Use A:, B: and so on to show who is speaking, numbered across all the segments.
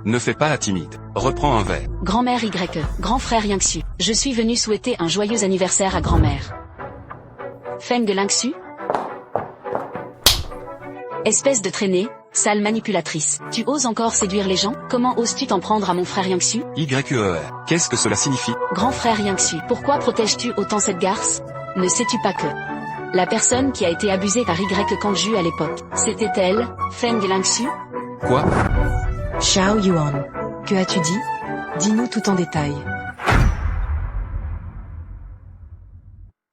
A: Ne fais pas la timide. Reprends un verre.
B: Grand-mère Y, grand frère Yingxu, je suis venu souhaiter un joyeux anniversaire à grand-mère. Feng Lingxu? Espèce de traînée, sale manipulatrice. Tu oses encore séduire les gens? Comment oses-tu t'en prendre à mon frère Yingxu?
A: YER. Qu'est-ce que cela signifie?
B: Grand frère Yingxu, pourquoi protèges-tu autant cette garce? Ne sais-tu pas que la personne qui a été abusée par Y Kangju à l'époque, c'était elle, Feng Lingxu?
A: Quoi?
C: Xiao Yuan. Que as-tu dit? Dis-nous tout en détail.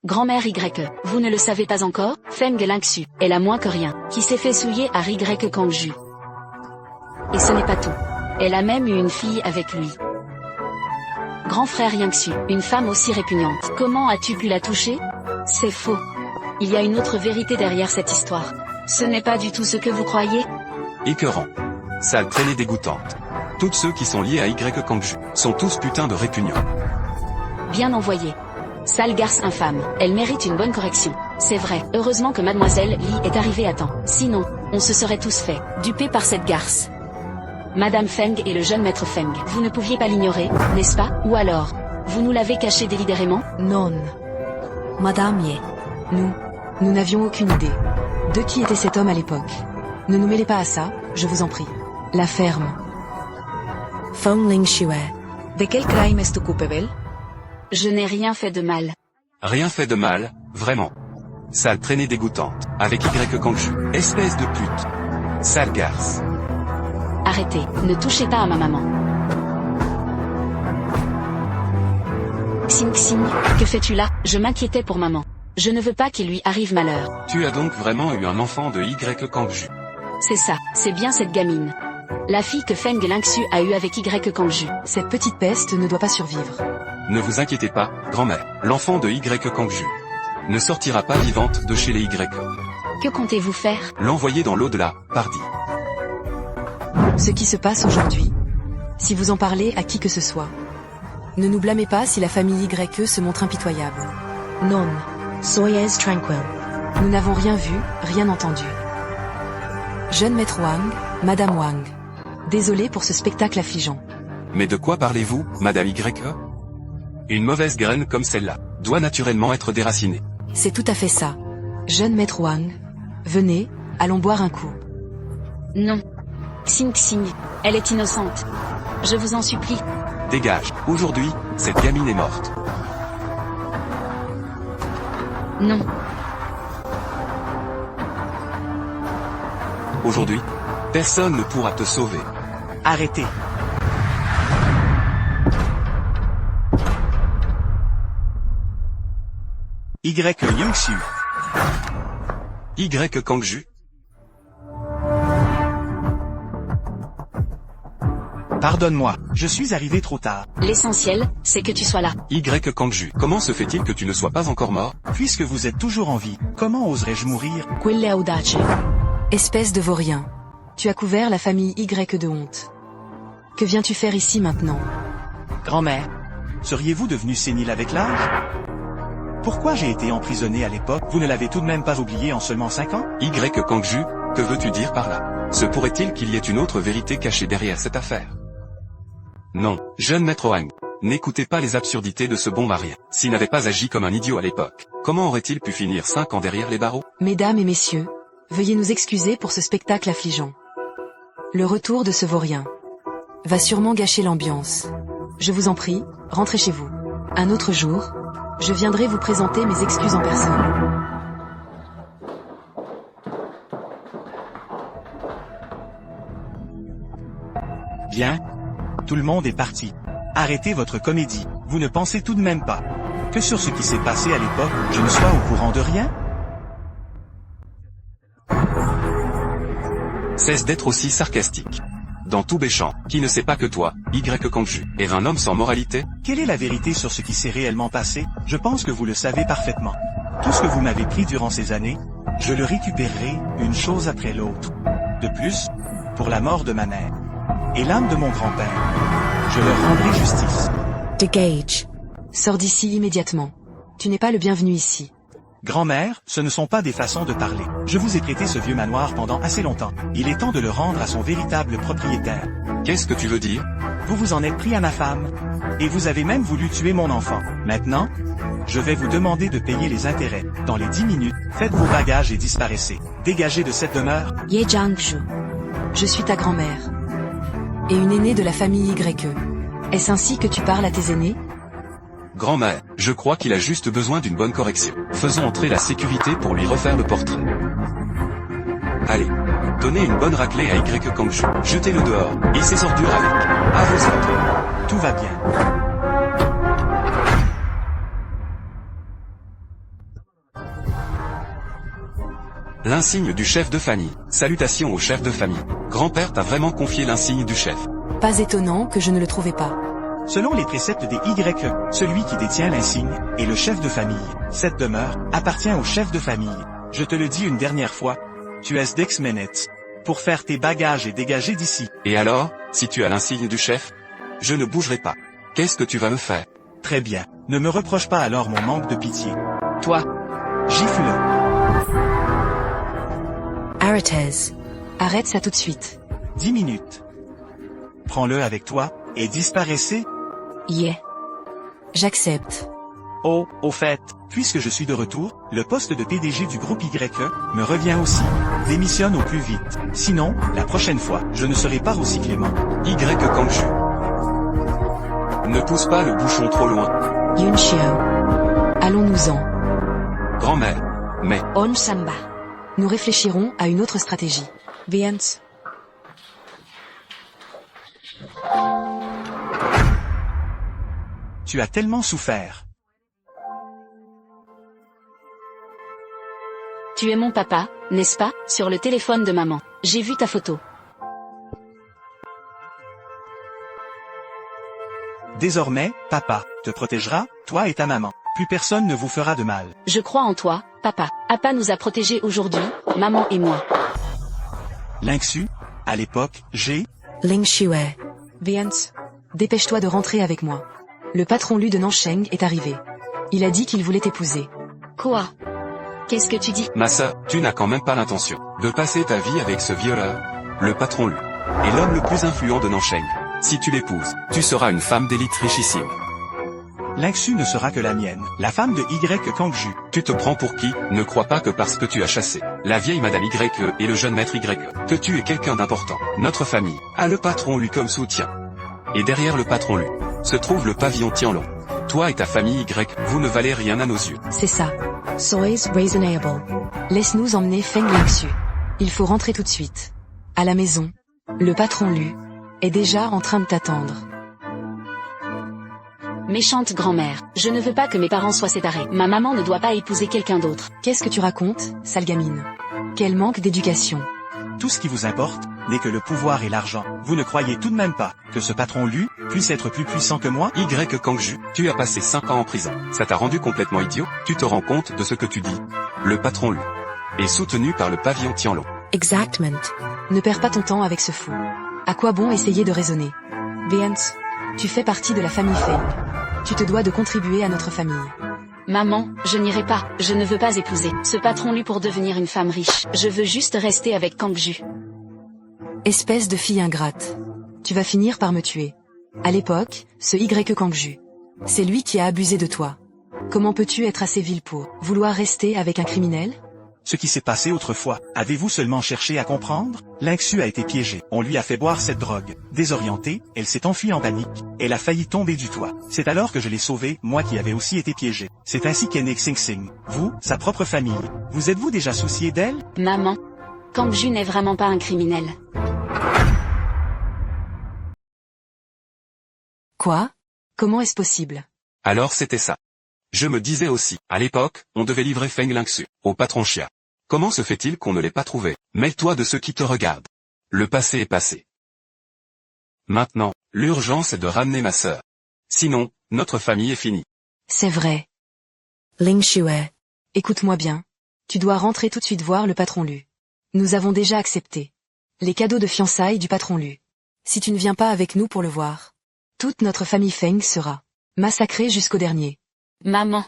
B: Grand-mère Y, vous ne le savez pas encore? Feng Lingxu, elle a moins que rien, qui s'est fait souiller à Y Kangju. Et ce n'est pas tout. Elle a même eu une fille avec lui. Grand frère Yingxu, une femme aussi répugnante. Comment as-tu pu la toucher? C'est faux. Il y a une autre vérité derrière cette histoire. Ce n'est pas du tout ce que vous croyez.
A: Écœurant. Sale traînée dégoûtante. Tous ceux qui sont liés à Y Kangju sont tous putains de répugnants.
B: Bien envoyé. Sale garce infâme, elle mérite une bonne correction. C'est vrai, heureusement que mademoiselle Li est arrivée à temps. Sinon, on se serait tous fait duper par cette garce. Madame Feng et le jeune maître Feng, vous ne pouviez pas l'ignorer, n'est-ce pas? Ou alors, vous nous l'avez caché délibérément?
C: Non. Madame Ye. Nous n'avions aucune idée. De qui était cet homme à l'époque? Ne nous mêlez pas à ça, je vous en prie. La ferme. Feng Lingxue. De quel crime est-ce coupable?
B: Je n'ai rien fait de mal.
A: Rien fait de mal, vraiment. Sale traînée dégoûtante, avec Y Kangju. Espèce de pute. Sale garce.
B: Arrêtez, ne touchez pas à ma maman. Xing Xing, que fais-tu là? Je m'inquiétais pour maman. Je ne veux pas qu'il lui arrive malheur.
A: Tu as donc vraiment eu un enfant de Y Kangju.
B: C'est ça, c'est bien cette gamine. La fille que Feng Lingxu a eue avec Y Kangju.
C: Cette petite peste ne doit pas survivre.
A: Ne vous inquiétez pas, grand-mère. L'enfant de Y Kangju ne sortira pas vivante de chez les Y.
B: Que comptez-vous faire?
A: L'envoyer dans l'au-delà, pardi.
C: Ce qui se passe aujourd'hui. Si vous en parlez à qui que ce soit. Ne nous blâmez pas si la famille YE se montre impitoyable. Non. Soyez tranquille. Nous n'avons rien vu, rien entendu. Jeune maître Wang, Madame Wang. Désolé pour ce spectacle affligeant.
A: Mais de quoi parlez-vous, Madame YE? Une mauvaise graine comme celle-là doit naturellement être déracinée.
C: C'est tout à fait ça. Jeune maître Wang, venez, allons boire un coup.
B: Non. Xing Xing, elle est innocente. Je vous en supplie.
A: Dégage. Aujourd'hui, cette gamine est morte.
B: Non.
A: Aujourd'hui, personne ne pourra te sauver.
D: Arrêtez. Y Yingxu.
A: Y Kangju.
D: Pardonne-moi, je suis arrivé trop tard.
B: L'essentiel, c'est que tu sois là.
A: Y Kangju. Comment se fait-il que tu ne sois pas encore mort?
D: Puisque vous êtes toujours en vie, comment oserais-je mourir?
C: Quelle audace. Espèce de vaurien. Tu as couvert la famille Y de honte. Que viens-tu faire ici maintenant?
D: Grand-mère, seriez-vous devenu sénile avec l'âge? Pourquoi j'ai été emprisonné à l'époque? Vous ne l'avez tout de même pas oublié en seulement 5 ans?
A: Y Kangju, que veux-tu dire par là? Se pourrait-il qu'il y ait une autre vérité cachée derrière cette affaire? Non, jeune maître Wang, n'écoutez pas les absurdités de ce bon marien. S'il n'avait pas agi comme un idiot à l'époque, comment aurait-il pu finir 5 ans derrière les barreaux?
C: Mesdames et messieurs, veuillez nous excuser pour ce spectacle affligeant. Le retour de ce vaurien va sûrement gâcher l'ambiance. Je vous en prie, rentrez chez vous. Un autre jour, je viendrai vous présenter mes excuses en personne.
D: Bien. Tout le monde est parti. Arrêtez votre comédie. Vous ne pensez tout de même pas que sur ce qui s'est passé à l'époque, je ne sois au courant de rien?
A: Cesse d'être aussi sarcastique. Dans tout Béchamp, qui ne sait pas que toi, Y Kangju, est un homme sans moralité?
D: Quelle est la vérité sur ce qui s'est réellement passé? Je pense que vous le savez parfaitement. Tout ce que vous m'avez pris durant ces années, je le récupérerai, une chose après l'autre. De plus, pour la mort de ma mère et l'âme de mon grand-père, je leur rendrai justice.
C: Dégage. Sors d'ici immédiatement. Tu n'es pas le bienvenu ici.
D: Grand-mère, ce ne sont pas des façons de parler. Je vous ai prêté ce vieux manoir pendant assez longtemps. Il est temps de le rendre à son véritable propriétaire.
A: Qu'est-ce que tu veux dire?
D: Vous vous en êtes pris à ma femme. Et vous avez même voulu tuer mon enfant. Maintenant, je vais vous demander de payer les intérêts. Dans les 10 minutes, faites vos bagages et disparaissez. Dégagez de cette demeure.
C: Ye Jiangzhu. Je suis ta grand-mère. Et une aînée de la famille YE. Est-ce ainsi que tu parles à tes aînés?
A: Grand-mère, je crois qu'il a juste besoin d'une bonne correction. Faisons entrer la sécurité pour lui refaire le portrait. Allez, donnez une bonne raclée à Y Kangju. Jetez-le dehors, et ses ordures avec. À vos ordres.
D: Tout va bien.
A: L'insigne du chef de famille. Salutations au chef de famille. Grand-père t'a vraiment confié l'insigne du chef.
C: Pas étonnant que je ne le trouvais pas.
D: Selon les préceptes des YE, celui qui détient l'insigne est le chef de famille. Cette demeure appartient au chef de famille. Je te le dis une dernière fois, tu es Dex Menet. Pour faire tes bagages et dégager d'ici.
A: Et alors, si tu as l'insigne du chef? Je ne bougerai pas. Qu'est-ce que tu vas me faire?
D: Très bien. Ne me reproche pas alors mon manque de pitié.
A: Toi,
D: Gifle.
C: Aretez. Arrête ça tout de suite.
D: 10 minutes. Prends-le avec toi, et disparaissez.
C: Yeah. J'accepte.
D: Oh, au fait, puisque je suis de retour, le poste de PDG du groupe YE me revient aussi. Démissionne au plus vite. Sinon, la prochaine fois, je ne serai pas aussi clément.
A: Y Kangju. Ne pousse pas le bouchon trop loin.
C: Yun Xiao. Allons-nous-en.
A: Grand-mère. Mais,
C: On Samba. Nous réfléchirons à une autre stratégie. Viens.
D: Tu as tellement souffert.
B: Tu es mon papa, n'est-ce pas, sur le téléphone de maman. J'ai vu ta photo.
D: Désormais, papa te protégera, toi et ta maman. Plus personne ne vous fera de mal.
B: Je crois en toi, papa. Appa nous a protégés aujourd'hui, maman et moi.
D: Lingxu, à l'époque, j'ai...
C: Ling Xue. Viens. Dépêche-toi de rentrer avec moi. Le patron Lu de Nansheng est arrivé. Il a dit qu'il voulait t'épouser.
B: Quoi? Qu'est-ce que tu dis?
A: ma sœur, tu n'as quand même pas l'intention de passer ta vie avec ce violeur. Le patron Lu est l'homme le plus influent de Nansheng. Si tu l'épouses, tu seras une femme d'élite richissime.
D: Lingxu ne sera que la mienne, la femme de Y Kangju.
A: Tu te prends pour qui? Ne crois pas que parce que tu as chassé la vieille madame YE et le jeune maître YE, que tu es quelqu'un d'important. Notre famille a le patron Lu comme soutien. Et derrière le patron Lu, se trouve le pavillon Tianlong. Toi et ta famille Y, vous ne valez rien à nos yeux.
C: C'est ça. Sois reasonable. Laisse-nous emmener Feng Lingxu. Il faut rentrer tout de suite. À la maison, le patron Lu est déjà en train de t'attendre.
B: Méchante grand-mère, je ne veux pas que mes parents soient séparés. Ma maman ne doit pas épouser quelqu'un d'autre.
C: Qu'est-ce que tu racontes, sale gamine? Quel manque d'éducation.
D: Tout ce qui vous importe n'est que le pouvoir et l'argent. Vous ne croyez tout de même pas que ce patron Lu puisse être plus puissant que moi?
A: Y Kangju, tu as passé 5 ans en prison. Ça t'a rendu complètement idiot? Tu te rends compte de ce que tu dis? Le patron Lu est soutenu par le pavillon Tianlong.
C: Exactement. Ne perds pas ton temps avec ce fou. À quoi bon essayer de raisonner? Viens. Tu fais partie de la famille Feng. Tu te dois de contribuer à notre famille.
B: Maman, je n'irai pas. Je ne veux pas épouser ce patron Lu pour devenir une femme riche. Je veux juste rester avec Kangju.
C: Espèce de fille ingrate. Tu vas finir par me tuer. À l'époque, ce Y Kangju. C'est lui qui a abusé de toi. Comment peux-tu être assez vil pour vouloir rester avec un criminel?
D: Ce qui s'est passé autrefois, avez-vous seulement cherché à comprendre? Lingxu a été piégée. On lui a fait boire cette drogue. Désorientée, elle s'est enfuie en panique. Elle a failli tomber du toit. C'est alors que je l'ai sauvée, moi qui avais aussi été piégée. C'est ainsi qu'est né Xing Xing. Vous, sa propre famille. Vous êtes-vous déjà soucié d'elle?
B: Maman, Kangju n'est vraiment pas un criminel.
C: Quoi? Comment est-ce possible?
A: Alors c'était ça. Je me disais aussi, à l'époque, on devait livrer Feng Lingxu au patron Xia. Comment se fait-il qu'on ne l'ait pas trouvé? Mêle-toi de ceux qui te regardent. Le passé est passé. Maintenant, l'urgence est de ramener ma sœur. Sinon, notre famille est finie.
C: C'est vrai. Ling Xue. Écoute-moi bien. Tu dois rentrer tout de suite voir le patron Lu. Nous avons déjà accepté les cadeaux de fiançailles du patron Lu. Si tu ne viens pas avec nous pour le voir, toute notre famille Feng sera massacrée jusqu'au dernier.
B: Maman.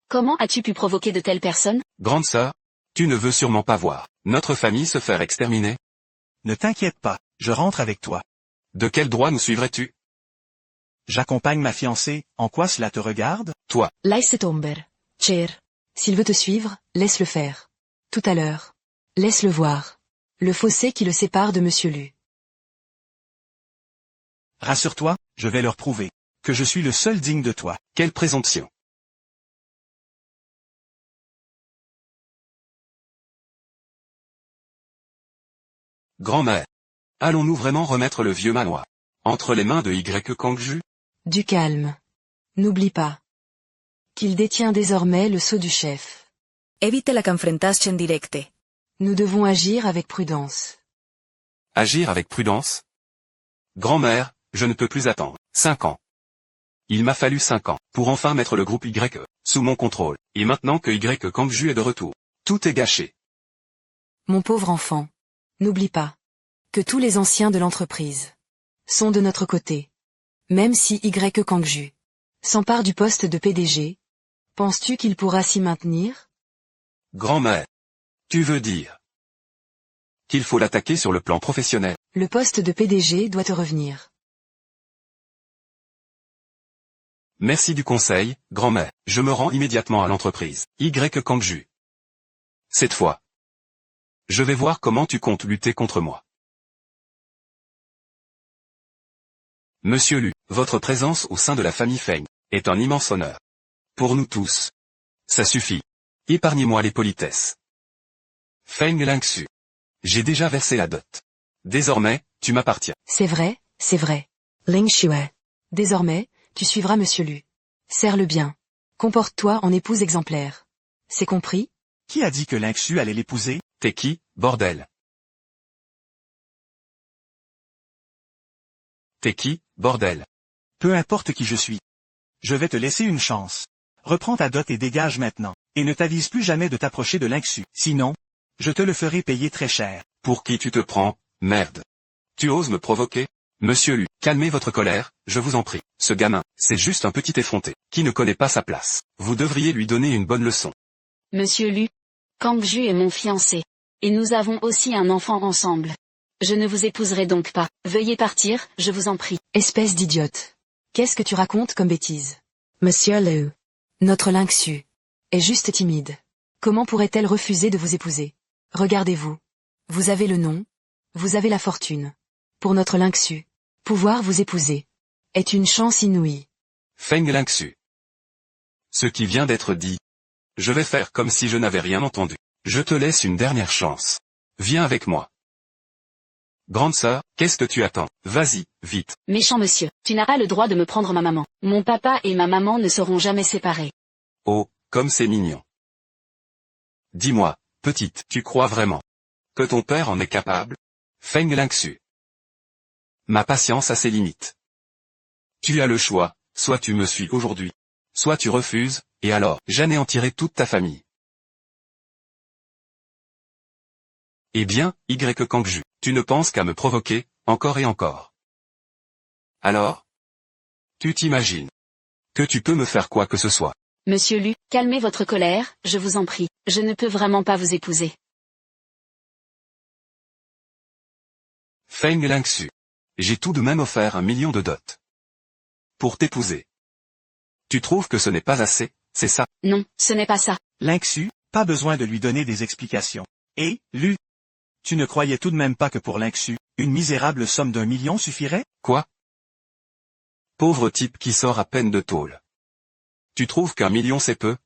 B: Comment as-tu pu provoquer de telles personnes?
A: Grande sœur, tu ne veux sûrement pas voir notre famille se faire exterminer.
D: Ne t'inquiète pas, je rentre avec toi.
A: De quel droit nous suivrais-tu?
D: J'accompagne ma fiancée, en quoi cela te regarde?
A: Toi,
C: Laisse tomber. Cher. S'il veut te suivre, laisse-le faire. Tout à l'heure. Laisse-le voir. Le fossé qui le sépare de Monsieur Lu.
D: Rassure-toi, je vais leur prouver que je suis le seul digne de toi.
A: quelle présomption. Grand-mère. Allons-nous vraiment remettre le vieux manoir entre les mains de Y Kangju?
C: Du calme. N'oublie pas qu'il détient désormais le sceau du chef.
E: Evite la confrontación directe.
C: Nous devons agir avec prudence.
A: Agir avec prudence? Grand-mère, je ne peux plus attendre. 5 ans. Il m'a fallu 5 ans pour enfin mettre le groupe Y sous mon contrôle. Et maintenant que Y Kangju est de retour, tout est gâché.
C: Mon pauvre enfant. N'oublie pas que tous les anciens de l'entreprise sont de notre côté. Même si Y Kangju s'empare du poste de PDG, penses-tu qu'il pourra s'y maintenir?
A: Grand-mère. Tu veux dire qu'il faut l'attaquer sur le plan professionnel?
C: Le poste de PDG doit te revenir.
A: Merci du conseil, grand-mère. Je me rends immédiatement à l'entreprise Y Kangju. Cette fois, je vais voir comment tu comptes lutter contre moi. Monsieur Lu, votre présence au sein de la famille Feng est un immense honneur. Pour nous tous. Ça suffit. Épargnez-moi les politesses. Feng Lingxu. J'ai déjà versé la dot. Désormais, tu m'appartiens.
C: C'est vrai, c'est vrai. Ling Xue. Désormais, tu suivras Monsieur Lu. Serre-le bien. Comporte-toi en épouse exemplaire. C'est compris?
D: Qui a dit que Lingxu allait l'épouser?
A: T'es qui, bordel? T'es qui, bordel?
D: Peu importe qui je suis. Je vais te laisser une chance. Reprends ta dot et dégage maintenant. Et ne t'avise plus jamais de t'approcher de Lingxu. Sinon, je te le ferai payer très cher.
A: Pour qui tu te prends, merde? Tu oses me provoquer? Monsieur Lu, calmez votre colère, je vous en prie. Ce gamin, c'est juste un petit effronté, qui ne connaît pas sa place. Vous devriez lui donner une bonne leçon.
B: Monsieur Lu. Kangju est mon fiancé. Et nous avons aussi un enfant ensemble. Je ne vous épouserai donc pas. Veuillez partir, je vous en prie.
C: Espèce d'idiote. Qu'est-ce que tu racontes comme bêtise? Monsieur Lu. Notre Lingxu est juste timide. Comment pourrait-elle refuser de vous épouser? Regardez-vous. Vous avez le nom. Vous avez la fortune. Pour notre Lingxu, pouvoir vous épouser est une chance inouïe.
A: Feng Lingxu. Ce qui vient d'être dit. Je vais faire comme si je n'avais rien entendu. Je te laisse une dernière chance. Viens avec moi. Grande sœur, qu'est-ce que tu attends? Vas-y, vite.
B: Méchant monsieur, tu n'as pas le droit de me prendre ma maman. Mon papa et ma maman ne seront jamais séparés.
A: Oh, comme c'est mignon. Dis-moi, petite, tu crois vraiment que ton père en est capable? Feng Lingxu. Ma patience a ses limites. Tu as le choix, soit tu me suis aujourd'hui, soit tu refuses, et alors, j'anéantirai toute ta famille. Eh bien, Y Kangju, tu ne penses qu'à me provoquer, encore et encore. Alors? Tu t'imagines que tu peux me faire quoi que ce soit?
B: Monsieur Lu, calmez votre colère, je vous en prie. Je ne peux vraiment pas vous épouser.
A: Feng Lingxu. J'ai tout de même offert 1 million de dot. Pour t'épouser. Tu trouves que ce n'est pas assez, c'est ça?
B: Non, ce n'est pas ça.
D: Lingxu, pas besoin de lui donner des explications. Et, Lu, tu ne croyais tout de même pas que pour Lingxu, une misérable somme d'1 million suffirait?
A: Quoi? Pauvre type qui sort à peine de tôle. Tu trouves qu'1 million c'est peu?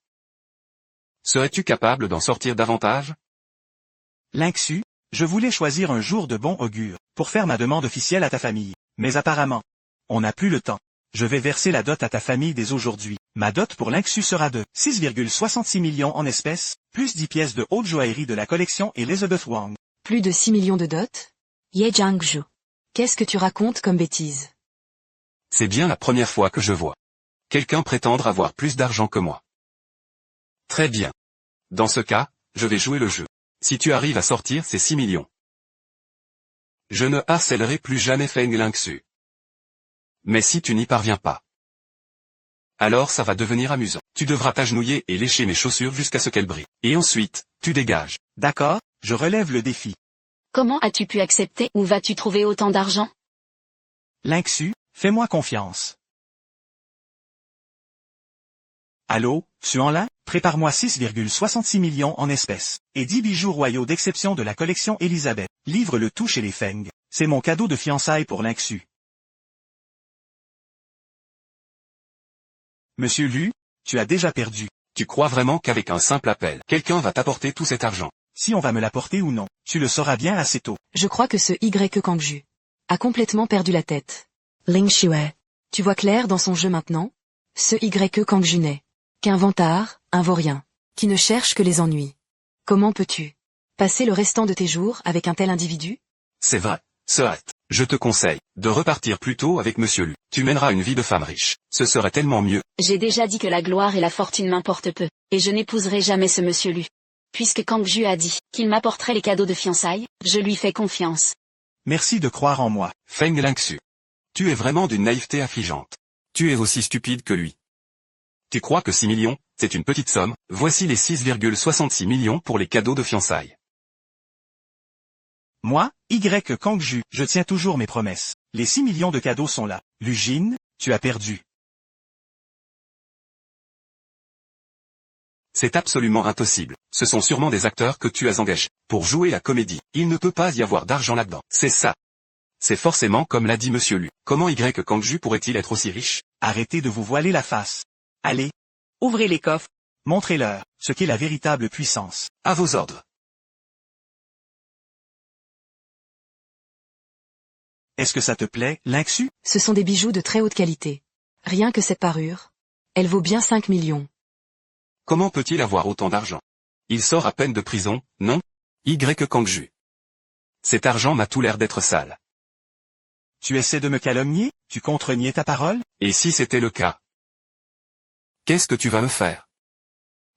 A: Serais-tu capable d'en sortir davantage?
D: Lingxu, je voulais choisir un jour de bon augure, pour faire ma demande officielle à ta famille. Mais apparemment, on n'a plus le temps. Je vais verser la dot à ta famille dès aujourd'hui. Ma dot pour Lingxu sera de 6,66 millions en espèces, plus 10 pièces de haute joaillerie de la collection Elizabeth Wang.
C: Plus de 6 millions de dot? Ye Jiangzhu. Qu'est-ce que tu racontes comme bêtise?
A: C'est bien la première fois que je vois quelqu'un prétendre avoir plus d'argent que moi. Très bien. Dans ce cas, je vais jouer le jeu. Si tu arrives à sortir ces 6 millions, je ne harcèlerai plus jamais Feng Lingxu. Mais si tu n'y parviens pas, Alors ça va devenir amusant. Tu devras t'agenouiller et lécher mes chaussures jusqu'à ce qu'elles brillent. Et ensuite, tu dégages.
D: D'accord, je relève le défi.
B: Comment as-tu pu accepter? Où vas-tu trouver autant d'argent?
D: Lynxu, fais-moi confiance. Allô, tu en là? Prépare-moi 6,66 millions en espèces, et 10 bijoux royaux d'exception de la collection Elisabeth. Livre le tout chez les Feng. C'est mon cadeau de fiançailles pour Lynxu. Monsieur Lu, tu as déjà perdu.
A: Tu crois vraiment qu'avec un simple appel, quelqu'un va t'apporter tout cet argent?
D: Si on va me l'apporter ou non, tu le sauras bien assez tôt.
C: Je crois que ce Y Kangju a complètement perdu la tête. Ling Shue. Tu vois clair dans son jeu maintenant? Ce Y Kangju n'est qu'un vantard, un vaurien, qui ne cherche que les ennuis. Comment peux-tu passer le restant de tes jours avec un tel individu?
A: C'est vrai, Seat. Je te conseille de repartir plus tôt avec Monsieur Lu. Tu mèneras une vie de femme riche. Ce serait tellement mieux.
B: J'ai déjà dit que la gloire et la fortune m'importent peu, et je n'épouserai jamais ce monsieur Lu. Puisque Kangju a dit qu'il m'apporterait les cadeaux de fiançailles, je lui fais confiance.
D: Merci de croire en moi.
A: Feng Lynxu. Tu es vraiment d'une naïveté affligeante. Tu es aussi stupide que lui. Tu crois que 6 millions, c'est une petite somme? Voici les 6,66 millions pour les cadeaux de fiançailles.
D: Moi, Y Kangju, je tiens toujours mes promesses. Les 6 millions de cadeaux sont là. Lu Jin, tu as perdu.
A: C'est absolument impossible. Ce sont sûrement des acteurs que tu as engagés pour jouer la comédie. Il ne peut pas y avoir d'argent là-dedans. C'est ça. C'est forcément comme l'a dit Monsieur Lu. Comment Y Kangju pourrait-il être aussi riche?
D: Arrêtez de vous voiler la face. Allez, ouvrez les coffres. Montrez-leur ce qu'est la véritable puissance.
A: À vos ordres.
D: Est-ce que ça te plaît, Lynxu?
C: Ce sont des bijoux de très haute qualité. Rien que cette parure. Elle vaut bien 5 millions.
A: Comment peut-il avoir autant d'argent? Il sort à peine de prison, non? Y Kangju. Cet argent m'a tout l'air d'être sale.
D: Tu essaies de me calomnier? Tu contreniais ta parole?
A: Et si c'était le cas? Qu'est-ce que tu vas me faire?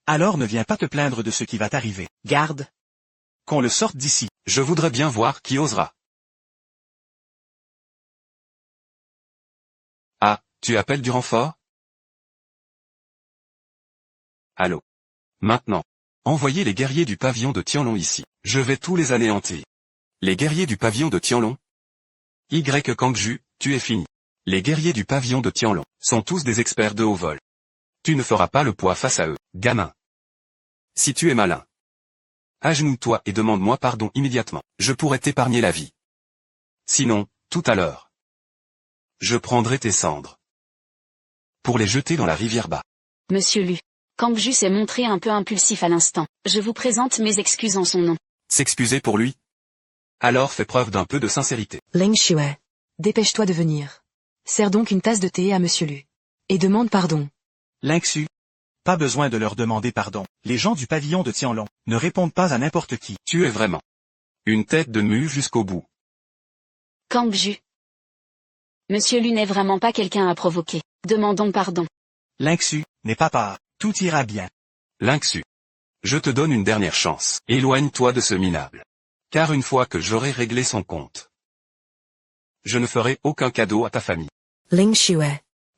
D: Alors ne viens pas te plaindre de ce qui va t'arriver. Garde. Qu'on le sorte d'ici.
A: Je voudrais bien voir qui osera. Ah, tu appelles du renfort? Allô. Maintenant. Envoyez les guerriers du pavillon de Tianlong ici. Je vais tous les anéantir. Les guerriers du pavillon de Tianlong? Y Kangju, tu es fini. Les guerriers du pavillon de Tianlong sont tous des experts de haut vol. Tu ne feras pas le poids face à eux, gamin. Si tu es malin, agenouille-toi et demande-moi pardon immédiatement. Je pourrais t'épargner la vie. Sinon, tout à l'heure, je prendrai tes cendres pour les jeter dans la rivière bas.
B: Monsieur Lu. Kangju s'est montré un peu impulsif à l'instant. Je vous présente mes excuses en son nom.
A: S'excuser pour lui? Alors fais preuve d'un peu de sincérité.
C: Ling Shue. Dépêche-toi de venir. Sers donc une tasse de thé à Monsieur Lu. Et demande pardon.
D: Lynxu. Pas besoin de leur demander pardon. Les gens du pavillon de Tianlong ne répondent pas à n'importe qui.
A: Tu es vraiment une tête de mule jusqu'au bout.
B: Kangju. Monsieur Lu n'est vraiment pas quelqu'un à provoquer. Demandons pardon.
D: Lynxu, n'aie pas peur. Tout ira bien.
A: Lynxu. Je te donne une dernière chance. Éloigne-toi de ce minable. Car une fois que j'aurai réglé son compte, je ne ferai aucun cadeau à ta famille.
C: Ling Shue.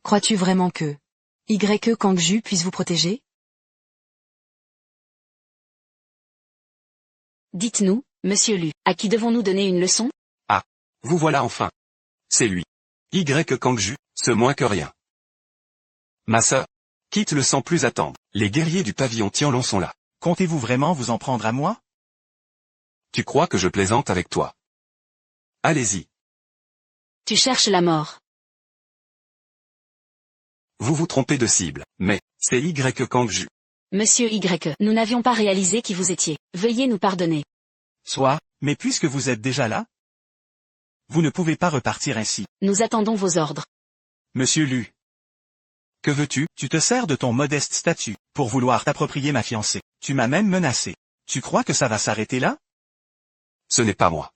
C: Crois-tu vraiment que Y Kangju puisse vous protéger?
B: Dites-nous, Monsieur Lu, à qui devons-nous donner une leçon?
A: Ah, vous voilà enfin. C'est lui. Y Kangju, ce moins que rien. Ma sœur, quitte-le sans plus attendre. Les guerriers du pavillon Tianlong sont là.
D: Comptez-vous vraiment vous en prendre à moi?
A: Tu crois que je plaisante avec toi? Allez-y.
B: Tu cherches la mort.
A: Vous vous trompez de cible, mais c'est Y Kangju.
B: Monsieur Y, nous n'avions pas réalisé qui vous étiez. Veuillez nous pardonner.
D: Soit, mais puisque vous êtes déjà là, vous ne pouvez pas repartir ainsi.
B: Nous attendons vos ordres.
D: Monsieur Lu. Que veux-tu? Tu te sers de ton modeste statut pour vouloir t'approprier ma fiancée. Tu m'as même menacé. Tu crois que ça va s'arrêter là?
A: Ce n'est pas moi.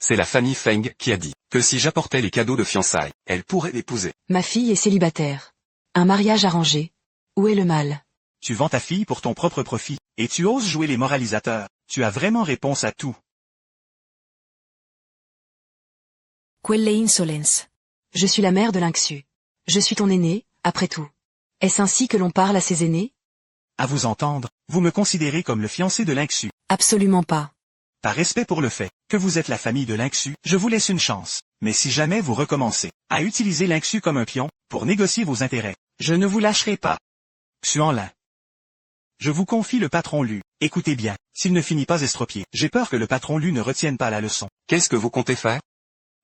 A: C'est la famille Feng qui a dit que si j'apportais les cadeaux de fiançailles, elle pourrait l'épouser.
C: Ma fille est célibataire. Un mariage arrangé. Où est le mal?
D: Tu vends ta fille pour ton propre profit, et tu oses jouer les moralisateurs. Tu as vraiment réponse à tout.
E: Quelle insolence.
C: Je suis la mère de Lynxu. Je suis ton aîné, après tout. Est-ce ainsi que l'on parle à ses aînés?
D: À vous entendre, vous me considérez comme le fiancé de Lynxu.
C: Absolument pas.
D: Par respect pour le fait que vous êtes la famille de Lynxu, je vous laisse une chance. Mais si jamais vous recommencez à utiliser Lynxu comme un pion pour négocier vos intérêts, je ne vous lâcherai pas. Xuanlin. Je vous confie le patron Lu. Écoutez bien, s'il ne finit pas estropié, j'ai peur que le patron Lu ne retienne pas la leçon.
A: Qu'est-ce que vous comptez faire?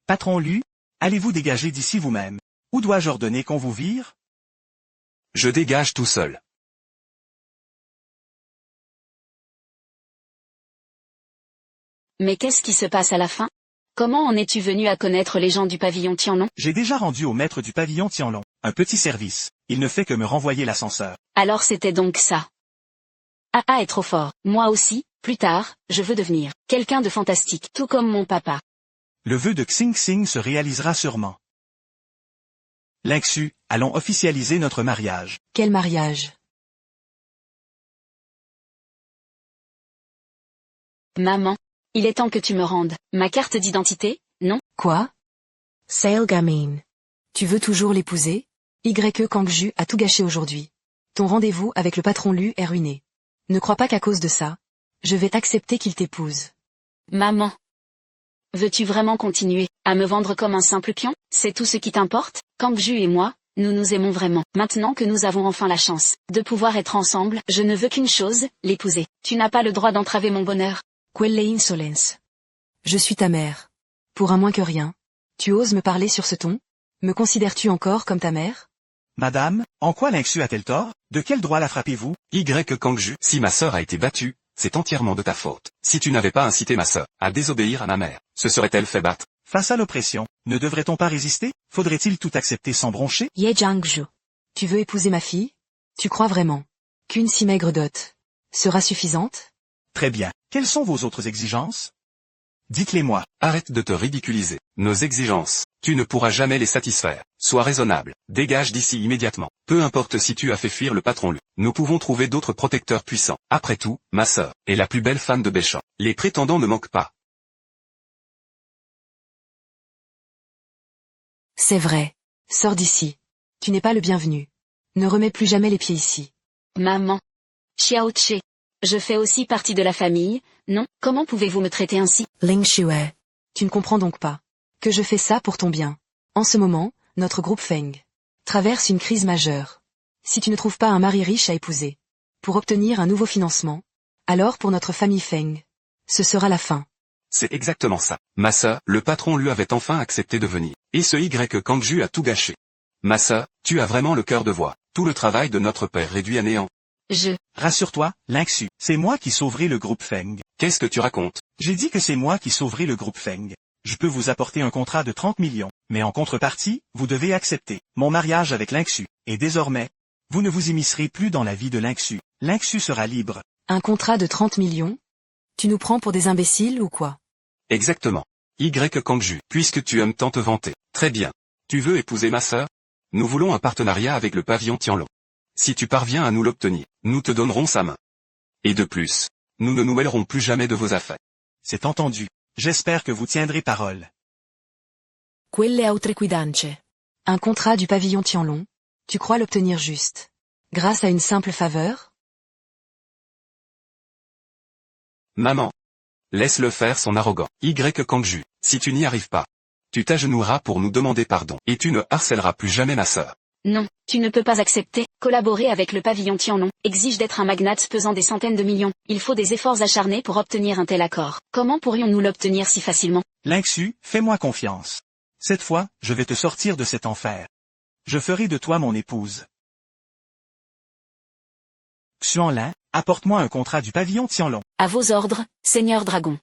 D: Patron Lu, allez-vous dégager d'ici vous-même? Où dois-je ordonner qu'on vous vire?
A: Je dégage tout seul.
B: Mais qu'est-ce qui se passe à la fin? Comment en es-tu venu à connaître les gens du pavillon Tianlong?
D: J'ai déjà rendu au maître du pavillon Tianlong un petit service. Il ne fait que me renvoyer l'ascenseur.
B: Alors c'était donc ça. Ah est trop fort. Moi aussi, plus tard, je veux devenir quelqu'un de fantastique, tout comme mon papa.
D: Le vœu de Xing Xing se réalisera sûrement. Lynxu, allons officialiser notre mariage.
C: Quel mariage?
B: Maman, il est temps que tu me rendes ma carte d'identité, non?
C: Quoi? Sale gamine. Tu veux toujours l'épouser? YE Kangju a tout gâché aujourd'hui. Ton rendez-vous avec le patron Lu est ruiné. Ne crois pas qu'à cause de ça, je vais accepter qu'il t'épouse.
B: Maman. Veux-tu vraiment continuer à me vendre comme un simple pion? C'est tout ce qui t'importe? Kangju et moi, nous nous aimons vraiment. Maintenant que nous avons enfin la chance de pouvoir être ensemble, je ne veux qu'une chose, l'épouser. Tu n'as pas le droit d'entraver mon bonheur.
C: Quelle insolence. Je suis ta mère. Pour un moins que rien. Tu oses me parler sur ce ton? Me considères-tu encore comme ta mère?
D: Madame, en quoi Lynxu a-t-elle tort? De quel droit la frappez-vous?
A: Kangju, si ma sœur a été battue, c'est entièrement de ta faute. Si tu n'avais pas incité ma sœur à désobéir à ma mère, se serait-elle fait battre?
D: Face à l'oppression, ne devrait-on pas résister? Faudrait-il tout accepter sans broncher?
C: Ye Jiangju. Tu veux épouser ma fille? Tu crois vraiment qu'une si maigre dot sera suffisante?
D: Très bien. Quelles sont vos autres exigences? Dites-les-moi.
A: Arrête de te ridiculiser. Nos exigences, tu ne pourras jamais les satisfaire. Sois raisonnable. Dégage d'ici immédiatement. Peu importe si tu as fait fuir le patron Lu. Nous pouvons trouver d'autres protecteurs puissants. Après tout, ma sœur est la plus belle femme de Beichan. Les prétendants ne manquent pas.
C: C'est vrai. Sors d'ici. Tu n'es pas le bienvenu. Ne remets plus jamais les pieds ici.
B: Maman. Xiao Che. Je fais aussi partie de la famille, non? Comment pouvez-vous me traiter ainsi?
C: Ling Shue. Tu ne comprends donc pas que je fais ça pour ton bien. En ce moment, notre groupe Feng traverse une crise majeure. Si tu ne trouves pas un mari riche à épouser pour obtenir un nouveau financement, alors pour notre famille Feng, ce sera la fin.
A: C'est exactement ça. Ma sœur, le patron Lu avait enfin accepté de venir. Et ce Kangju a tout gâché. Ma sœur, tu as vraiment le cœur de voix. Tout le travail de notre père réduit à néant.
D: Rassure-toi, Lynxu, c'est moi qui sauverai le groupe Feng.
A: Qu'est-ce que tu racontes?
D: J'ai dit que c'est moi qui sauverai le groupe Feng. Je peux vous apporter un contrat de 30 millions, mais en contrepartie, vous devez accepter mon mariage avec Lynxu. Et désormais, vous ne vous immiscerez plus dans la vie de Lynxu. Lynxu sera libre.
C: Un contrat de 30 millions? Tu nous prends pour des imbéciles ou quoi?
A: Exactement. Kangju, puisque tu aimes tant te vanter. Très bien. Tu veux épouser ma sœur? Nous voulons un partenariat avec le pavillon Tianlong. Si tu parviens à nous l'obtenir, nous te donnerons sa main. Et de plus, nous ne nous mêlerons plus jamais de vos affaires.
D: C'est entendu. J'espère que vous tiendrez parole.
E: Quelle outrequidanze.
C: Un contrat du pavillon Tianlong? Tu crois l'obtenir juste grâce à une simple faveur?
A: Maman. Laisse-le faire son arrogant. Kangju, si tu n'y arrives pas, tu t'agenouilleras pour nous demander pardon. Et tu ne harcèleras plus jamais ma sœur.
B: Non, tu ne peux pas accepter. Collaborer avec le pavillon Tianlong exige d'être un magnate pesant des centaines de millions. Il faut des efforts acharnés pour obtenir un tel accord. Comment pourrions-nous l'obtenir si facilement?
D: Lynxu, fais-moi confiance. Cette fois, je vais te sortir de cet enfer. Je ferai de toi mon épouse. Xuanlin, apporte-moi un contrat du pavillon Tianlong.
B: À vos ordres, Seigneur Dragon.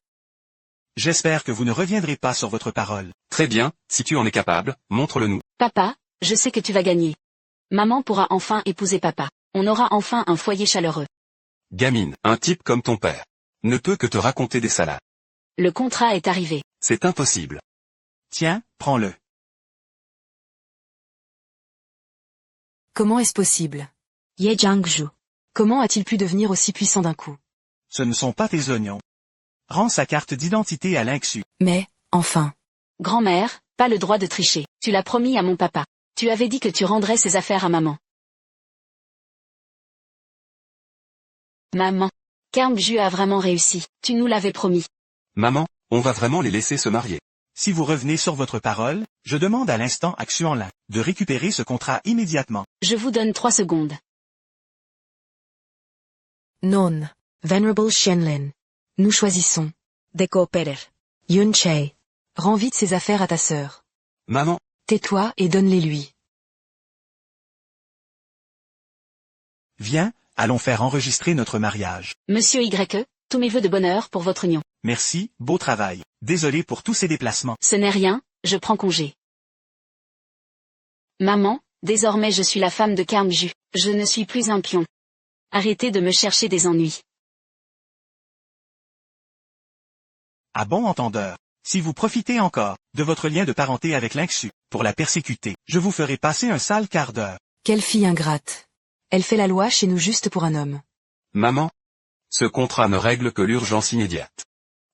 D: J'espère que vous ne reviendrez pas sur votre parole.
A: Très bien, si tu en es capable, montre-le-nous.
B: Papa, je sais que tu vas gagner. Maman pourra enfin épouser papa. On aura enfin un foyer chaleureux.
A: Gamine, un type comme ton père ne peut que te raconter des salades.
B: Le contrat est arrivé.
A: C'est impossible.
D: Tiens, prends-le.
C: Comment est-ce possible? Ye Jiangju. Comment a-t-il pu devenir aussi puissant d'un coup?
D: Ce ne sont pas tes oignons. Rends sa carte d'identité à Lynxu.
C: Mais, enfin.
B: Grand-mère, pas le droit de tricher. Tu l'as promis à mon papa. Tu avais dit que tu rendrais ses affaires à maman. Maman. Kang-ju a vraiment réussi, tu nous l'avais promis.
A: Maman, on va vraiment les laisser se marier.
D: Si vous revenez sur votre parole, je demande à l'instant Xuanlin de récupérer ce contrat immédiatement.
B: Je vous donne 3 secondes.
E: Non.
C: Venerable Shenlin. Nous choisissons.
E: De cooperer.
C: Yun Chae. Rends vite ses affaires à ta sœur.
A: Maman,
C: Tais-toi et donne-les lui.
D: Viens, allons faire enregistrer notre mariage.
B: Monsieur Y, tous mes vœux de bonheur pour votre union.
D: Merci, beau travail. Désolé pour tous ces déplacements.
B: Ce n'est rien, je prends congé. Maman, désormais je suis la femme de Kang-ju. Je ne suis plus un pion. Arrêtez de me chercher des ennuis.
D: À bon entendeur, si vous profitez encore de votre lien de parenté avec Lingxu pour la persécuter, je vous ferai passer un sale quart d'heure.
C: Quelle fille ingrate. Elle fait la loi chez nous juste pour un homme.
A: maman. Ce contrat ne règle que l'urgence immédiate.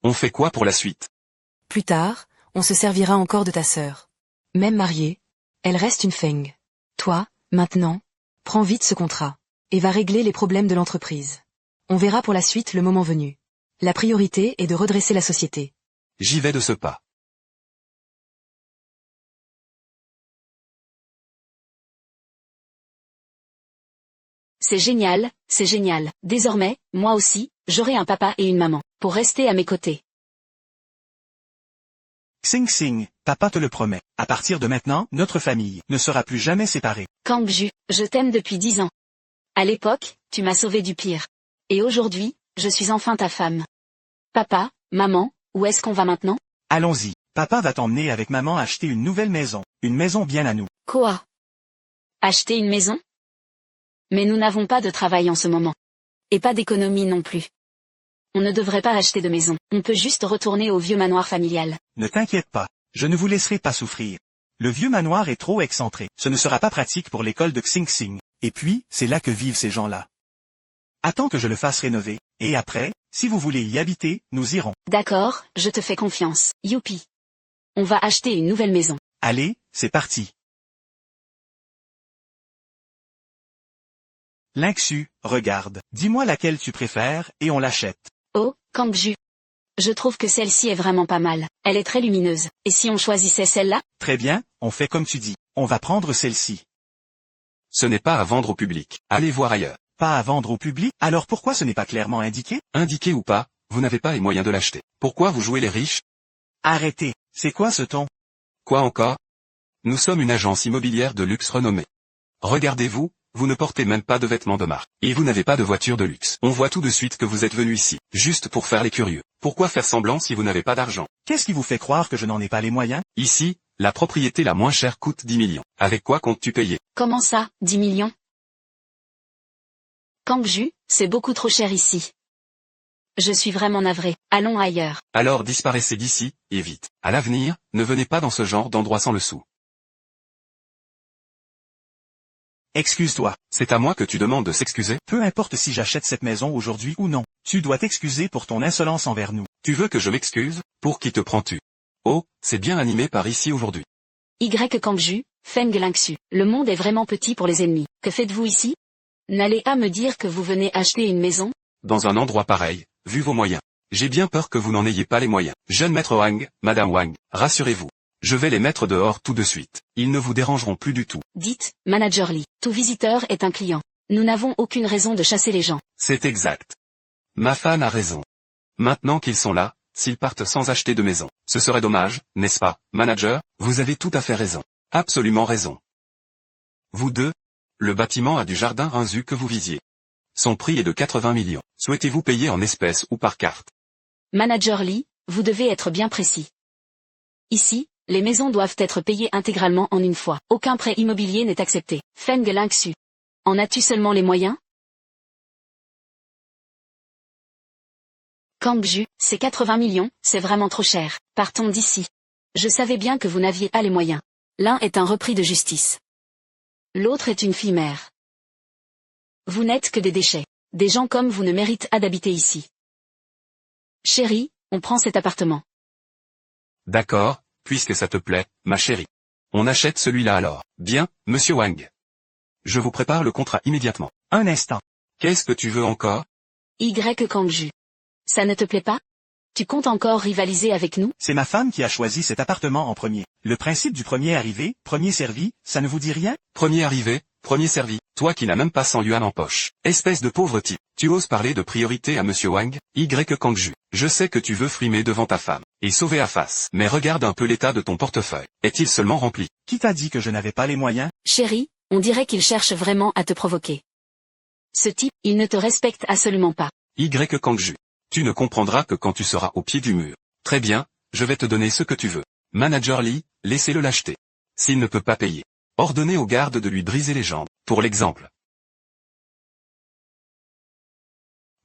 A: On fait quoi pour la suite?
C: Plus tard, on se servira encore de ta sœur. Même mariée, elle reste une feng. Toi, maintenant, prends vite ce contrat. Et va régler les problèmes de l'entreprise. On verra pour la suite le moment venu. La priorité est de redresser la société.
A: J'y vais de ce pas.
B: C'est génial, c'est génial. Désormais, moi aussi, j'aurai un papa et une maman, pour rester à mes côtés.
D: Xing Xing, papa te le promet. À partir de maintenant, notre famille ne sera plus jamais séparée.
B: Kang-ju, je t'aime depuis 10 ans. À l'époque, tu m'as sauvé du pire. Et aujourd'hui, je suis enfin ta femme. Papa, maman, où est-ce qu'on va maintenant?
D: Allons-y. Papa va t'emmener avec maman acheter une nouvelle maison. Une maison bien à nous.
B: Quoi? Acheter une maison? Mais nous n'avons pas de travail en ce moment. Et pas d'économie non plus. On ne devrait pas acheter de maison. On peut juste retourner au vieux manoir familial.
D: Ne t'inquiète pas. Je ne vous laisserai pas souffrir. Le vieux manoir est trop excentré. Ce ne sera pas pratique pour l'école de Xing Xing. Et puis, c'est là que vivent ces gens-là. Attends que je le fasse rénover. Et après, si vous voulez y habiter, nous irons.
B: D'accord, je te fais confiance. Youpi. On va acheter une nouvelle maison.
D: Allez, c'est parti. Lingxu, regarde. Dis-moi laquelle tu préfères, et on l'achète.
B: Oh, Kang-ju. Je trouve que celle-ci est vraiment pas mal. Elle est très lumineuse. Et si on choisissait celle-là?
D: Très bien, on fait comme tu dis. On va prendre celle-ci.
A: Ce n'est pas à vendre au public. Allez voir ailleurs.
D: Pas à vendre au public? Alors pourquoi ce n'est pas clairement indiqué?
A: Indiqué ou pas, vous n'avez pas les moyens de l'acheter. Pourquoi vous jouez les riches?
D: Arrêtez. C'est quoi ce ton?
A: Quoi encore? Nous sommes une agence immobilière de luxe renommée. Regardez-vous, vous ne portez même pas de vêtements de marque. Et vous n'avez pas de voiture de luxe. On voit tout de suite que vous êtes venu ici, juste pour faire les curieux. Pourquoi faire semblant si vous n'avez pas d'argent?
D: Qu'est-ce qui vous fait croire que je n'en ai pas les moyens?
A: Ici, la propriété la moins chère coûte 10 millions. Avec quoi comptes-tu payer?
B: Comment ça, 10 millions? Kang-ju, c'est beaucoup trop cher ici. Je suis vraiment navré. Allons ailleurs.
A: Alors disparaissez d'ici, et vite. À l'avenir, ne venez pas dans ce genre d'endroit sans le sou.
D: Excuse-toi.
A: C'est à moi que tu demandes de s'excuser?
D: Peu importe si j'achète cette maison aujourd'hui ou non. Tu dois t'excuser pour ton insolence envers nous.
A: Tu veux que je m'excuse? Pour qui te prends-tu? Oh, c'est bien animé par ici aujourd'hui.
B: Y Kang-ju, Feng Lingxu. Le monde est vraiment petit pour les ennemis. Que faites-vous ici? N'allez pas me dire que vous venez acheter une maison?
A: Dans un endroit pareil, vu vos moyens. J'ai bien peur que vous n'en ayez pas les moyens. Jeune maître Wang, Madame Wang, rassurez-vous. Je vais les mettre dehors tout de suite. Ils ne vous dérangeront plus du tout.
B: Dites, Manager Lee, tout visiteur est un client. Nous n'avons aucune raison de chasser les gens.
A: C'est exact. Ma fan a raison. Maintenant qu'ils sont là, s'ils partent sans acheter de maison, ce serait dommage, n'est-ce pas, manager? Vous avez tout à fait raison. Absolument raison. Vous deux, le bâtiment a du jardin Rinzu que vous visiez. Son prix est de 80 millions. Souhaitez-vous payer en espèces ou par carte?
B: Manager Lee, vous devez être bien précis. Ici, les maisons doivent être payées intégralement en une fois. Aucun prêt immobilier n'est accepté. Feng Lingxu. En as-tu seulement les moyens? Kang-ju, c'est 80 millions, c'est vraiment trop cher. Partons d'ici. Je savais bien que vous n'aviez pas les moyens. L'un est un repris de justice. L'autre est une fille mère. Vous n'êtes que des déchets. Des gens comme vous ne méritent pas d'habiter ici. Chérie, on prend cet appartement.
A: D'accord, puisque ça te plaît, ma chérie. On achète celui-là alors. Bien, monsieur Wang. Je vous prépare le contrat immédiatement.
D: Un instant.
A: Qu'est-ce que tu veux encore?
B: Y Kangju. Ça ne te plaît pas? Tu comptes encore rivaliser avec nous?
D: C'est ma femme qui a choisi cet appartement en premier. Le principe du premier arrivé, premier servi, ça ne vous dit rien?
A: Premier arrivé, premier servi. Toi qui n'as même pas 100 yuan en poche. Espèce de pauvre type. Tu oses parler de priorité à Monsieur Wang, Y Kangju. Je sais que tu veux frimer devant ta femme. Et sauver à face. Mais regarde un peu l'état de ton portefeuille. Est-il seulement rempli?
D: Qui t'a dit que je n'avais pas les moyens?
B: Chérie, on dirait qu'il cherche vraiment à te provoquer. Ce type, il ne te respecte absolument pas.
A: Y Kangju. Tu ne comprendras que quand tu seras au pied du mur. Très bien, je vais te donner ce que tu veux. Manager Lee, laissez-le l'acheter. S'il ne peut pas payer, ordonnez aux gardes de lui briser les jambes, pour l'exemple.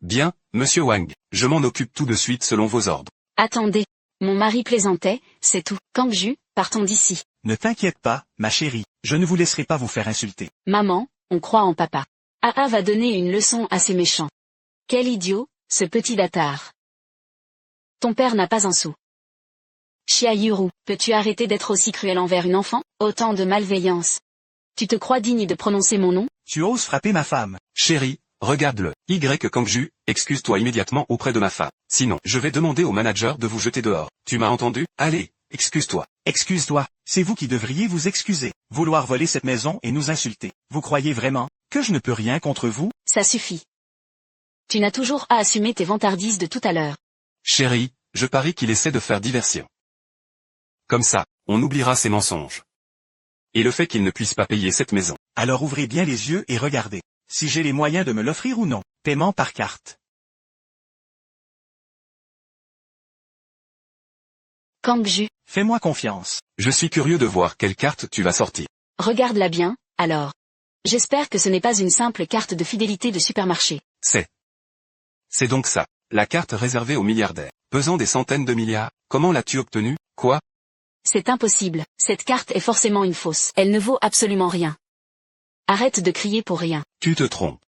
A: Bien, Monsieur Wang, je m'en occupe tout de suite selon vos ordres.
B: Attendez. Mon mari plaisantait, c'est tout. Kangju, partons d'ici.
D: Ne t'inquiète pas, ma chérie, je ne vous laisserai pas vous faire insulter.
B: Maman, on croit en papa. AA va donner une leçon à ces méchants. Quel idiot, ce petit bâtard. Ton père n'a pas un sou. Xia Yuru, peux-tu arrêter d'être aussi cruel envers une enfant? Autant de malveillance. Tu te crois digne de prononcer mon nom?
D: Tu oses frapper ma femme.
A: Chérie, regarde-le. Y Kangju, excuse-toi immédiatement auprès de ma femme. Sinon, je vais demander au manager de vous jeter dehors. Tu m'as entendu? Allez, excuse-toi.
D: Excuse-toi, c'est vous qui devriez vous excuser. Vouloir voler cette maison et nous insulter. Vous croyez vraiment que je ne peux rien contre vous?
B: Ça suffit. Tu n'as toujours à assumer tes vantardises de tout à l'heure.
A: Chérie, je parie qu'il essaie de faire diversion. Comme ça, on oubliera ses mensonges. Et le fait qu'il ne puisse pas payer cette maison.
D: Alors ouvrez bien les yeux et regardez. Si j'ai les moyens de me l'offrir ou non. Paiement par carte.
B: Kangju,
D: Fais-moi confiance.
A: Je suis curieux de voir quelle carte tu vas sortir.
B: regarde-la bien, alors. J'espère que ce n'est pas une simple carte de fidélité de supermarché.
A: C'est donc ça. La carte réservée aux milliardaires. Pesant des centaines de milliards. Comment l'as-tu obtenue? Quoi?
B: C'est impossible, cette carte est forcément une fausse. Elle ne vaut absolument rien. Arrête de crier pour rien.
A: Tu te trompes.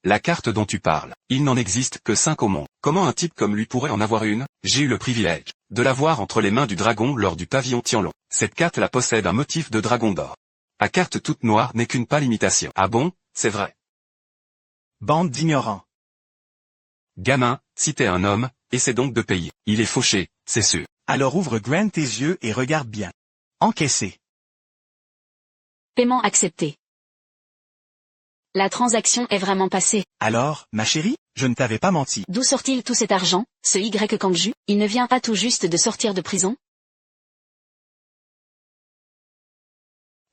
A: La carte dont tu parles, il n'en existe que 5 au monde. Comment un type comme lui pourrait en avoir une? J'ai eu le privilège de la voir entre les mains du dragon lors du pavillon Tianlong. Cette carte la possède un motif de dragon d'or. La carte toute noire n'est qu'une pâle imitation. Ah bon, c'est vrai.
D: Bande d'ignorants.
A: Gamin, si t'es un homme, essaie donc de payer. Il est fauché, c'est sûr.
D: Alors ouvre grand tes yeux et regarde bien. Encaissez.
B: Paiement accepté. La transaction est vraiment passée.
D: Alors, ma chérie, je ne t'avais pas menti.
B: D'où sort-il tout cet argent, ce Y Kangju? Il ne vient pas tout juste de sortir de prison?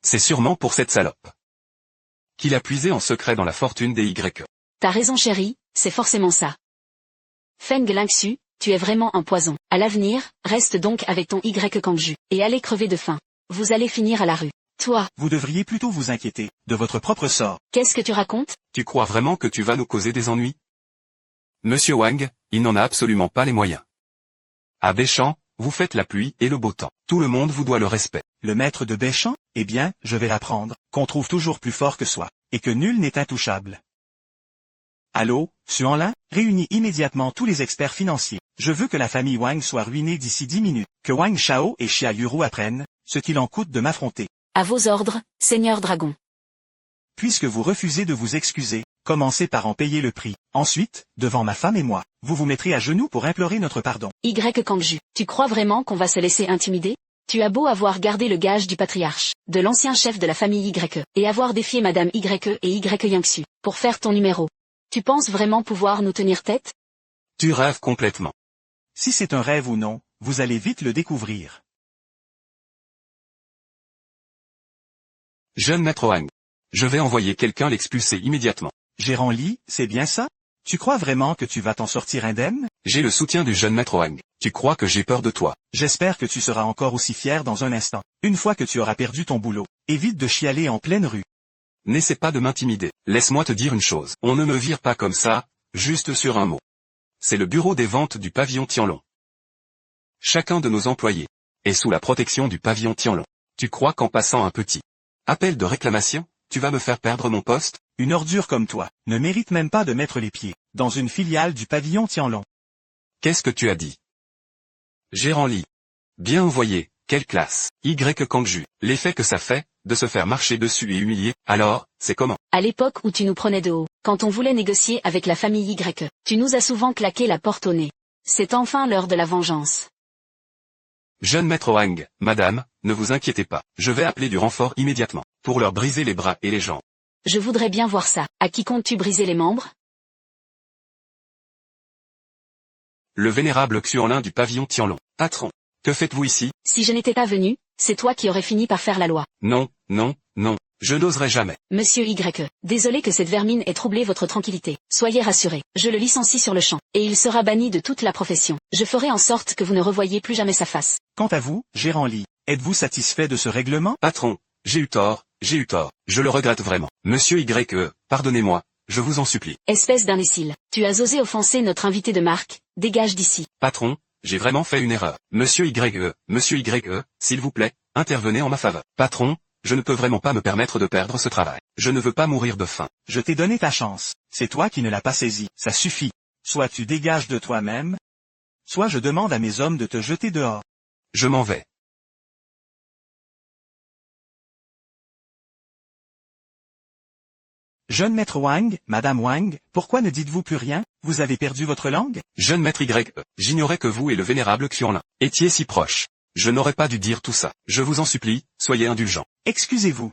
A: C'est sûrement pour cette salope qu'il a puisé en secret dans la fortune des Y.
B: T'as raison chérie, c'est forcément ça. Feng Lingxu, tu es vraiment un poison. À l'avenir, reste donc avec ton Y Kangju, et allez crever de faim. Vous allez finir à la rue. Toi,
D: Vous devriez plutôt vous inquiéter de votre propre sort.
B: qu'est-ce que tu racontes?
A: Tu crois vraiment que tu vas nous causer des ennuis? Monsieur Wang, il n'en a absolument pas les moyens. À Béchamp, vous faites la pluie et le beau temps. Tout le monde vous doit le respect.
D: Le maître de Béchamp? Eh bien, je vais l'apprendre, qu'on trouve toujours plus fort que soi, et que nul n'est intouchable. Allô, Suanlin, réunis immédiatement tous les experts financiers. Je veux que la famille Wang soit ruinée d'ici 10 minutes, que Wang Shao et Xia Yuru apprennent ce qu'il en coûte de m'affronter.
B: À vos ordres, Seigneur Dragon.
D: Puisque vous refusez de vous excuser, commencez par en payer le prix. Ensuite, devant ma femme et moi, vous vous mettrez à genoux pour implorer notre pardon.
B: Y Kangju, tu crois vraiment qu'on va se laisser intimider? Tu as beau avoir gardé le gage du patriarche, de l'ancien chef de la famille Y, et avoir défié Madame Y et Y Yangxu, pour faire ton numéro. Tu penses vraiment pouvoir nous tenir tête?
A: Tu rêves complètement.
D: Si c'est un rêve ou non, vous allez vite le découvrir.
A: Jeune maître Wang. Je vais envoyer quelqu'un l'expulser immédiatement.
D: Gérant Lee, c'est bien ça? Tu crois vraiment que tu vas t'en sortir indemne?
A: J'ai le soutien du jeune maître Wang. Tu crois que j'ai peur de toi?
D: J'espère que tu seras encore aussi fier dans un instant, une fois que tu auras perdu ton boulot. Évite de chialer en pleine rue.
A: N'essaie pas de m'intimider. Laisse-moi te dire une chose. On ne me vire pas comme ça, juste sur un mot. C'est le bureau des ventes du pavillon Tianlong. Chacun de nos employés est sous la protection du pavillon Tianlong. Tu crois qu'en passant un petit appel de réclamation, tu vas me faire perdre mon poste?
D: Une ordure comme toi ne mérite même pas de mettre les pieds dans une filiale du pavillon Tianlong.
A: Qu'est-ce que tu as dit? Gérant Lee. Bien envoyé, quelle classe. Y Kangju. L'effet que ça fait, de se faire marcher dessus et humilier, alors, c'est comment?
B: À l'époque où tu nous prenais de haut, quand on voulait négocier avec la famille Y, tu nous as souvent claqué la porte au nez. C'est enfin l'heure de la vengeance.
A: Jeune maître Wang, madame, ne vous inquiétez pas, je vais appeler du renfort immédiatement, pour leur briser les bras et les jambes.
B: Je voudrais bien voir ça. À qui comptes-tu briser les membres?
A: Le vénérable Xuanlin du pavillon Tianlong. Patron, que faites-vous ici?
B: Si je n'étais pas venu, c'est toi qui aurais fini par faire la loi.
A: Non, non, non, je n'oserais jamais.
B: Monsieur Y, désolé que cette vermine ait troublé votre tranquillité. Soyez rassuré, je le licencie sur le champ, et il sera banni de toute la profession. Je ferai en sorte que vous ne revoyiez plus jamais sa face.
D: Quant à vous, gérant Li, êtes-vous satisfait de ce règlement?
A: Patron, j'ai eu tort, je le regrette vraiment. Monsieur Y, pardonnez-moi, je vous en supplie.
B: Espèce d'imbécile, tu as osé offenser notre invité de marque, dégage d'ici.
A: Patron, j'ai vraiment fait une erreur. Monsieur Y, s'il vous plaît, intervenez en ma faveur. Patron, je ne peux vraiment pas me permettre de perdre ce travail. Je ne veux pas mourir de faim.
D: Je t'ai donné ta chance. C'est toi qui ne l'as pas saisie. Ça suffit. Soit tu dégages de toi-même, soit je demande à mes hommes de te jeter dehors.
A: Je m'en vais.
D: Jeune maître Wang, madame Wang, pourquoi ne dites-vous plus rien? Vous avez perdu votre langue?
A: Jeune maître Y, j'ignorais que vous et le vénérable Xuanlin étiez si proches. Je n'aurais pas dû dire tout ça. Je vous en supplie, soyez indulgents.
D: Excusez-vous.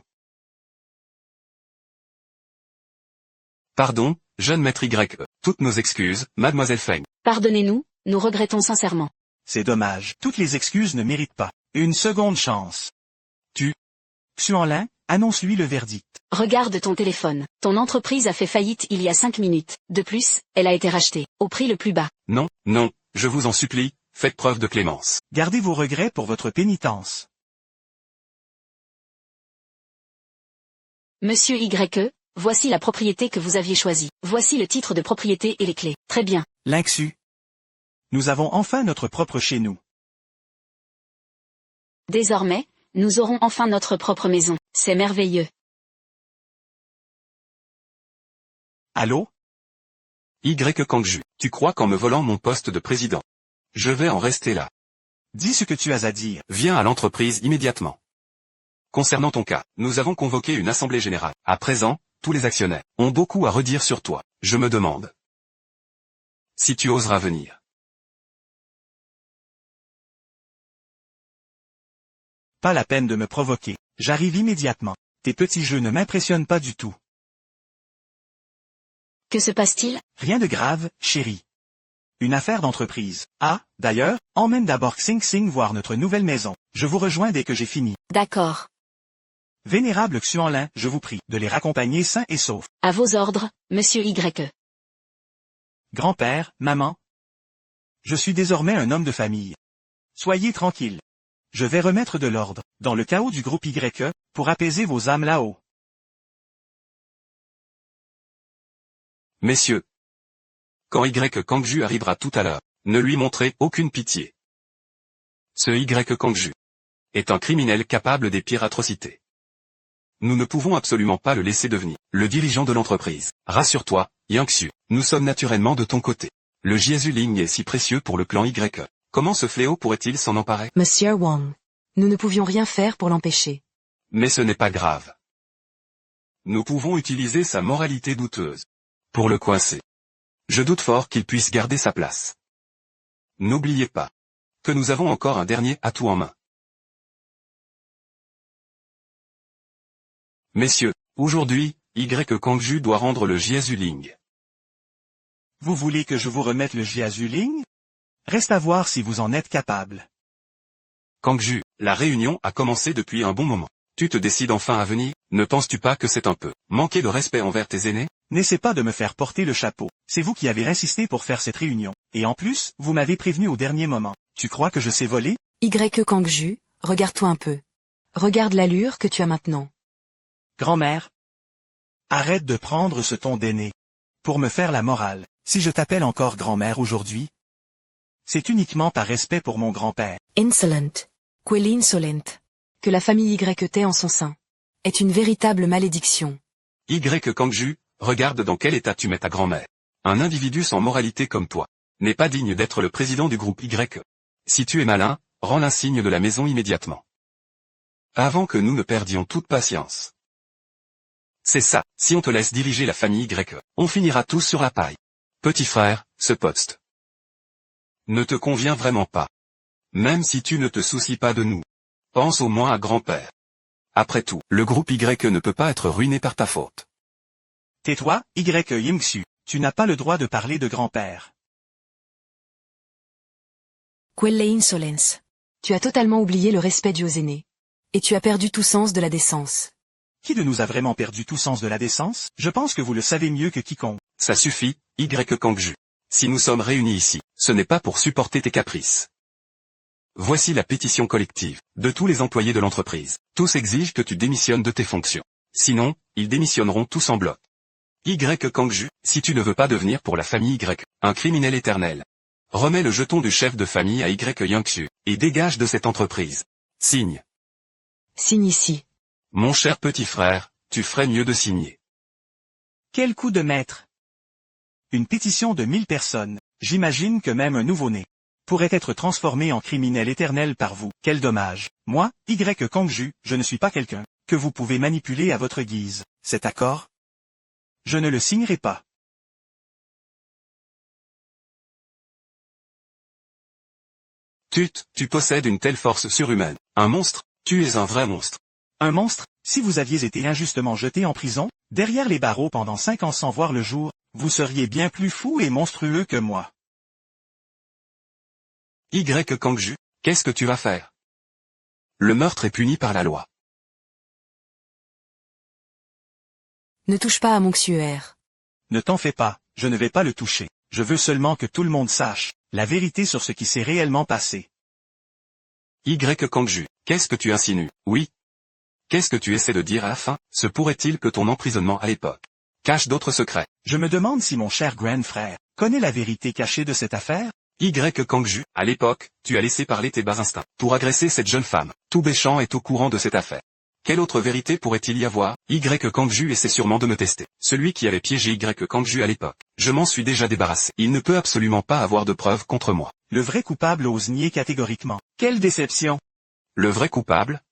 A: Pardon, jeune maître Y, toutes nos excuses, mademoiselle Feng.
B: Pardonnez-nous, nous regrettons sincèrement.
D: C'est dommage. Toutes les excuses ne méritent pas une seconde chance. Xuanlin, annonce-lui le verdict.
B: Regarde ton téléphone. Ton entreprise a fait faillite il y a 5 minutes. De plus, elle a été rachetée, au prix le plus bas.
A: Non, non, je vous en supplie, faites preuve de clémence.
D: Gardez vos regrets pour votre pénitence.
B: Monsieur Y, voici la propriété que vous aviez choisie. Voici le titre de propriété et les clés. Très bien.
D: Lynxu. Nous avons enfin notre propre chez nous.
B: Désormais, nous aurons enfin notre propre maison. C'est merveilleux.
D: Allô?
A: Y Kangju, tu crois qu'en me volant mon poste de président, je vais en rester là?
D: Dis ce que tu as à dire.
A: Viens à l'entreprise immédiatement. Concernant ton cas, nous avons convoqué une assemblée générale. À présent, tous les actionnaires ont beaucoup à redire sur toi. Je me demande si tu oseras venir.
D: Pas la peine de me provoquer. J'arrive immédiatement. Tes petits jeux ne m'impressionnent pas du tout.
B: Que se passe-t-il?
D: Rien de grave, chérie. Une affaire d'entreprise. Ah, d'ailleurs, emmène d'abord Xing Xing voir notre nouvelle maison. Je vous rejoins dès que j'ai fini.
B: D'accord.
D: Vénérable Xuanlin, je vous prie de les raccompagner sains et saufs.
B: À vos ordres, monsieur Y.
D: Grand-père, maman. Je suis désormais un homme de famille. Soyez tranquille. Je vais remettre de l'ordre, dans le chaos du groupe Y, pour apaiser vos âmes là-haut.
A: Messieurs, quand Y Kangju arrivera tout à l'heure, ne lui montrez aucune pitié. Ce Y Kangju est un criminel capable des pires atrocités. Nous ne pouvons absolument pas le laisser devenir le dirigeant de l'entreprise. Rassure-toi, Yangxu, nous sommes naturellement de ton côté. Le Jiezuling est si précieux pour le clan Y. Comment ce fléau pourrait-il s'en emparer?
C: Monsieur Wang. Nous ne pouvions rien faire pour l'empêcher.
A: Mais ce n'est pas grave. Nous pouvons utiliser sa moralité douteuse pour le coincer. Je doute fort qu'il puisse garder sa place. N'oubliez pas que nous avons encore un dernier atout en main. Messieurs, aujourd'hui, Y Kangju doit rendre le Jiezuling.
D: Vous voulez que je vous remette le Jiezuling? Reste à voir si vous en êtes capable.
A: Kangju, la réunion a commencé depuis un bon moment. Tu te décides enfin à venir? Ne penses-tu pas que c'est un peu manquer de respect envers tes aînés?
D: N'essaie pas de me faire porter le chapeau. C'est vous qui avez insisté pour faire cette réunion. Et en plus, vous m'avez prévenu au dernier moment. Tu crois que je sais voler?
C: Y Kangju, regarde-toi un peu. Regarde l'allure que tu as maintenant.
D: Grand-mère. Arrête de prendre ce ton d'aîné. Pour me faire la morale. Si je t'appelle encore grand-mère aujourd'hui, c'est uniquement par respect pour mon grand-père.
C: Insolent. Insolent. Que la famille Y t'ait en son sein est une véritable malédiction.
A: Y Kangju, regarde dans quel état tu mets ta grand-mère. Un individu sans moralité comme toi n'est pas digne d'être le président du groupe Y. Si tu es malin, rends l'insigne de la maison immédiatement. avant que nous ne perdions toute patience. C'est ça, si on te laisse diriger la famille Y, on finira tous sur la paille. Petit frère, ce poste ne te convient vraiment pas. Même si tu ne te soucies pas de nous. Pense au moins à grand-père. Après tout, le groupe Y ne peut pas être ruiné par ta faute.
D: Tais-toi, Y Yimxu. Tu n'as pas le droit de parler de grand-père.
E: Quelle insolence.
C: Tu as totalement oublié le respect dû aux aînés. Et tu as perdu tout sens de la décence.
D: Qui de nous a vraiment perdu tout sens de la décence? Je pense que vous le savez mieux que quiconque.
A: Ça suffit, Y Kangju. Si nous sommes réunis ici, ce n'est pas pour supporter tes caprices. Voici la pétition collective, de tous les employés de l'entreprise. Tous exigent que tu démissionnes de tes fonctions. Sinon, ils démissionneront tous en bloc. Y Kangju, si tu ne veux pas devenir pour la famille Y, un criminel éternel. Remets le jeton du chef de famille à Y Yangxu, et dégage de cette entreprise. Signe.
C: Signe ici.
A: Mon cher petit frère, tu ferais mieux de signer.
D: Quel coup de maître! Une pétition de 1000 personnes, j'imagine que même un nouveau-né pourrait être transformé en criminel éternel par vous. Quel dommage. Moi, Y Kangju, je ne suis pas quelqu'un que vous pouvez manipuler à votre guise. Cet accord? Je ne le signerai pas.
A: Tu possèdes une telle force surhumaine. Un monstre, tu es un vrai monstre.
D: Un monstre? Si vous aviez été injustement jeté en prison, derrière les barreaux pendant 5 ans sans voir le jour, vous seriez bien plus fou et monstrueux que moi.
A: Y Kangju, qu'est-ce que tu vas faire? Le meurtre est puni par la loi.
C: Ne touche pas à mon Xuer.
D: Ne t'en fais pas, je ne vais pas le toucher. Je veux seulement que tout le monde sache la vérité sur ce qui s'est réellement passé.
A: Y Kangju, qu'est-ce que tu insinues? Oui. Qu'est-ce que tu essaies de dire à la fin? Se pourrait-il que ton emprisonnement à l'époque cache d'autres secrets?
D: Je me demande si mon cher grand frère connaît la vérité cachée de cette affaire?
A: Y Kangju, à l'époque, tu as laissé parler tes bas instincts pour agresser cette jeune femme. Tout Béchamp est au courant de cette affaire. Quelle autre vérité pourrait-il y avoir? Y Kangju essaie sûrement de me tester. Celui qui avait piégé Y Kangju à l'époque. Je m'en suis déjà débarrassé. Il ne peut absolument pas avoir de preuves contre moi.
D: Le vrai coupable ose nier catégoriquement. Quelle déception!
A: Le vrai coupable?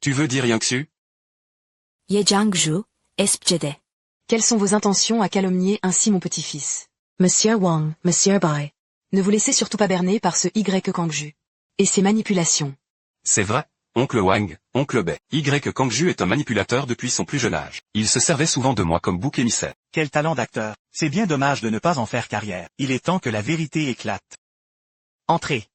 A: Tu veux dire Yangxu?
E: Ye Jiangzhu, espjede.
C: Quelles sont vos intentions à calomnier ainsi mon petit-fils?
E: Monsieur Wang, Monsieur Bai.
C: Ne vous laissez surtout pas berner par ce Y Kangju. Et ses manipulations.
A: C'est vrai, oncle Wang, oncle Bai. Y Kangju est un manipulateur depuis son plus jeune âge. Il se servait souvent de moi comme bouc émissaire.
D: Quel talent d'acteur! C'est bien dommage de ne pas en faire carrière. Il est temps que la vérité éclate. Entrez.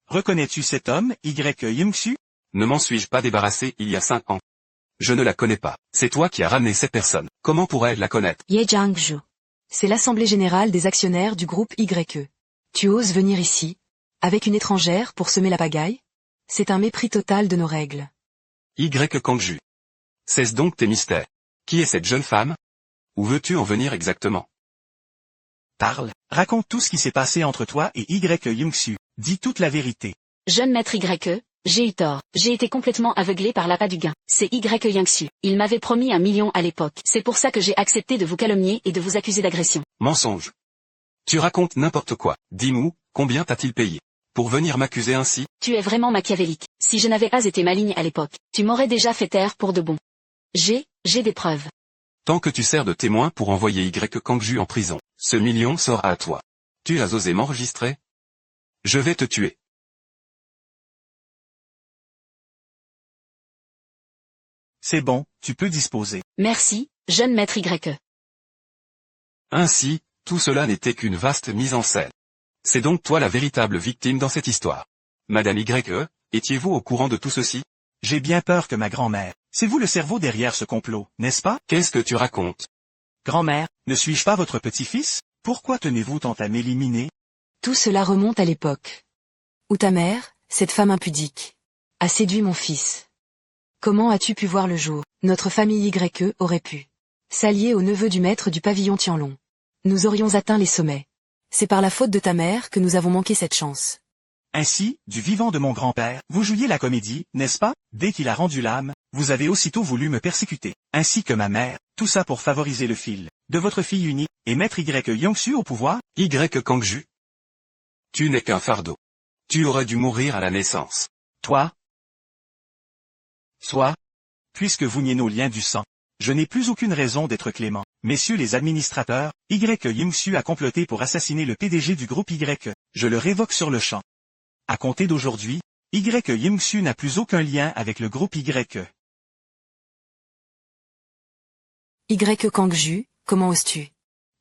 D: Reconnais-tu cet homme, Y Yimxu?
A: Ne m'en suis-je pas débarrassé il y a 5 ans? Je ne la connais pas. C'est toi qui as ramené cette personne. Comment pourrais-je la connaître?
E: Ye Jiangzhu.
C: C'est l'assemblée générale des actionnaires du groupe YE. Tu oses venir ici, avec une étrangère pour semer la pagaille? C'est un mépris total de nos règles.
A: Y Kangju. Cesse donc tes mystères. Qui est cette jeune femme? Où veux-tu en venir exactement?
D: Parle, raconte tout ce qui s'est passé entre toi et Y Yimxu. Dis toute la vérité.
B: Jeune maître Y, j'ai eu tort. J'ai été complètement aveuglé par l'appât du gain. C'est Y Yangxu. Il m'avait promis 1 million à l'époque. C'est pour ça que j'ai accepté de vous calomnier et de vous accuser d'agression.
A: Mensonge. Tu racontes n'importe quoi. Dis-nous, combien t'a-t-il payé? Pour venir m'accuser ainsi?
B: Tu es vraiment machiavélique. Si je n'avais pas été maligne à l'époque, tu m'aurais déjà fait taire pour de bon. J'ai des preuves.
A: Tant que tu sers de témoin pour envoyer Y Kangju en prison, ce million sera à toi. Tu as osé m'enregistrer? Je vais te tuer.
D: C'est bon, tu peux disposer.
B: Merci, jeune maître Y.
A: Ainsi, tout cela n'était qu'une vaste mise en scène. C'est donc toi la véritable victime dans cette histoire. Madame Y, étiez-vous au courant de tout ceci?
D: J'ai bien peur que ma grand-mère. C'est vous le cerveau derrière ce complot, n'est-ce pas?
A: Qu'est-ce que tu racontes?
D: Grand-mère, ne suis-je pas votre petit-fils? Pourquoi tenez-vous tant à m'éliminer?
C: Tout cela remonte à l'époque où ta mère, cette femme impudique, a séduit mon fils. Comment as-tu pu voir le jour? Notre famille YE aurait pu s'allier au neveu du maître du pavillon Tianlong. Nous aurions atteint les sommets. C'est par la faute de ta mère que nous avons manqué cette chance.
D: Ainsi, du vivant de mon grand-père, vous jouiez la comédie, n'est-ce pas? Dès qu'il a rendu l'âme, vous avez aussitôt voulu me persécuter. Ainsi que ma mère, tout ça pour favoriser le fil de votre fille unique, et mettre Y Yangxu au pouvoir?
A: Y Kangju? Tu n'es qu'un fardeau. Tu aurais dû mourir à la naissance.
D: Toi? Soit? Puisque vous niez nos liens du sang. Je n'ai plus aucune raison d'être clément. Messieurs les administrateurs, Y. Ying-Su a comploté pour assassiner le PDG du groupe Y. Je le révoque sur le champ. À compter d'aujourd'hui, Y. Ying-Su n'a plus aucun lien avec le groupe Y.
C: Y. Kangju, comment oses-tu?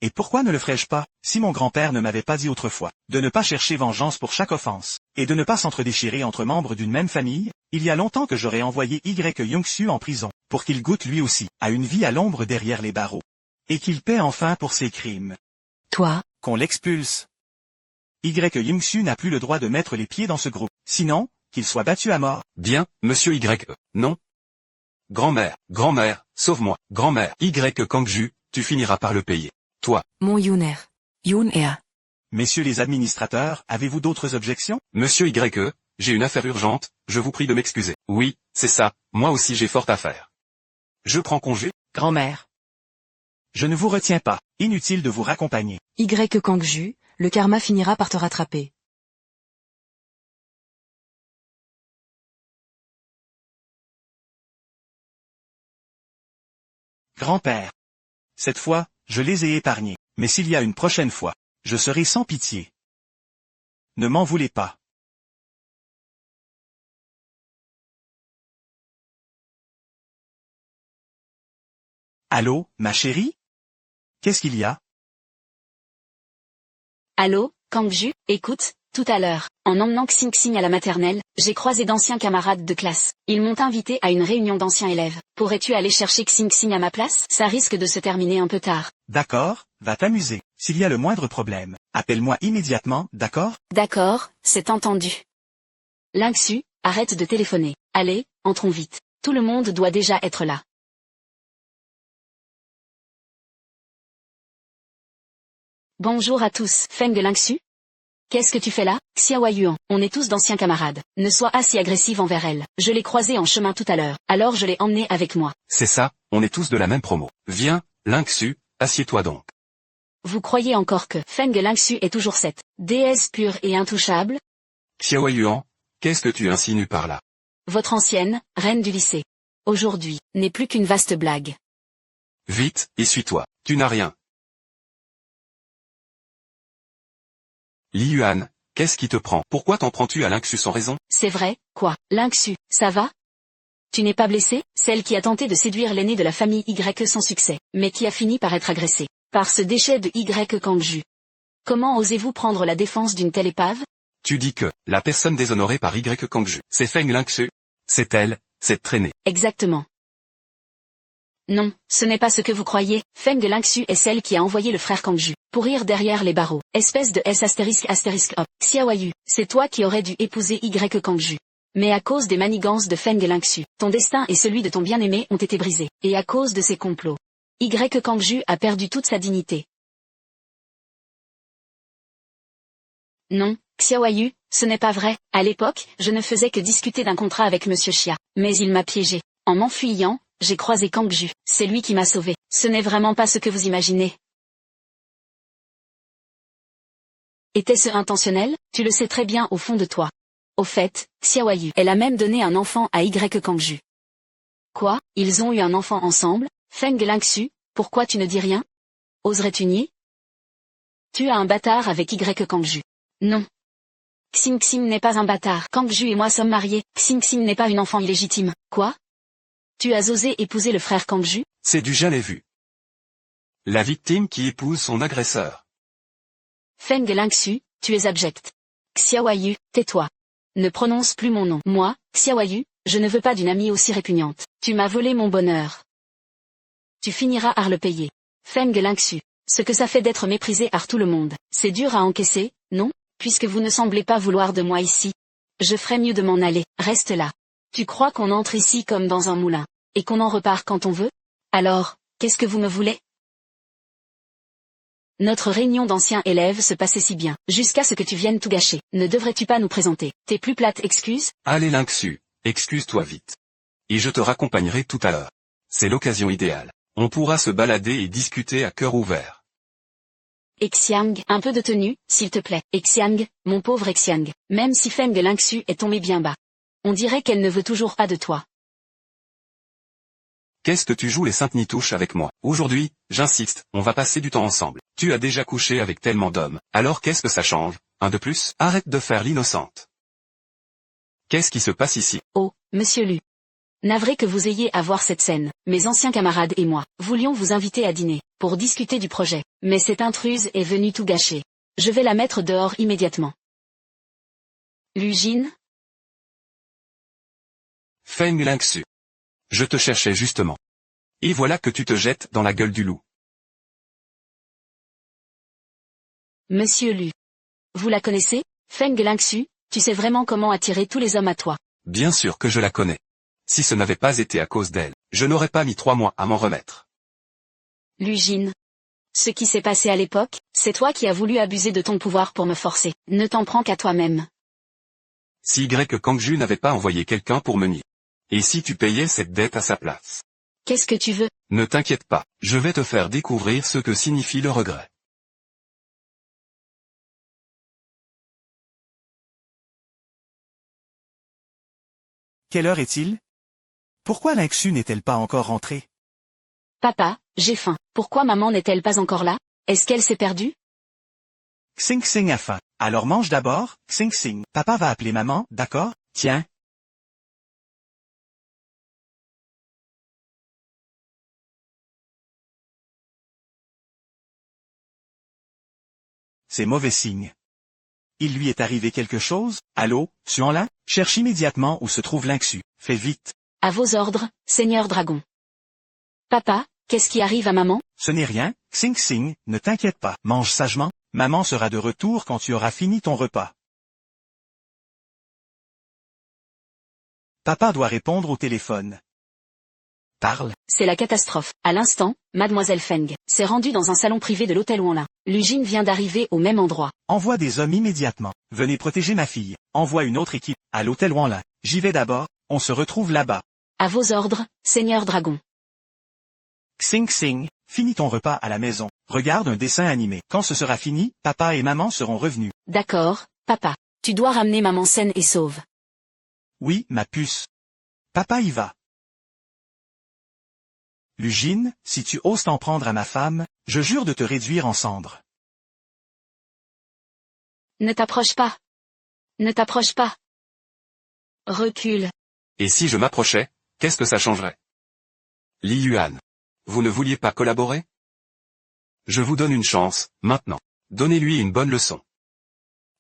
D: Et pourquoi ne le ferais-je pas, si mon grand-père ne m'avait pas dit autrefois, de ne pas chercher vengeance pour chaque offense, et de ne pas s'entre-déchirer entre membres d'une même famille? Il y a longtemps que j'aurais envoyé Y. Ying-Su en prison, pour qu'il goûte lui aussi, à une vie à l'ombre derrière les barreaux. Et qu'il paie enfin pour ses crimes.
C: Toi?
D: Qu'on l'expulse. Y. Ying-Su n'a plus le droit de mettre les pieds dans ce groupe, sinon, qu'il soit battu à mort.
A: Bien, monsieur Y. Non. Grand-mère, sauve-moi. Grand-mère, Y. Kangju, tu finiras par le payer. Toi.
C: Mon Yuner. Yuner.
D: Messieurs les administrateurs, avez-vous d'autres objections?
A: Monsieur Y. J'ai une affaire urgente, je vous prie de m'excuser. Oui, c'est ça, moi aussi j'ai fort à faire. Je prends congé?
F: Grand-mère.
D: Je ne vous retiens pas, inutile de vous raccompagner.
C: Y. Kangju, le karma finira par te rattraper.
D: Grand-père. Cette fois, je les ai épargnés, mais s'il y a une prochaine fois, je serai sans pitié. Ne m'en voulez pas. Allô, ma chérie? Qu'est-ce qu'il y a?
B: Allô, Kangju, écoute, tout à l'heure, en emmenant Xing-Xing à la maternelle, j'ai croisé d'anciens camarades de classe. Ils m'ont invité à une réunion d'anciens élèves. Pourrais-tu aller chercher Xing-Xing à ma place? Ça risque de se terminer un peu tard.
D: D'accord, va t'amuser. S'il y a le moindre problème, appelle-moi immédiatement, d'accord?
B: D'accord, c'est entendu. Lingxu, arrête de téléphoner. Allez, entrons vite. Tout le monde doit déjà être là. Bonjour à tous. Feng Lingxu? Qu'est-ce que tu fais là? Xiao Yuan, on est tous d'anciens camarades. Ne sois pas si agressive envers elle. Je l'ai croisée en chemin tout à l'heure, alors je l'ai emmenée avec moi.
A: C'est ça, on est tous de la même promo. Viens, Lingxu, assieds-toi donc.
B: Vous croyez encore que Feng Lingxu est toujours cette déesse pure et intouchable?
A: Xiao Yuan, qu'est-ce que tu insinues par là?
B: Votre ancienne, reine du lycée. Aujourd'hui, n'est plus qu'une vaste blague.
A: Vite, essuie-toi, tu n'as rien. Li Yuan, qu'est-ce qui te prend? Pourquoi t'en prends-tu à Lingxu sans raison?
B: C'est vrai, quoi? Lingxu, ça va? Tu n'es pas blessée? Celle qui a tenté de séduire l'aîné de la famille Y sans succès, mais qui a fini par être agressée par ce déchet de Y Kangju. Comment osez-vous prendre la défense d'une telle épave?
A: Tu dis que, la personne déshonorée par Y Kangju, c'est Feng Lingxu? C'est elle, cette traînée.
B: Exactement. Non, ce n'est pas ce que vous croyez. Feng Lingxu est celle qui a envoyé le frère Kangju pourrir derrière les barreaux. Espèce de S*****. Xiaoyu, c'est toi qui aurais dû épouser Y Kangju. Mais à cause des manigances de Feng Lingxu, ton destin et celui de ton bien-aimé ont été brisés. Et à cause de ces complots, Y Kangju a perdu toute sa dignité. Non, Xiaoyu, ce n'est pas vrai. À l'époque, je ne faisais que discuter d'un contrat avec Monsieur Xia. Mais il m'a piégé. En m'enfuyant, j'ai croisé Kangju. C'est lui qui m'a sauvé. Ce n'est vraiment pas ce que vous imaginez. Était-ce intentionnel? Tu le sais très bien au fond de toi. Au fait, Xiaoyu, elle a même donné un enfant à Y Kangju. Quoi? Ils ont eu un enfant ensemble? Feng Lingxu, pourquoi tu ne dis rien? Oserais-tu nier? Tu as un bâtard avec Y Kangju. Non. Xing-Xing n'est pas un bâtard. Kangju et moi sommes mariés. Xing-Xing n'est pas une enfant illégitime. Quoi? Tu as osé épouser le frère Kangju?
A: C'est du jamais vu. La victime qui épouse son agresseur.
B: Feng Lingxu, tu es abject. Xiaoyu, tais-toi. Ne prononce plus mon nom. Moi, Xiaoyu, je ne veux pas d'une amie aussi répugnante. Tu m'as volé mon bonheur. Tu finiras à le payer. Feng Lingxu, ce que ça fait d'être méprisé par tout le monde, c'est dur à encaisser, non? Puisque vous ne semblez pas vouloir de moi ici. Je ferais mieux de m'en aller, reste là. Tu crois qu'on entre ici comme dans un moulin, et qu'on en repart quand on veut? Alors, qu'est-ce que vous me voulez? Notre réunion d'anciens élèves se passait si bien, jusqu'à ce que tu viennes tout gâcher. Ne devrais-tu pas nous présenter tes plus plates excuses?
A: Allez Lingxu, excuse-toi vite. Et je te raccompagnerai tout à l'heure. C'est l'occasion idéale. On pourra se balader et discuter à cœur ouvert.
B: Xiang, un peu de tenue, s'il te plaît. Xiang, mon pauvre Xiang, même si Feng Lingxu est tombée bien bas. On dirait qu'elle ne veut toujours pas de toi.
A: Qu'est-ce que tu joues les saintes nitouches avec moi? Aujourd'hui, j'insiste, on va passer du temps ensemble. Tu as déjà couché avec tellement d'hommes, alors qu'est-ce que ça change? Un de plus? Arrête de faire l'innocente. Qu'est-ce qui se passe ici?
B: Oh, monsieur Lu. Navré que vous ayez à voir cette scène, mes anciens camarades et moi, voulions vous inviter à dîner, pour discuter du projet, mais cette intruse est venue tout gâcher. Je vais la mettre dehors immédiatement. Lu Jin?
A: Feng Lingxu. Je te cherchais justement. Et voilà que tu te jettes dans la gueule du loup.
B: Monsieur Lu. Vous la connaissez? Feng Lingxu, tu sais vraiment comment attirer tous les hommes à toi.
A: Bien sûr que je la connais. Si ce n'avait pas été à cause d'elle, je n'aurais pas mis 3 mois à m'en remettre.
B: Lu Jin. Ce qui s'est passé à l'époque, c'est toi qui as voulu abuser de ton pouvoir pour me forcer. Ne t'en prends qu'à toi-même.
A: Si Y Kangju n'avait pas envoyé quelqu'un pour me nier. Et si tu payais cette dette à sa place?
B: Qu'est-ce que tu veux?
A: Ne t'inquiète pas, je vais te faire découvrir ce que signifie le regret.
D: Quelle heure est-il? Pourquoi Lingxu n'est-elle pas encore rentrée?
B: Papa, j'ai faim. Pourquoi maman n'est-elle pas encore là? Est-ce qu'elle s'est perdue?
D: Xing Xing a faim. Alors mange d'abord, Xing Xing. Papa va appeler maman, d'accord? Tiens. C'est mauvais signe. Il lui est arrivé quelque chose? Allô, Xuanlin? Cherche immédiatement où se trouve Lingxu. Fais vite.
B: À vos ordres, Seigneur Dragon. Papa, qu'est-ce qui arrive à maman?
D: Ce n'est rien, Xing Xing, ne t'inquiète pas. Mange sagement, maman sera de retour quand tu auras fini ton repas. Papa doit répondre au téléphone. Parle.
B: C'est la catastrophe. À l'instant, Mademoiselle Feng s'est rendue dans un salon privé de l'hôtel Wanlin. Lu Jin vient d'arriver au même endroit.
D: Envoie des hommes immédiatement. Venez protéger ma fille. Envoie une autre équipe à l'hôtel Wanlin. J'y vais d'abord, on se retrouve là-bas.
B: À vos ordres, Seigneur Dragon.
D: Xing Xing, finis ton repas à la maison. Regarde un dessin animé. Quand ce sera fini, papa et maman seront revenus.
B: D'accord, papa. Tu dois ramener maman saine et sauve.
D: Oui, ma puce. Papa y va. Lu Jin, si tu oses t'en prendre à ma femme, je jure de te réduire en cendres.
B: Ne t'approche pas. Ne t'approche pas. Recule.
A: Et si je m'approchais, qu'est-ce que ça changerait? Li Yuan. Vous ne vouliez pas collaborer? Je vous donne une chance, maintenant. Donnez-lui une bonne leçon.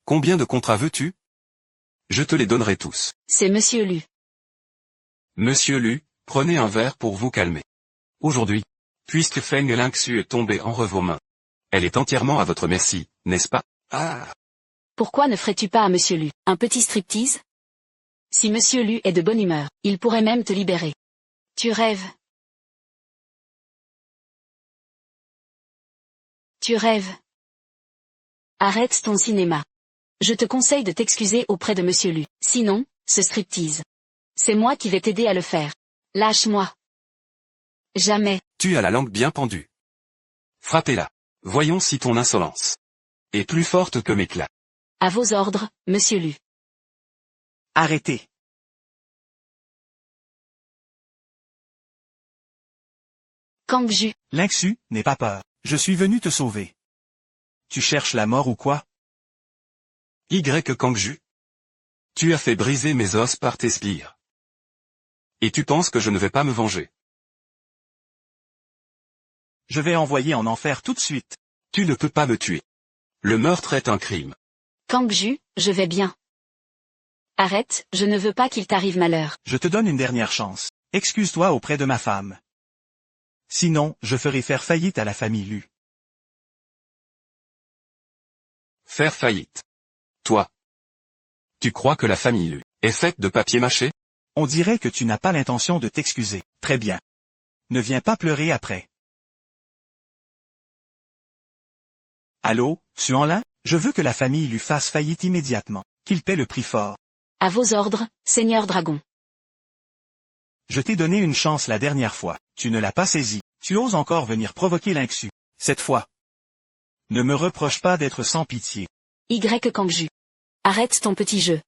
A: Combien de contrats veux-tu? Je te les donnerai tous.
B: C'est Monsieur Lu.
A: Monsieur Lu, prenez un verre pour vous calmer. Aujourd'hui, puisque Feng Lingxu est tombée en vos mains, elle est entièrement à votre merci, n'est-ce pas? Ah!
B: Pourquoi ne ferais-tu pas à Monsieur Lu un petit striptease? Si Monsieur Lu est de bonne humeur, il pourrait même te libérer. Tu rêves. Tu rêves. Arrête ton cinéma. Je te conseille de t'excuser auprès de Monsieur Lu. Sinon, ce striptease. C'est moi qui vais t'aider à le faire. Lâche-moi. Jamais.
A: Tu as la langue bien pendue. Frappez-la. Voyons si ton insolence est plus forte que mes claques.
B: À vos ordres, Monsieur Lu.
D: Arrêtez.
B: Kangju.
D: Lingxu, n'aie pas peur. Je suis venu te sauver. Tu cherches la mort ou quoi?
A: Y Kangju. Tu as fait briser mes os par tes sbires. Et tu penses que je ne vais pas me venger?
D: Je vais envoyer en enfer tout de suite.
A: Tu ne peux pas me tuer. Le meurtre est un crime.
B: Kangju, je vais bien. Arrête, je ne veux pas qu'il t'arrive malheur.
D: Je te donne une dernière chance. Excuse-toi auprès de ma femme. Sinon, je ferai faire faillite à la famille Lu.
A: Faire faillite. Toi. Tu crois que la famille Lu est faite de papier mâché?
D: On dirait que tu n'as pas l'intention de t'excuser. Très bien. Ne viens pas pleurer après. Allô, Xuanlin? Je veux que la famille Lu fasse faillite immédiatement. Qu'il paie le prix fort.
B: À vos ordres, Seigneur Dragon.
D: Je t'ai donné une chance la dernière fois. Tu ne l'as pas saisie. Tu oses encore venir provoquer Lingxu. Cette fois. Ne me reproche pas d'être sans pitié.
B: Y. Kangju. Arrête ton petit jeu.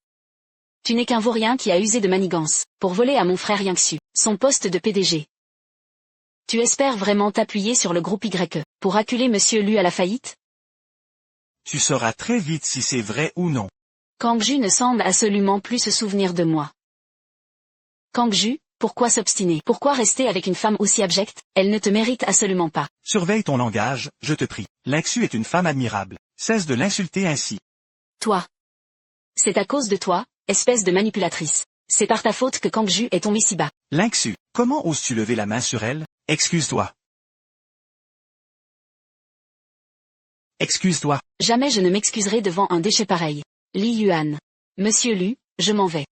B: Tu n'es qu'un vaurien qui a usé de manigance, pour voler à mon frère Yangsu, son poste de PDG. Tu espères vraiment t'appuyer sur le groupe Y, pour acculer Monsieur Lu à la faillite?
D: Tu sauras très vite si c'est vrai ou non.
B: Kangju ne semble absolument plus se souvenir de moi. Kangju, pourquoi s'obstiner? Pourquoi rester avec une femme aussi abjecte? Elle ne te mérite absolument pas.
D: Surveille ton langage, je te prie. Lingxu est une femme admirable. Cesse de l'insulter ainsi.
B: Toi. C'est à cause de toi, espèce de manipulatrice. C'est par ta faute que Kangju est tombé si bas.
D: Lingxu, comment oses-tu lever la main sur elle? Excuse-toi. Excuse-toi.
B: Jamais je ne m'excuserai devant un déchet pareil. Li Yuan. Monsieur Lu, je m'en vais.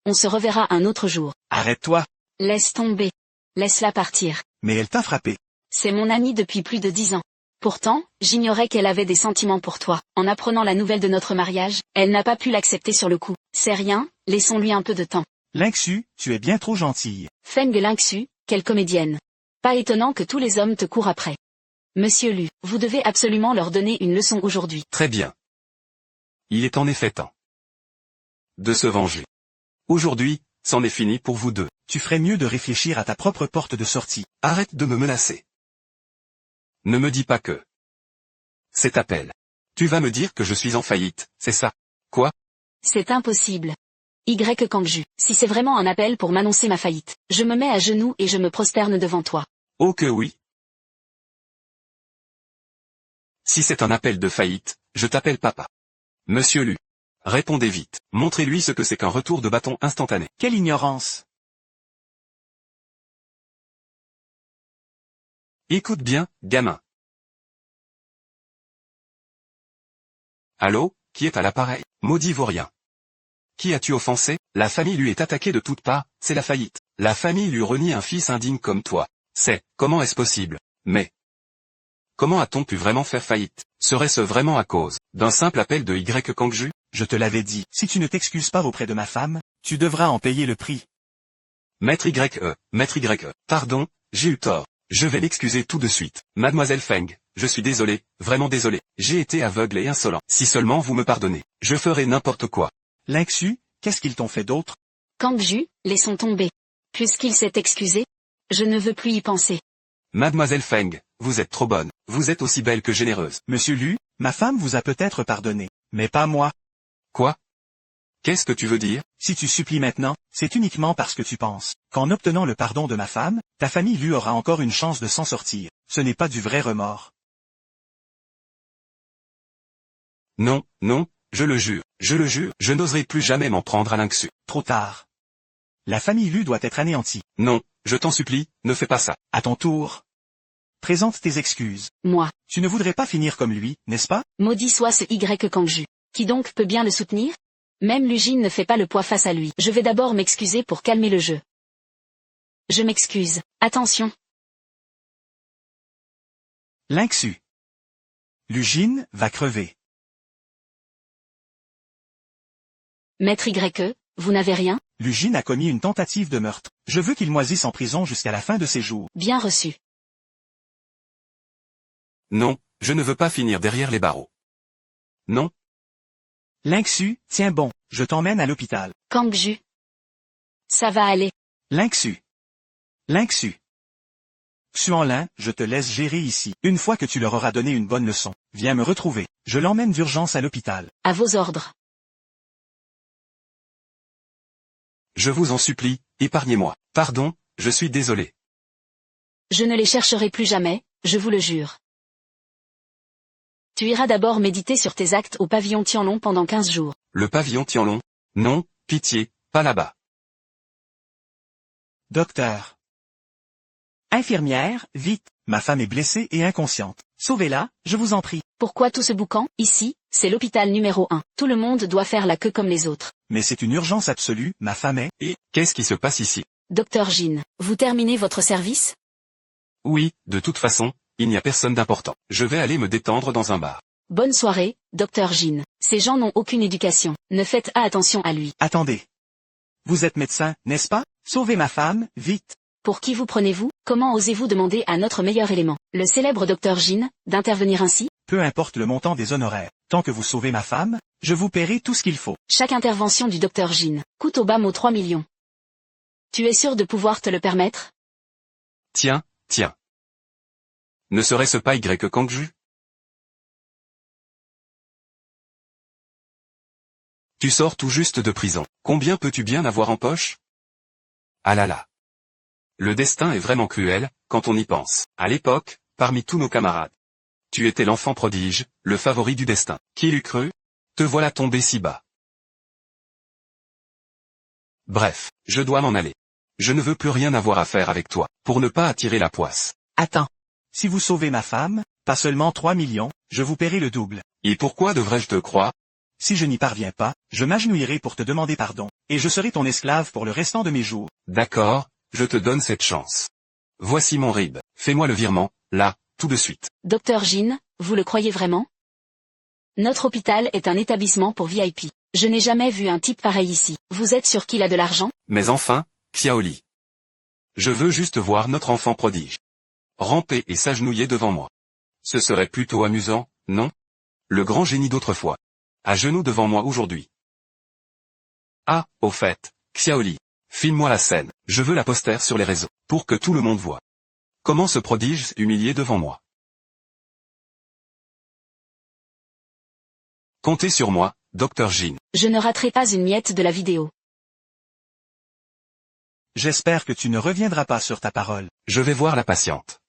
B: On se reverra un autre jour.
D: Arrête-toi.
B: Laisse tomber. Laisse-la partir.
D: Mais elle t'a frappé.
B: C'est mon amie depuis plus de 10 ans. Pourtant, j'ignorais qu'elle avait des sentiments pour toi. En apprenant la nouvelle de notre mariage, elle n'a pas pu l'accepter sur le coup. C'est rien, laissons-lui un peu de temps.
D: Lingxu, tu es bien trop gentille.
B: Feng Lingxu, quelle comédienne. Pas étonnant que tous les hommes te courent après. Monsieur Lu, vous devez absolument leur donner une leçon aujourd'hui.
A: Très bien. Il est en effet temps de se venger. Aujourd'hui, c'en est fini pour vous deux.
D: Tu ferais mieux de réfléchir à ta propre porte de sortie.
A: Arrête de me menacer. Ne me dis pas que c'est appel. Tu vas me dire que je suis en faillite, c'est ça? Quoi?
B: C'est impossible. Y. Kangju, si c'est vraiment un appel pour m'annoncer ma faillite, je me mets à genoux et je me prosterne devant toi.
A: Oh que oui. Si c'est un appel de faillite, je t'appelle papa. Monsieur Lu. Répondez vite. Montrez-lui ce que c'est qu'un retour de bâton instantané.
D: Quelle ignorance!
A: Écoute bien, gamin. Allô, qui est à l'appareil? Maudit vaurien. Qui as-tu offensé? La famille lui est attaquée de toutes parts, c'est la faillite. La famille lui renie un fils indigne comme toi. Comment est-ce possible? Mais comment a-t-on pu vraiment faire faillite? Serait-ce vraiment à cause d'un simple appel de Y. Kangju?
D: Je te l'avais dit, si tu ne t'excuses pas auprès de ma femme, tu devras en payer le prix.
A: Maître Y. Pardon, j'ai eu tort. Je vais l'excuser tout de suite. Mademoiselle Feng, je suis désolé, vraiment désolé. J'ai été aveugle et insolent. Si seulement vous me pardonnez, je ferai n'importe quoi.
D: Lingxu, qu'est-ce qu'ils t'ont fait d'autre?
B: Kangju, laissons tomber. Puisqu'il s'est excusé, je ne veux plus y penser.
A: Mademoiselle Feng, vous êtes trop bonne. Vous êtes aussi belle que généreuse.
D: Monsieur Lu, ma femme vous a peut-être pardonné, mais pas moi.
A: Quoi? Qu'est-ce que tu veux dire?
D: Si tu supplies maintenant, c'est uniquement parce que tu penses qu'en obtenant le pardon de ma femme, ta famille Lu aura encore une chance de s'en sortir. Ce n'est pas du vrai remords.
A: Non, je le jure, je n'oserai plus jamais m'en prendre à Lingxu.
D: Trop tard. La famille Lu doit être anéantie.
A: Non, je t'en supplie, ne fais pas ça.
D: À ton tour. Présente tes excuses.
B: Moi.
D: Tu ne voudrais pas finir comme lui, n'est-ce pas?
B: Maudit soit ce Y. Kangju. Qui donc peut bien le soutenir? Même Lujin ne fait pas le poids face à lui. Je vais d'abord m'excuser pour calmer le jeu. Je m'excuse. Attention.
D: Lingxu. Lujin va crever.
B: Maître Y, vous n'avez rien?
D: Lujin a commis une tentative de meurtre. Je veux qu'il moisisse en prison jusqu'à la fin de ses jours.
B: Bien reçu.
A: Non, je ne veux pas finir derrière les barreaux. Non.
D: Lingxu, tiens bon, je t'emmène à l'hôpital.
B: Kangju. Ça va aller.
D: Lingxu. Xuanlin, je te laisse gérer ici. Une fois que tu leur auras donné une bonne leçon, viens me retrouver. Je l'emmène d'urgence à l'hôpital.
B: À vos ordres.
A: Je vous en supplie, épargnez-moi. Pardon, je suis désolé.
B: Je ne les chercherai plus jamais, je vous le jure. Tu iras d'abord méditer sur tes actes au pavillon Tianlong pendant 15 jours.
A: Le pavillon Tianlong? Non, pitié, pas là-bas.
D: Docteur. Infirmière, vite. Ma femme est blessée et inconsciente. Sauvez-la, je vous en prie.
B: Pourquoi tout ce boucan? Ici, c'est l'hôpital numéro 1. Tout le monde doit faire la queue comme les autres.
D: Mais c'est une urgence absolue, ma femme est...
A: Et qu'est-ce qui se passe ici?
B: Docteur Jin, vous terminez votre service?
A: Oui, de toute façon, il n'y a personne d'important. Je vais aller me détendre dans un bar.
B: Bonne soirée, Docteur Jin. Ces gens n'ont aucune éducation. Ne faites pas attention à lui.
D: Attendez. Vous êtes médecin, n'est-ce pas? Sauvez ma femme, vite.
B: Pour qui vous prenez-vous? Comment osez-vous demander à notre meilleur élément, le célèbre Docteur Jin, d'intervenir ainsi?
D: peu importe le montant des honoraires. Tant que vous sauvez ma femme, je vous paierai tout ce qu'il faut.
B: Chaque intervention du docteur Jin coûte au bas mot 3 millions. Tu es sûr de pouvoir te le permettre?
A: Tiens, tiens. Ne serait-ce pas Y Kangju? Tu sors tout juste de prison. Combien peux-tu bien avoir en poche? Ah là là. Le destin est vraiment cruel, quand on y pense. À l'époque, parmi tous nos camarades. Tu étais l'enfant prodige, le favori du destin. Qui l'eût cru? Te voilà tombé si bas. Bref, je dois m'en aller. Je ne veux plus rien avoir à faire avec toi, pour ne pas attirer la poisse.
D: Attends. Si vous sauvez ma femme, pas seulement 3 millions, je vous paierai le double.
A: Et pourquoi devrais-je te croire?
D: Si je n'y parviens pas, je m'agenouillerai pour te demander pardon, et je serai ton esclave pour le restant de mes jours.
A: D'accord, je te donne cette chance. Voici mon RIB. Fais-moi le virement, là, tout de suite.
B: Docteur Jin, vous le croyez vraiment? Notre hôpital est un établissement pour VIP. Je n'ai jamais vu un type pareil ici. Vous êtes sûr qu'il a de l'argent?
A: Mais enfin, Xiaoli. Je veux juste voir notre enfant prodige ramper et s'agenouiller devant moi. Ce serait plutôt amusant, non? Le grand génie d'autrefois. À genoux devant moi aujourd'hui. Ah, au fait, Xiaoli. Filme-moi la scène. Je veux la poster sur les réseaux, pour que tout le monde voit. Comment ce prodige s'est humilié devant moi. Comptez sur moi, Dr Jin.
B: Je ne raterai pas une miette de la vidéo.
D: J'espère que tu ne reviendras pas sur ta parole.
A: Je vais voir la patiente.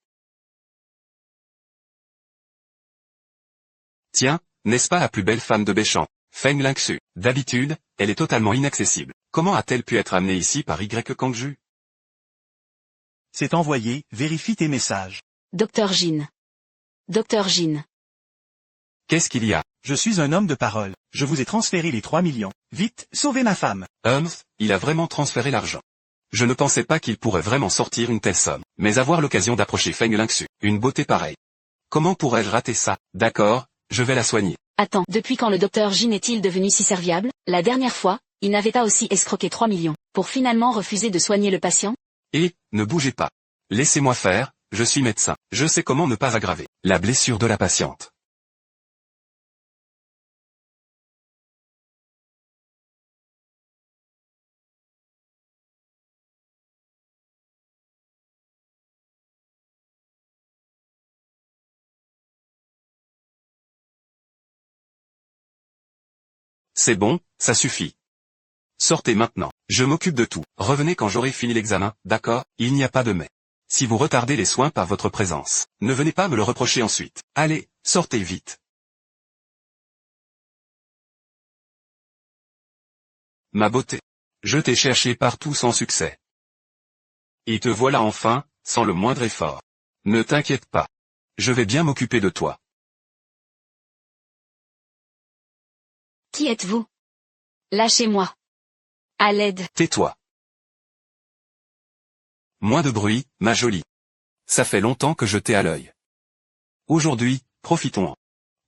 A: Tiens, n'est-ce pas la plus belle femme de Béchamp, Feng Lingxu? D'habitude, elle est totalement inaccessible. Comment a-t-elle pu être amenée ici par Y Kangju?
D: C'est envoyé, vérifie tes messages.
B: Docteur Jin. Docteur Jin.
A: Qu'est-ce qu'il y a?
D: Je suis un homme de parole. Je vous ai transféré les 3 millions. Vite, sauvez ma femme.
A: Il a vraiment transféré l'argent. Je ne pensais pas qu'il pourrait vraiment sortir une telle somme. Mais avoir l'occasion d'approcher Feng Lingxu, une beauté pareille. Comment pourrais-je rater ça? D'accord, je vais la soigner.
B: Attends, depuis quand le docteur Jin est-il devenu si serviable? La dernière fois, il n'avait pas aussi escroqué 3 millions, pour finalement refuser de soigner le patient?
A: Et, ne bougez pas. Laissez-moi faire, je suis médecin. Je sais comment ne pas aggraver la blessure de la patiente. C'est bon, ça suffit. Sortez maintenant. Je m'occupe de tout. Revenez quand j'aurai fini l'examen, d'accord? Il n'y a pas de mais. Si vous retardez les soins par votre présence, ne venez pas me le reprocher ensuite. Allez, sortez vite. Ma beauté. Je t'ai cherché partout sans succès. Et te voilà enfin, sans le moindre effort. Ne t'inquiète pas. Je vais bien m'occuper de toi.
B: Qui êtes-vous? Lâchez-moi. À l'aide.
A: Tais-toi. Moins de bruit, ma jolie. Ça fait longtemps que je t'ai à l'œil. Aujourd'hui, profitons-en.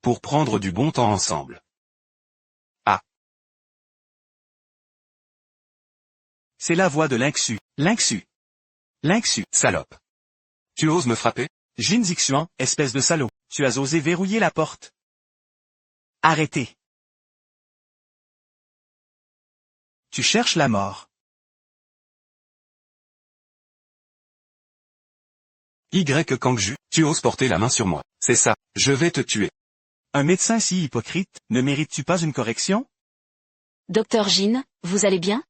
A: Pour prendre du bon temps ensemble. Ah.
D: C'est la voix de Lingxu. Lingxu. Lingxu.
A: Salope. Tu oses me frapper?
D: Jin Zixuan, espèce de salaud. Tu as osé verrouiller la porte. Arrêtez. Tu cherches la mort.
A: Y Kangju, tu oses porter la main sur moi. C'est ça, je vais te tuer.
D: Un médecin si hypocrite, ne mérites-tu pas une correction?
B: Docteur Jin, vous allez bien?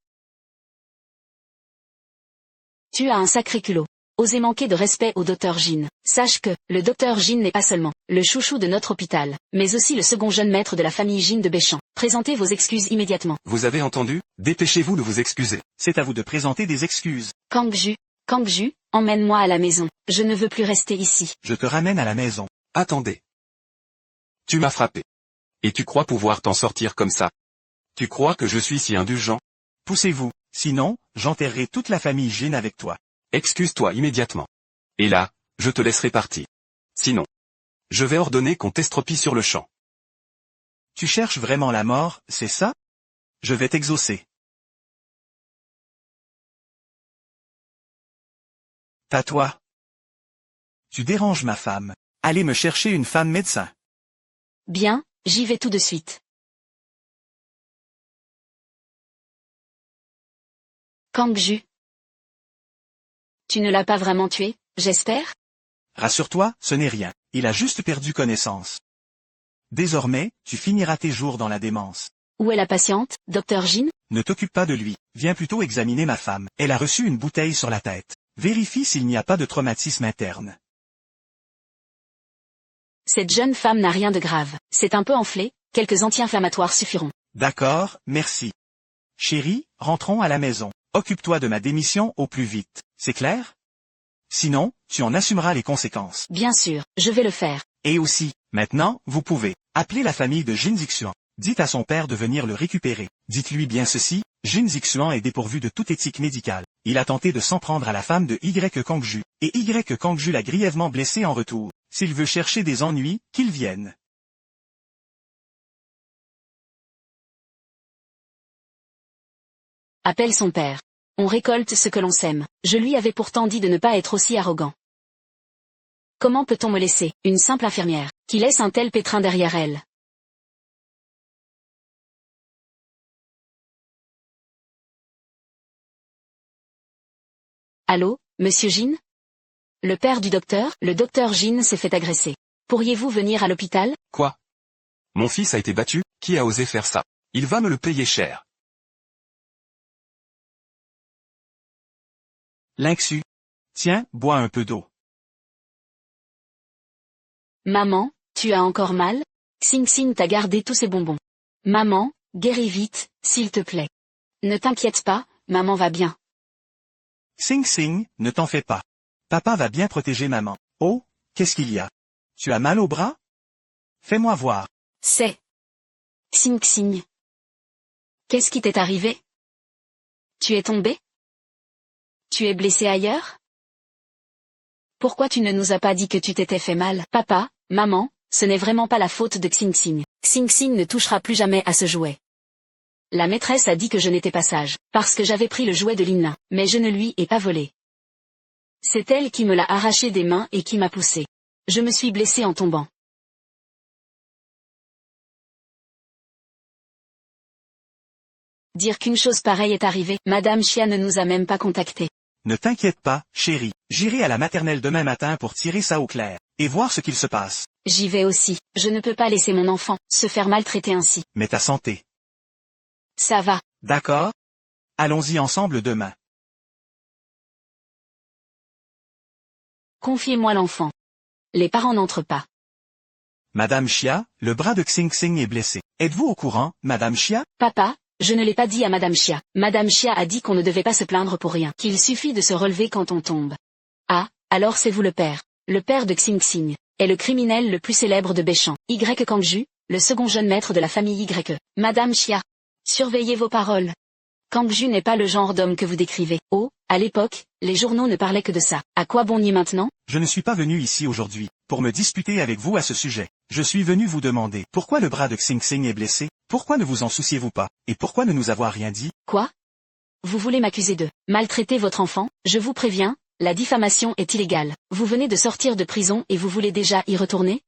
B: Tu as un sacré culot. Osez manquer de respect au docteur Jin. Sache que, le docteur Jin n'est pas seulement le chouchou de notre hôpital, mais aussi le second jeune maître de la famille Jin de Béchamp. Présentez vos excuses immédiatement.
A: Vous avez entendu? Dépêchez-vous de vous excuser.
D: C'est à vous de présenter des excuses.
B: Kangju, emmène-moi à la maison. Je ne veux plus rester ici.
D: Je te ramène à la maison.
A: Attendez. Tu m'as frappé. Et tu crois pouvoir t'en sortir comme ça? Tu crois que je suis si indulgent?
D: Poussez-vous, sinon, j'enterrerai toute la famille Jin avec toi.
A: Excuse-toi immédiatement. Et là, je te laisserai partir. Sinon, je vais ordonner qu'on t'estropie sur le champ.
D: Tu cherches vraiment la mort, c'est ça? Je vais t'exaucer. Tais-toi. Tu déranges ma femme. Allez me chercher une femme médecin.
B: Bien, j'y vais tout de suite. Kang-ju. Tu ne l'as pas vraiment tué, j'espère?
D: Rassure-toi, ce n'est rien. Il a juste perdu connaissance. Désormais, tu finiras tes jours dans la démence.
B: Où est la patiente, Dr Jin?
D: Ne t'occupe pas de lui. Viens plutôt examiner ma femme. Elle a reçu une bouteille sur la tête. Vérifie s'il n'y a pas de traumatisme interne.
B: Cette jeune femme n'a rien de grave. C'est un peu enflé, quelques anti-inflammatoires suffiront.
D: D'accord, merci. Chérie, rentrons à la maison. Occupe-toi de ma démission au plus vite. C'est clair? Sinon, tu en assumeras les conséquences.
B: Bien sûr, je vais le faire.
D: Et aussi, maintenant, vous pouvez appeler la famille de Jin Zixuan. Dites à son père de venir le récupérer. Dites-lui bien ceci, Jin Zixuan est dépourvu de toute éthique médicale. Il a tenté de s'en prendre à la femme de Y Kangju, et Y Kangju l'a grièvement blessé en retour. S'il veut chercher des ennuis, qu'il vienne.
B: Appelle son père. On récolte ce que l'on sème. Je lui avais pourtant dit de ne pas être aussi arrogant. Comment peut-on me laisser, une simple infirmière, qui laisse un tel pétrin derrière elle? Allô, monsieur Jin? Le père du docteur, le docteur Jin s'est fait agresser. Pourriez-vous venir à l'hôpital?
A: Quoi? Mon fils a été battu, qui a osé faire ça? Il va me le payer cher.
D: Lingxu. Tiens, bois un peu d'eau.
B: Maman, tu as encore mal? Xing Xing t'a gardé tous ses bonbons. Maman, guéris vite, s'il te plaît. Ne t'inquiète pas, maman va bien.
D: Xing Xing, ne t'en fais pas. Papa va bien protéger maman. Oh, qu'est-ce qu'il y a? Tu as mal au bras? Fais-moi voir.
B: C'est Xing Xing. Qu'est-ce qui t'est arrivé? Tu es tombé? Tu es blessé ailleurs? Pourquoi tu ne nous as pas dit que tu t'étais fait mal? Papa, maman, ce n'est vraiment pas la faute de Xing Xing. Xing Xing ne touchera plus jamais à ce jouet. La maîtresse a dit que je n'étais pas sage, parce que j'avais pris le jouet de Lin Lin, mais je ne lui ai pas volé. C'est elle qui me l'a arraché des mains et qui m'a poussé. Je me suis blessé en tombant. Dire qu'une chose pareille est arrivée, Madame Chia ne nous a même pas contactés.
D: Ne t'inquiète pas, chérie. J'irai à la maternelle demain matin pour tirer ça au clair, et voir ce qu'il se passe.
B: J'y vais aussi. Je ne peux pas laisser mon enfant se faire maltraiter ainsi.
D: Mais ta santé.
B: Ça va.
D: D'accord? Allons-y ensemble demain.
B: Confiez-moi l'enfant. Les parents n'entrent pas.
D: Madame Chia, le bras de Xing Xing est blessé. Êtes-vous au courant, Madame Chia?
B: Papa, je ne l'ai pas dit à Madame Chia. Madame Chia a dit qu'on ne devait pas se plaindre pour rien, qu'il suffit de se relever quand on tombe. Ah, alors c'est vous le père. Le père de Xing Xing est le criminel le plus célèbre de Béchamp. Y Kangju, le second jeune maître de la famille Y. Madame Chia, surveillez vos paroles. Kangju n'est pas le genre d'homme que vous décrivez. Oh, à l'époque, les journaux ne parlaient que de ça. À quoi bon nier maintenant?
D: Je ne suis pas venu ici aujourd'hui pour me disputer avec vous à ce sujet. Je suis venu vous demander pourquoi le bras de Xing Xing est blessé, pourquoi ne vous en souciez-vous pas, et pourquoi ne nous avoir rien dit?
B: Quoi? Vous voulez m'accuser de maltraiter votre enfant? Je vous préviens, la diffamation est illégale. Vous venez de sortir de prison et vous voulez déjà y retourner?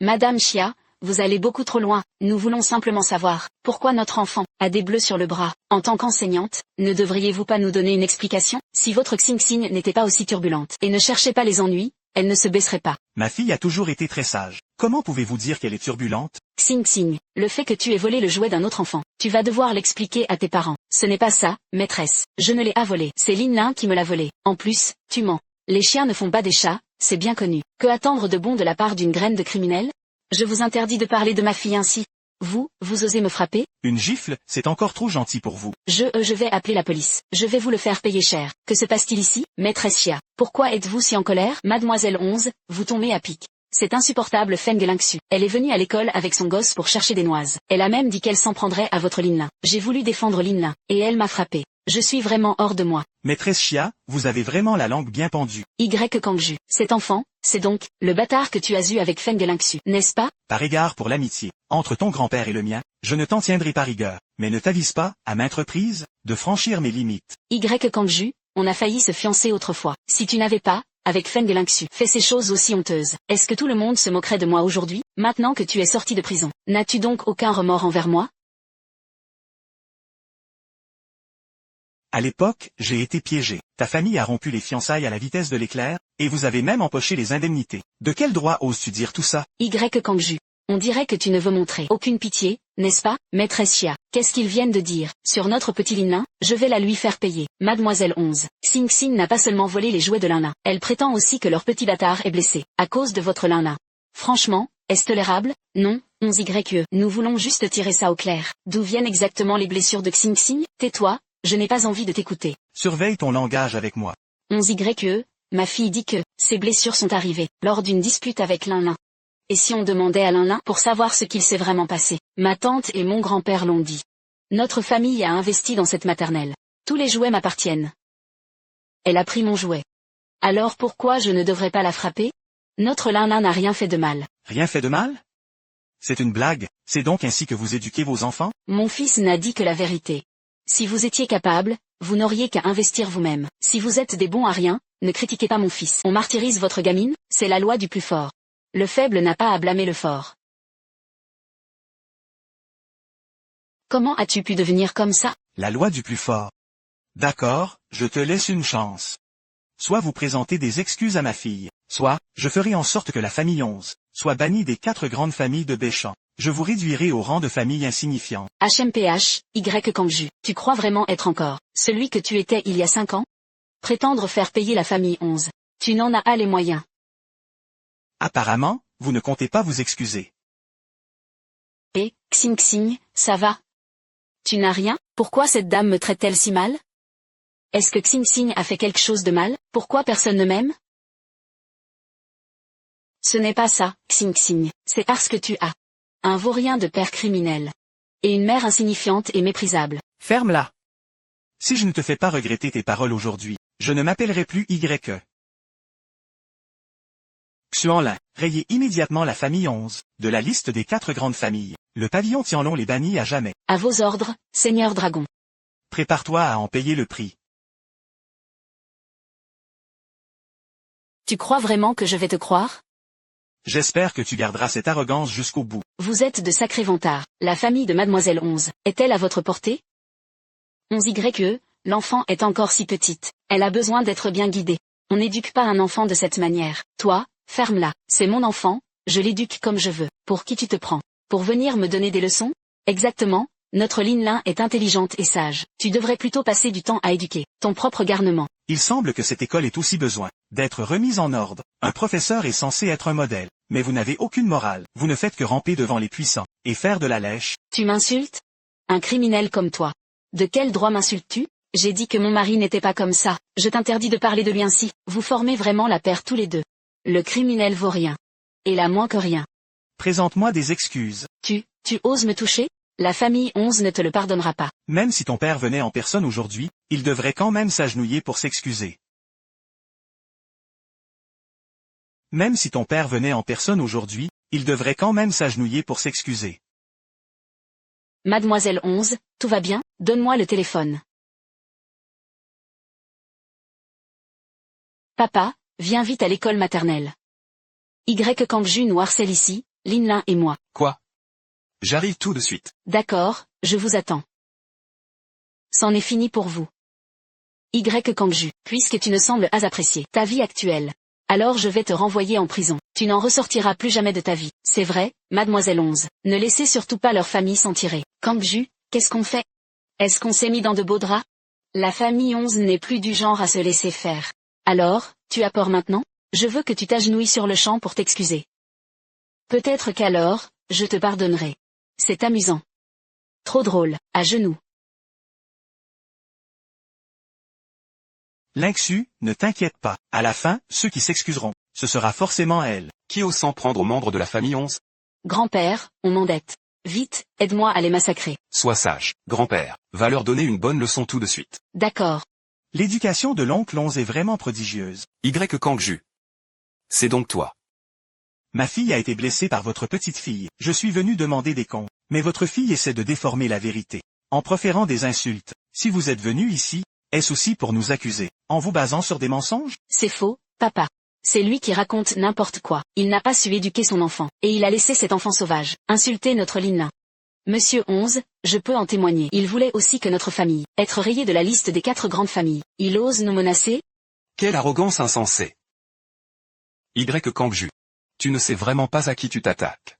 B: Madame Chia, vous allez beaucoup trop loin. Nous voulons simplement savoir pourquoi notre enfant a des bleus sur le bras. En tant qu'enseignante, ne devriez-vous pas nous donner une explication? Si votre Xing Xing n'était pas aussi turbulente et ne cherchait pas les ennuis, elle ne se baisserait pas.
D: Ma fille a toujours été très sage. Comment pouvez-vous dire qu'elle est turbulente?
B: Xing Xing, le fait que tu aies volé le jouet d'un autre enfant, tu vas devoir l'expliquer à tes parents. Ce n'est pas ça, maîtresse. Je ne l'ai pas volé. C'est Lin Lin qui me l'a volé. En plus, tu mens. Les chiens ne font pas des chats, c'est bien connu. Que attendre de bon de la part d'une graine de criminel? Je vous interdis de parler de ma fille ainsi. Vous osez me frapper?
D: Une gifle, c'est encore trop gentil pour vous.
B: Je vais appeler la police. Je vais vous le faire payer cher. Que se passe-t-il ici, maîtresse Chia? Pourquoi êtes-vous si en colère? Mademoiselle 11, vous tombez à pic. C'est insupportable Feng Lingxu. Elle est venue à l'école avec son gosse pour chercher des noises. Elle a même dit qu'elle s'en prendrait à votre Lin Lin. J'ai voulu défendre Lin Lin, et elle m'a frappé. Je suis vraiment hors de moi.
D: Maîtresse Chia, vous avez vraiment la langue bien pendue.
B: Y Kangju. Cet enfant, c'est donc le bâtard que tu as eu avec Feng Lingxu, n'est-ce pas?
D: Par égard pour l'amitié entre ton grand-père et le mien, je ne t'en tiendrai pas rigueur, mais ne t'avise pas, à maintes reprises, de franchir mes limites.
B: Y Kangju, on a failli se fiancer autrefois. Si tu n'avais pas avec Feng Lingxu, fait ces choses aussi honteuses. Est-ce que tout le monde se moquerait de moi aujourd'hui, maintenant que tu es sorti de prison? N'as-tu donc aucun remords envers moi?
D: À l'époque, j'ai été piégé. Ta famille a rompu les fiançailles à la vitesse de l'éclair, et vous avez même empoché les indemnités. De quel droit oses-tu dire tout ça?
B: Y. Kangju. On dirait que tu ne veux montrer aucune pitié, n'est-ce pas, maîtresse Xia? Qu'est-ce qu'ils viennent de dire? Sur notre petit Lin, je vais la lui faire payer. Mademoiselle 11. Xing Xing n'a pas seulement volé les jouets de Lin. Elle prétend aussi que leur petit bâtard est blessé, à cause de votre Lin. Franchement, est-ce tolérable? Non, 11YE. Nous voulons juste tirer ça au clair. D'où viennent exactement les blessures de Xing Xing? Tais-toi, je n'ai pas envie de t'écouter.
D: Surveille ton langage avec moi.
B: 11YE, ma fille dit que, ces blessures sont arrivées, lors d'une dispute avec Lin. Et si on demandait à Lin pour savoir ce qu'il s'est vraiment passé? Ma tante et mon grand-père l'ont dit. Notre famille a investi dans cette maternelle. Tous les jouets m'appartiennent. Elle a pris mon jouet. Alors pourquoi je ne devrais pas la frapper? Notre Lin n'a rien fait de mal.
D: Rien fait de mal? C'est une blague, c'est donc ainsi que vous éduquez vos enfants?
B: Mon fils n'a dit que la vérité. Si vous étiez capable, vous n'auriez qu'à investir vous-même. Si vous êtes des bons à rien, ne critiquez pas mon fils. On martyrise votre gamine, c'est la loi du plus fort. Le faible n'a pas à blâmer le fort. Comment as-tu pu devenir comme ça?
D: La loi du plus fort. D'accord, je te laisse une chance. Soit vous présentez des excuses à ma fille, soit, je ferai en sorte que la famille 11 soit bannie des 4 grandes familles de Béchamp. Je vous réduirai au rang de famille insignifiante.
B: HMPH, Y Kangju, tu crois vraiment être encore celui que tu étais il y a 5 ans? Prétendre faire payer la famille 11. Tu n'en as pas les moyens.
D: Apparemment, vous ne comptez pas vous excuser.
B: Et, Xing Xing, ça va? Tu n'as rien? Pourquoi cette dame me traite-t-elle si mal? Est-ce que Xing Xing a fait quelque chose de mal? Pourquoi personne ne m'aime? Ce n'est pas ça, Xing Xing, c'est parce que tu as un vaurien de père criminel. Et une mère insignifiante et méprisable.
D: Ferme-la. Si je ne te fais pas regretter tes paroles aujourd'hui, je ne m'appellerai plus YE. Xuanlin, rayez immédiatement la famille 11 de la liste des 4 grandes familles. Le pavillon Tianlong les bannit à jamais.
B: À vos ordres, Seigneur Dragon.
D: Prépare-toi à en payer le prix.
B: Tu crois vraiment que je vais te croire?
D: J'espère que tu garderas cette arrogance jusqu'au bout.
B: Vous êtes de sacrés vantards. La famille de Mademoiselle 11, est-elle à votre portée? 11YE, l'enfant est encore si petite. Elle a besoin d'être bien guidée. On n'éduque pas un enfant de cette manière. Toi, ferme-la. C'est mon enfant, je l'éduque comme je veux. Pour qui tu te prends? Pour venir me donner des leçons? Exactement, notre Lin est intelligente et sage. Tu devrais plutôt passer du temps à éduquer ton propre garnement.
D: Il semble que cette école ait aussi besoin d'être remise en ordre. Un professeur est censé être un modèle, mais vous n'avez aucune morale. Vous ne faites que ramper devant les puissants et faire de la lèche.
B: Tu m'insultes? Un criminel comme toi. De quel droit m'insultes-tu? J'ai dit que mon mari n'était pas comme ça. Je t'interdis de parler de lui ainsi. Vous formez vraiment la paire tous les deux. Le criminel vaut rien. Et là moins que rien.
D: Présente-moi des excuses.
B: Tu oses me toucher? La famille 11 ne te le pardonnera pas.
D: Même si ton père venait en personne aujourd'hui, il devrait quand même s'agenouiller pour s'excuser. Même si ton père venait en personne aujourd'hui, il devrait quand même s'agenouiller pour s'excuser.
B: Mademoiselle 11, tout va bien? Donne-moi le téléphone. Papa, viens vite à l'école maternelle. Y Kangju nous harcèle ici, Lin et moi.
A: Quoi? J'arrive tout de suite.
B: D'accord, je vous attends. C'en est fini pour vous. Y Kangju, puisque tu ne sembles pas apprécier ta vie actuelle. Alors je vais te renvoyer en prison. Tu n'en ressortiras plus jamais de ta vie. C'est vrai, Mademoiselle 11. Ne laissez surtout pas leur famille s'en tirer. Kangju, qu'est-ce qu'on fait? Est-ce qu'on s'est mis dans de beaux draps? La famille 11 n'est plus du genre à se laisser faire. Alors, tu as peur maintenant? Je veux que tu t'agenouilles sur le champ pour t'excuser. Peut-être qu'alors, je te pardonnerai. C'est amusant. Trop drôle, à genoux.
D: Lingxu, ne t'inquiète pas. À la fin, ceux qui s'excuseront, ce sera forcément elle.
A: Qui ose s'en prendre aux membres de la famille 11?
B: Grand-père, on m'endette. Vite, aide-moi à les massacrer.
A: Sois sage, grand-père. Va leur donner une bonne leçon tout de suite.
B: D'accord.
D: L'éducation de l'oncle 11 est vraiment prodigieuse.
A: Y Kangju. C'est donc toi.
D: Ma fille a été blessée par votre petite fille. Je suis venu demander des comptes. Mais votre fille essaie de déformer la vérité. En proférant des insultes. Si vous êtes venu ici, est-ce aussi pour nous accuser, en vous basant sur des mensonges?
B: C'est faux, Papa. C'est lui qui raconte n'importe quoi. Il n'a pas su éduquer son enfant, et il a laissé cet enfant sauvage insulter notre Lina. Monsieur 11, je peux en témoigner. Il voulait aussi que notre famille, être rayée de la liste des 4 grandes familles. Il ose nous menacer?
A: Quelle arrogance insensée. Y. Kangju. Tu ne sais vraiment pas à qui tu t'attaques.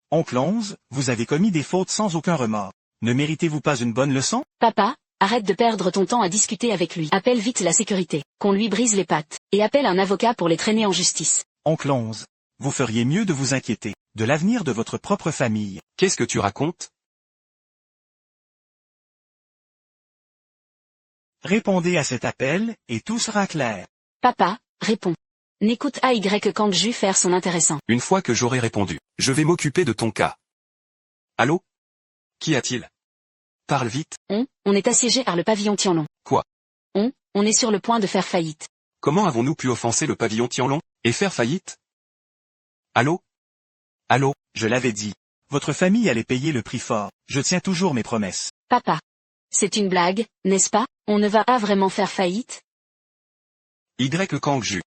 D: Oncle 11, vous avez commis des fautes sans aucun remords. Ne méritez-vous pas une bonne leçon?
B: Papa, arrête de perdre ton temps à discuter avec lui. Appelle vite la sécurité, qu'on lui brise les pattes, et appelle un avocat pour les traîner en justice.
D: Oncle 11, vous feriez mieux de vous inquiéter de l'avenir de votre propre famille.
A: Qu'est-ce que tu racontes?
D: Répondez à cet appel, et tout sera clair.
B: Papa, réponds. N'écoute A.Y. Kangju faire son intéressant.
A: Une fois que j'aurai répondu, je vais m'occuper de ton cas. Allô? Qu'y a-t-il? Parle vite.
B: On est assiégé par le pavillon Tianlong.
A: Quoi?
B: On est sur le point de faire faillite.
A: Comment avons-nous pu offenser le pavillon Tianlong, et faire faillite? Allô? Allô?
D: Je l'avais dit. Votre famille allait payer le prix fort. Je tiens toujours mes promesses.
B: Papa. C'est une blague, n'est-ce pas? On ne va pas vraiment faire faillite?
A: Y. Kangju.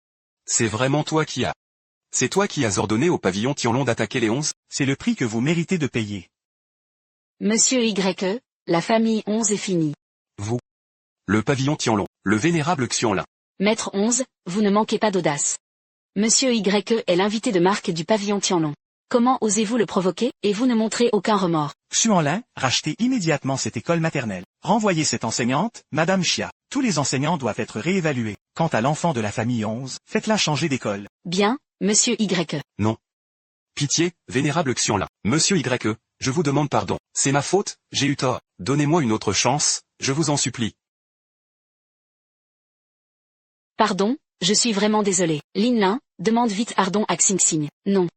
A: C'est vraiment toi qui as. C'est toi qui as ordonné au pavillon Tianlong d'attaquer les 11?
D: C'est le prix que vous méritez de payer.
B: Monsieur Y. La famille 11 est finie.
A: Vous. Le pavillon Tianlong, le vénérable Xianlin.
B: Maître 11, vous ne manquez pas d'audace. Monsieur Y. est l'invité de marque du pavillon Tianlong. Comment osez-vous le provoquer, et vous ne montrez aucun remords?
D: Xuanlin, rachetez immédiatement cette école maternelle. Renvoyez cette enseignante, Madame Chia. Tous les enseignants doivent être réévalués. Quant à l'enfant de la famille 11, faites-la changer d'école.
B: Bien, monsieur Y.
A: Non. Pitié, vénérable Xianlin. Monsieur Y, je vous demande pardon. C'est ma faute, j'ai eu tort. Donnez-moi une autre chance, je vous en supplie.
B: Pardon, je suis vraiment désolé. Lin Lin, demande vite pardon à Xing Xing. Non.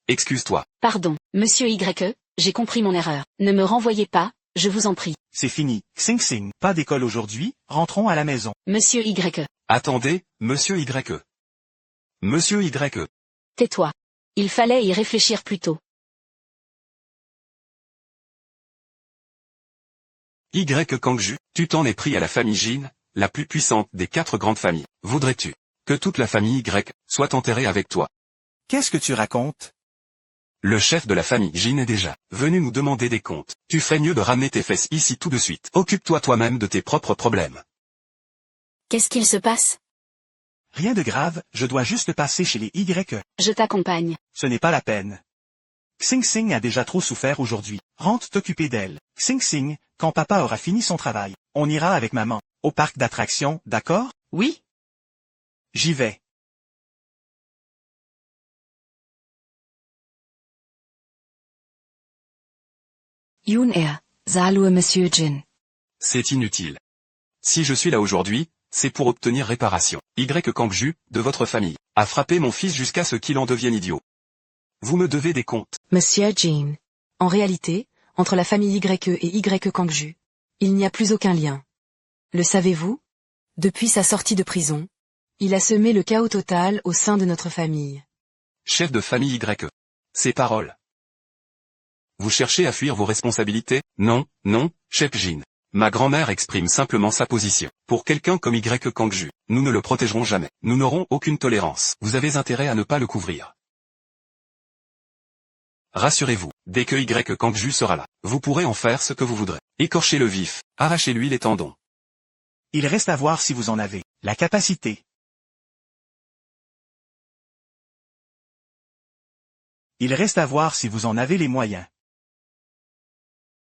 A: Excuse-toi.
B: Pardon, monsieur Y, j'ai compris mon erreur. Ne me renvoyez pas, je vous en prie.
D: C'est fini. Xing Xing, pas d'école aujourd'hui, rentrons à la maison.
B: Monsieur Y.
A: Attendez, monsieur Y. Monsieur Y.
B: Tais-toi. Il fallait y réfléchir plus tôt.
A: Y. Kangju, tu t'en es pris à la famille Jin, la plus puissante des 4 grandes familles. Voudrais-tu que toute la famille Y soit enterrée avec toi?
D: Qu'est-ce que tu racontes?
A: Le chef de la famille Jin est déjà venu nous demander des comptes. Tu ferais mieux de ramener tes fesses ici tout de suite. Occupe-toi toi-même de tes propres problèmes.
B: Qu'est-ce qu'il se passe?
D: Rien de grave, je dois juste passer chez les Y.
B: Je t'accompagne.
D: Ce n'est pas la peine. Xing Xing a déjà trop souffert aujourd'hui. Rentre t'occuper d'elle. Xing Xing, quand papa aura fini son travail, on ira avec maman au parc d'attractions, d'accord? Oui? J'y vais.
E: Yun Salue Monsieur Jin.
A: C'est inutile. Si je suis là aujourd'hui, c'est pour obtenir réparation. Y. Kangju, de votre famille, a frappé mon fils jusqu'à ce qu'il en devienne idiot. Vous me devez des comptes.
E: Monsieur Jin.
C: En réalité, entre la famille YE et Y Kangju, il n'y a plus aucun lien. Le savez-vous? Depuis sa sortie de prison, il a semé le chaos total au sein de notre famille.
A: Chef de famille Y. Ces paroles. Vous cherchez à fuir vos responsabilités? Non, non, chef Jin. Ma grand-mère exprime simplement sa position. Pour quelqu'un comme Y. Kangju, nous ne le protégerons jamais. Nous n'aurons aucune tolérance. Vous avez intérêt à ne pas le couvrir. Rassurez-vous, dès que Y. Kangju sera là, vous pourrez en faire ce que vous voudrez. Écorchez-le vif, arrachez-lui les tendons.
D: Il reste à voir si vous en avez la capacité. Il reste à voir si vous en avez les moyens.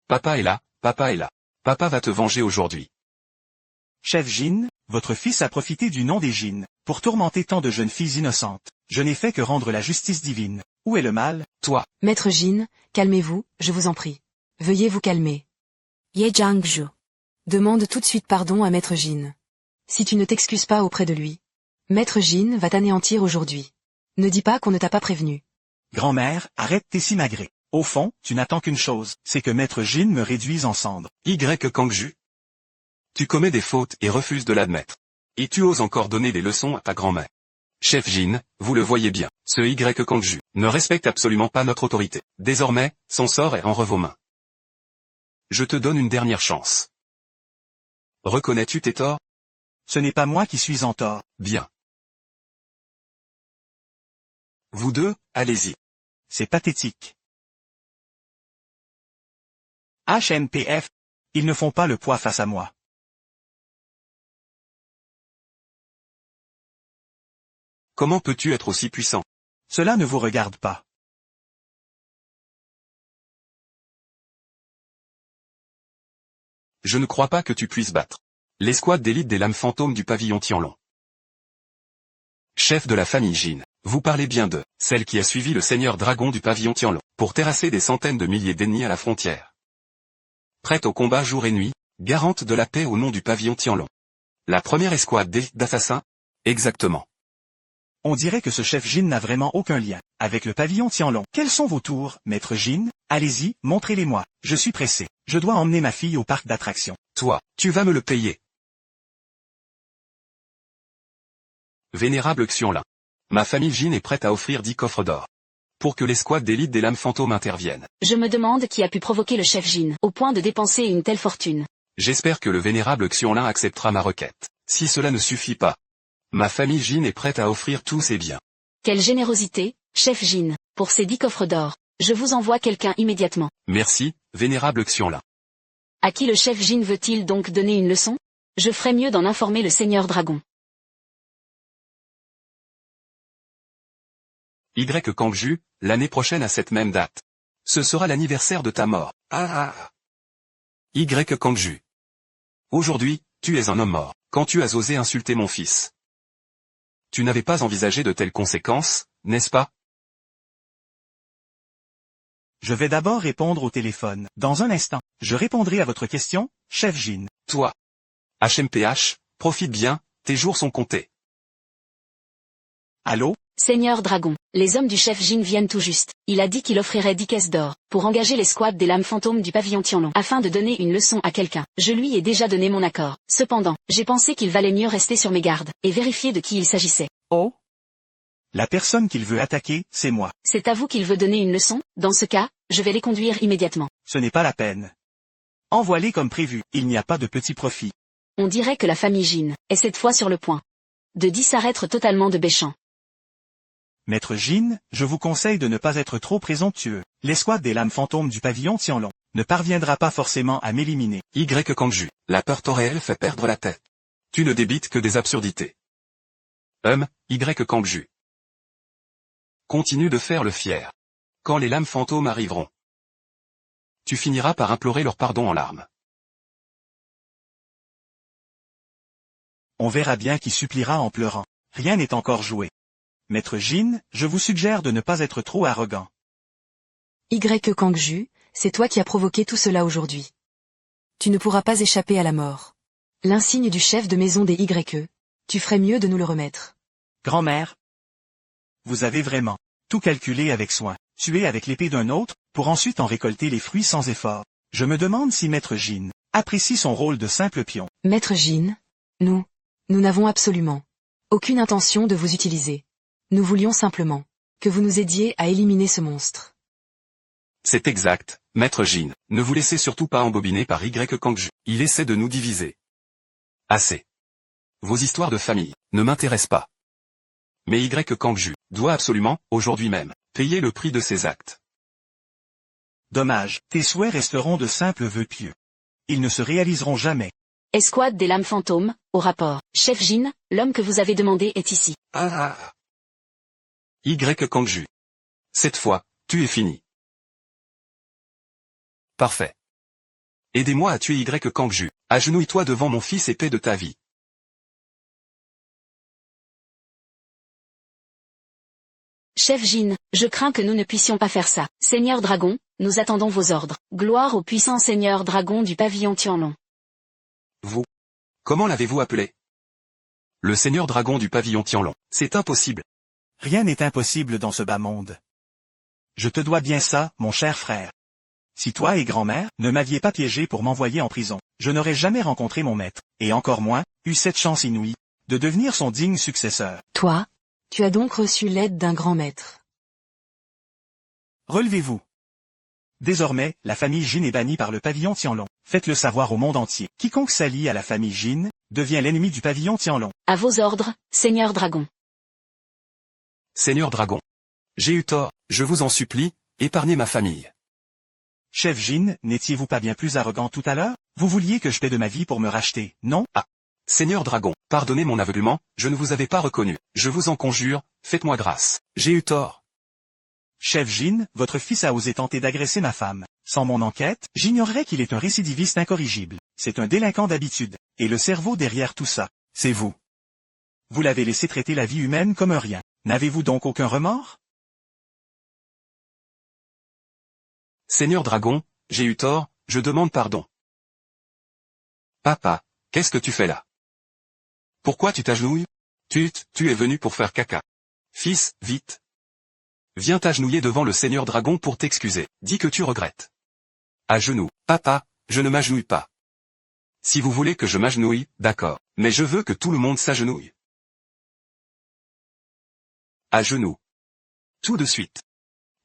A: Papa est là, papa est là. Papa va te venger aujourd'hui.
D: Chef Jin, votre fils a profité du nom des Jin pour tourmenter tant de jeunes filles innocentes. Je n'ai fait que rendre la justice divine. Où est le mal?
A: Toi,
C: Maître Jin, calmez-vous, je vous en prie. Veuillez vous calmer.
E: Ye Jiangzhu.
C: Demande tout de suite pardon à Maître Jin. Si tu ne t'excuses pas auprès de lui, Maître Jin va t'anéantir aujourd'hui. Ne dis pas qu'on ne t'a pas prévenu.
D: Grand-mère, arrête tes simagrées. Au fond, tu n'attends qu'une chose, c'est que Maître Jin me réduise en cendres.
A: Y. Kangju. Tu commets des fautes et refuses de l'admettre. Et tu oses encore donner des leçons à ta grand-mère. Chef Jin, vous le voyez bien, ce Y. Kangju ne respecte absolument pas notre autorité. Désormais, son sort est entre vos mains. Je te donne une dernière chance. Reconnais-tu tes torts?
D: Ce n'est pas moi qui suis en tort.
A: Bien. Vous deux, allez-y.
D: C'est pathétique. HMPF. Ils ne font pas le poids face à moi.
A: Comment peux-tu être aussi puissant?
D: Cela ne vous regarde pas.
A: Je ne crois pas que tu puisses battre l'escouade d'élite des lames fantômes du pavillon Tianlong. Chef de la famille Jin, vous parlez bien de celle qui a suivi le seigneur dragon du pavillon Tianlong pour terrasser des centaines de milliers d'ennemis à la frontière. Prête au combat jour et nuit, garante de la paix au nom du pavillon Tianlong. La première escouade d'élite d'assassins? Exactement.
D: On dirait que ce chef Jin n'a vraiment aucun lien avec le pavillon Tianlong. Quels sont vos tours, maître Jin? Allez-y, montrez-les-moi. Je suis pressé. Je dois emmener ma fille au parc d'attractions.
A: Toi, tu vas me le payer. Vénérable Xianlin. Ma famille Jin est prête à offrir 10 coffres d'or. Pour que l'escouade d'élite des lames fantômes intervienne.
B: Je me demande qui a pu provoquer le chef Jin, au point de dépenser une telle fortune.
A: J'espère que le vénérable Xianlin acceptera ma requête. Si cela ne suffit pas, ma famille Jin est prête à offrir tous ses biens.
B: Quelle générosité, chef Jin, pour ces 10 coffres d'or. Je vous envoie quelqu'un immédiatement.
A: Merci, vénérable Xianlin.
B: À qui le chef Jin veut-il donc donner une leçon? Je ferais mieux d'en informer le seigneur dragon.
A: Y. Kangju, l'année prochaine à cette même date. Ce sera l'anniversaire de ta mort. Y. Kangju. Aujourd'hui, tu es un homme mort, quand tu as osé insulter mon fils. Tu n'avais pas envisagé de telles conséquences, n'est-ce pas?
D: Je vais d'abord répondre au téléphone. Dans un instant, je répondrai à votre question, chef Jin.
A: Toi. HMPH, profite bien, tes jours sont comptés.
D: Allô?
B: Seigneur dragon, les hommes du chef Jin viennent tout juste. Il a dit qu'il offrirait 10 caisses d'or, pour engager l'escouade des lames fantômes du pavillon Tianlong, afin de donner une leçon à quelqu'un. Je lui ai déjà donné mon accord. Cependant, j'ai pensé qu'il valait mieux rester sur mes gardes, et vérifier de qui il s'agissait.
D: Oh? La personne qu'il veut attaquer, c'est moi.
B: C'est à vous qu'il veut donner une leçon? Dans ce cas, je vais les conduire immédiatement.
D: Ce n'est pas la peine. Envoie-les comme prévu, il n'y a pas de petit profit.
B: On dirait que la famille Jin est cette fois sur le point de disparaître totalement de Béchamp.
D: Maître Jin, je vous conseille de ne pas être trop présomptueux. L'escouade des lames fantômes du pavillon Tianlong ne parviendra pas forcément à m'éliminer.
A: Y. Kangju, la peur réelle fait perdre la tête. Tu ne débites que des absurdités. Y. Kangju. Continue de faire le fier. Quand les lames fantômes arriveront, tu finiras par implorer leur pardon en larmes.
D: On verra bien qui suppliera en pleurant. Rien n'est encore joué. Maître Jin, je vous suggère de ne pas être trop arrogant.
C: Y. Kangju, c'est toi qui as provoqué tout cela aujourd'hui. Tu ne pourras pas échapper à la mort. L'insigne du chef de maison des YE, tu ferais mieux de nous le remettre.
D: Grand-mère, vous avez vraiment tout calculé avec soin, tué avec l'épée d'un autre, pour ensuite en récolter les fruits sans effort. Je me demande si Maître Jin apprécie son rôle de simple pion.
C: Maître Jin, nous n'avons absolument aucune intention de vous utiliser. Nous voulions simplement que vous nous aidiez à éliminer ce monstre.
A: C'est exact, Maître Jin. Ne vous laissez surtout pas embobiner par Y. Kangju. Il essaie de nous diviser. Assez. Vos histoires de famille ne m'intéressent pas. Mais Y. Kangju doit absolument, aujourd'hui même, payer le prix de ses actes.
D: Dommage, tes souhaits resteront de simples vœux pieux. Ils ne se réaliseront jamais.
B: Escouade des lames fantômes, au rapport. Chef Jin, l'homme que vous avez demandé est ici.
A: Y. Kangju. Cette fois, tu es fini. Parfait. Aidez-moi à tuer Y. Kangju. Agenouille-toi devant mon fils et paix de ta vie.
B: Chef Jin, je crains que nous ne puissions pas faire ça. Seigneur Dragon, nous attendons vos ordres. Gloire au puissant Seigneur Dragon du pavillon Tianlong.
A: Vous. Comment l'avez-vous appelé? Le Seigneur Dragon du pavillon Tianlong. C'est impossible.
D: Rien n'est impossible dans ce bas monde. Je te dois bien ça, mon cher frère. Si toi et grand-mère ne m'aviez pas piégé pour m'envoyer en prison, je n'aurais jamais rencontré mon maître, et encore moins, eu cette chance inouïe, de devenir son digne successeur.
C: Toi, tu as donc reçu l'aide d'un grand maître.
D: Relevez-vous. Désormais, la famille Jin est bannie par le pavillon Tianlong. Faites-le savoir au monde entier. Quiconque s'allie à la famille Jin devient l'ennemi du pavillon Tianlong.
B: À vos ordres, Seigneur Dragon.
A: Seigneur Dragon. J'ai eu tort, je vous en supplie, épargnez ma famille.
D: Chef Jin, n'étiez-vous pas bien plus arrogant tout à l'heure? Vous vouliez que je paie de ma vie pour me racheter, non?
A: Ah. Seigneur Dragon, pardonnez mon aveuglement, je ne vous avais pas reconnu. Je vous en conjure, faites-moi grâce. J'ai eu tort.
D: Chef Jin, votre fils a osé tenter d'agresser ma femme. Sans mon enquête, j'ignorerais qu'il est un récidiviste incorrigible. C'est un délinquant d'habitude. Et le cerveau derrière tout ça, c'est vous. Vous l'avez laissé traiter la vie humaine comme un rien. N'avez-vous donc aucun remords?
A: Seigneur Dragon, j'ai eu tort, je demande pardon. Papa, qu'est-ce que tu fais là? Pourquoi tu t'agenouilles? Tu es venu pour faire caca. Fils, vite. Viens t'agenouiller devant le Seigneur Dragon pour t'excuser. Dis que tu regrettes. À genoux. Papa, je ne m'agenouille pas. Si vous voulez que je m'agenouille, d'accord. Mais je veux que tout le monde s'agenouille. À genoux. Tout de suite.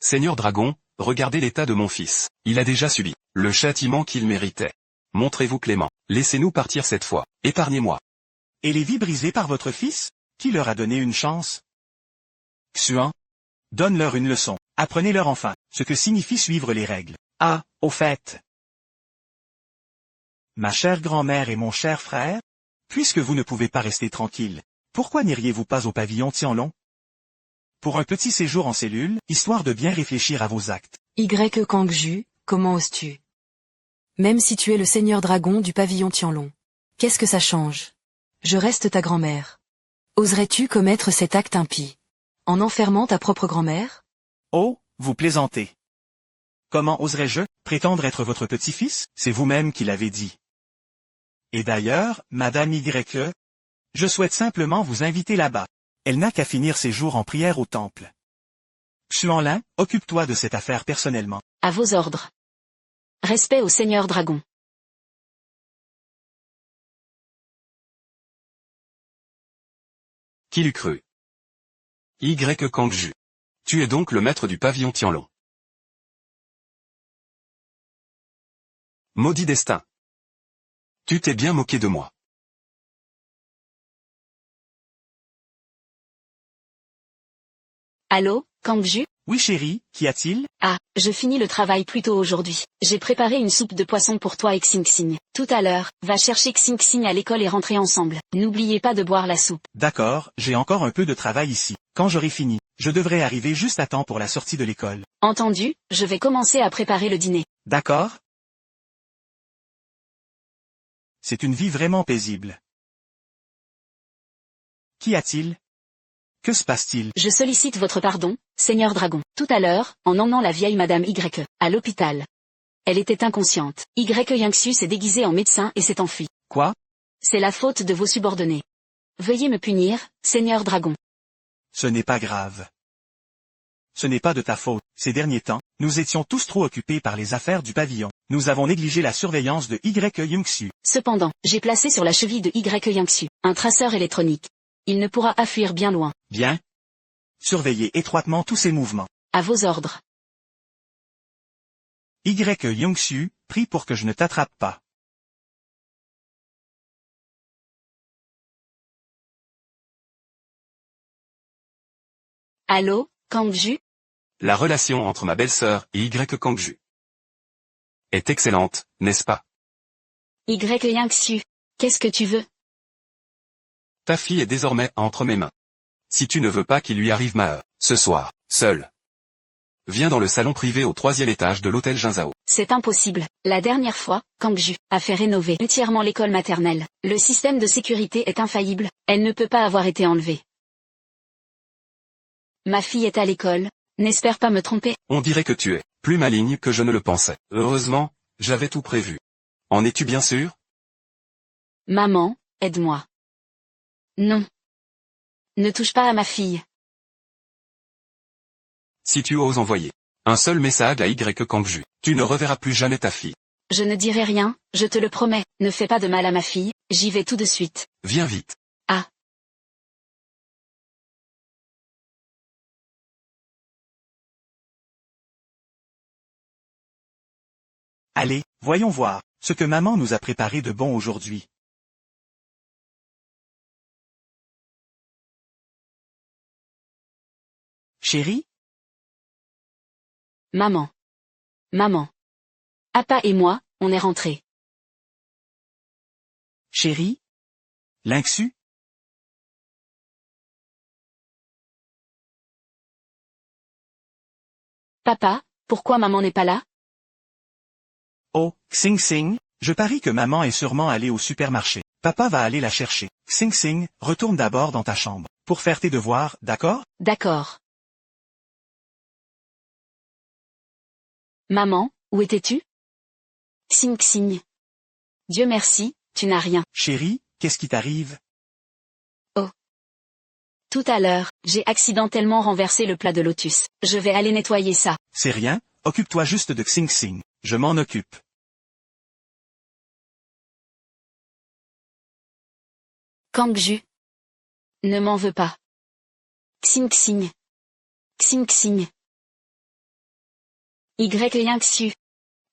A: Seigneur Dragon, regardez l'état de mon fils. Il a déjà subi le châtiment qu'il méritait. Montrez-vous clément. Laissez-nous partir cette fois. Épargnez-moi.
D: Et les vies brisées par votre fils? Qui leur a donné une chance? Xuan, donne-leur une leçon. Apprenez-leur enfin ce que signifie suivre les règles. Ah, au fait. Ma chère grand-mère et mon cher frère, puisque vous ne pouvez pas rester tranquille, pourquoi n'iriez-vous pas au pavillon Tianlong? Pour un petit séjour en cellule, histoire de bien réfléchir à vos actes.
C: Y. Kangju, comment oses-tu? Même si tu es le seigneur dragon du pavillon Tianlong. Qu'est-ce que ça change? Je reste ta grand-mère. Oserais-tu commettre cet acte impie? En enfermant ta propre grand-mère?
D: Oh, vous plaisantez. Comment oserais-je prétendre être votre petit-fils? C'est vous-même qui l'avez dit. Et d'ailleurs, Madame Y, je souhaite simplement vous inviter là-bas. Elle n'a qu'à finir ses jours en prière au temple. Xuanlin, occupe-toi de cette affaire personnellement.
B: À vos ordres. Respect au Seigneur Dragon.
A: Qui l'eût cru? Y. Kangju. Tu es donc le maître du pavillon Tianlong. Maudit destin. Tu t'es bien moqué de moi.
B: Allô, Kangju?
D: Oui chérie, qu'y a-t-il?
B: Ah, je finis le travail plus tôt aujourd'hui. J'ai préparé une soupe de poisson pour toi et Xingxing. Tout à l'heure, va chercher Xingxing à l'école et rentrez ensemble. N'oubliez pas de boire la soupe.
D: D'accord, j'ai encore un peu de travail ici. Quand j'aurai fini, je devrais arriver juste à temps pour la sortie de l'école.
B: Entendu, je vais commencer à préparer le dîner.
D: D'accord? C'est une vie vraiment paisible. Qu'y a-t-il? Que se passe-t-il?
B: Je sollicite votre pardon, Seigneur Dragon. Tout à l'heure, en emmenant la vieille Madame Y, à l'hôpital. Elle était inconsciente. Y Yangsu s'est déguisé en médecin et s'est enfui.
D: Quoi?
B: C'est la faute de vos subordonnés. Veuillez me punir, Seigneur Dragon.
D: Ce n'est pas grave. Ce n'est pas de ta faute. Ces derniers temps, nous étions tous trop occupés par les affaires du pavillon. Nous avons négligé la surveillance de Y Yangsu.
B: Cependant, j'ai placé sur la cheville de Y Yangsu un traceur électronique. Il ne pourra fuir bien loin.
D: Bien. Surveillez étroitement tous ses mouvements.
B: À vos ordres.
D: Y Yangsu, prie pour que je ne t'attrape pas.
B: Allô, Kangju?
A: La relation entre ma belle-sœur et Y. Kangju est excellente, n'est-ce pas?
B: Y Yangsu, qu'est-ce que tu veux?
A: Ta fille est désormais entre mes mains. Si tu ne veux pas qu'il lui arrive malheur, ce soir, seul. Viens dans le salon privé au 3e étage de l'hôtel Jinzhao.
B: C'est impossible. La dernière fois, Kangju a fait rénover entièrement l'école maternelle. Le système de sécurité est infaillible. Elle ne peut pas avoir été enlevée. Ma fille est à l'école. N'espère pas me tromper.
A: On dirait que tu es plus maligne que je ne le pensais. Heureusement, j'avais tout prévu. En es-tu bien sûr?
B: Maman, aide-moi. Non. Ne touche pas à ma fille.
A: Si tu oses envoyer un seul message à Y. Kangju, tu ne reverras plus jamais ta fille.
B: Je ne dirai rien, je te le promets. Ne fais pas de mal à ma fille, j'y vais tout de suite.
A: Viens vite.
B: Ah.
D: Allez, voyons voir ce que maman nous a préparé de bon aujourd'hui. Chérie?
B: Maman. Maman. Papa et moi, on est rentrés.
D: Chérie? Lynxu?
B: Papa, pourquoi maman n'est pas là?
D: Oh, Xing Xing, je parie que maman est sûrement allée au supermarché. Papa va aller la chercher. Xing Xing, retourne d'abord dans ta chambre, pour faire tes devoirs, d'accord?
B: D'accord. Maman, où étais-tu? Xing Xing. Dieu merci, tu n'as rien.
D: Chérie, qu'est-ce qui t'arrive?
B: Tout à l'heure, j'ai accidentellement renversé le plat de lotus. Je vais aller nettoyer ça.
D: C'est rien, occupe-toi juste de Xing Xing. Je m'en occupe.
B: Kangju. Ne m'en veux pas. Xing Xing. Xing Xing. Yangxu.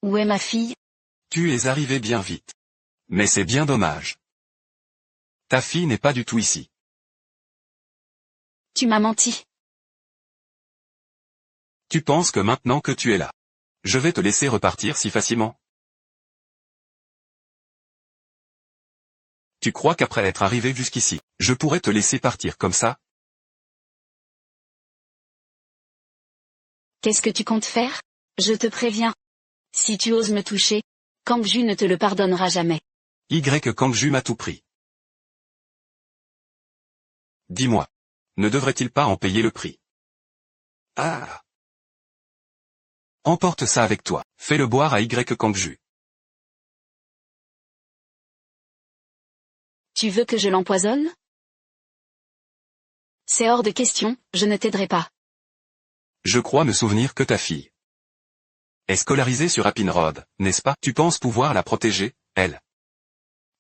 B: Où est ma fille?
A: Tu es arrivé bien vite. Mais c'est bien dommage. Ta fille n'est pas du tout ici.
B: Tu m'as menti.
A: Tu penses que maintenant que tu es là, je vais te laisser repartir si facilement? Tu crois qu'après être arrivé jusqu'ici, je pourrais te laisser partir comme ça?
B: Qu'est-ce que tu comptes faire? Je te préviens. Si tu oses me toucher, Kangju ne te le pardonnera jamais.
A: Y Kangju m'a tout pris. Dis-moi. Ne devrait-il pas en payer le prix? Ah! Emporte ça avec toi, fais-le boire à Y Kangju.
B: Tu veux que je l'empoisonne? C'est hors de question, je ne t'aiderai pas.
A: Je crois me souvenir que ta fille est scolarisée sur Appinrod, n'est-ce pas? Tu penses pouvoir la protéger, elle?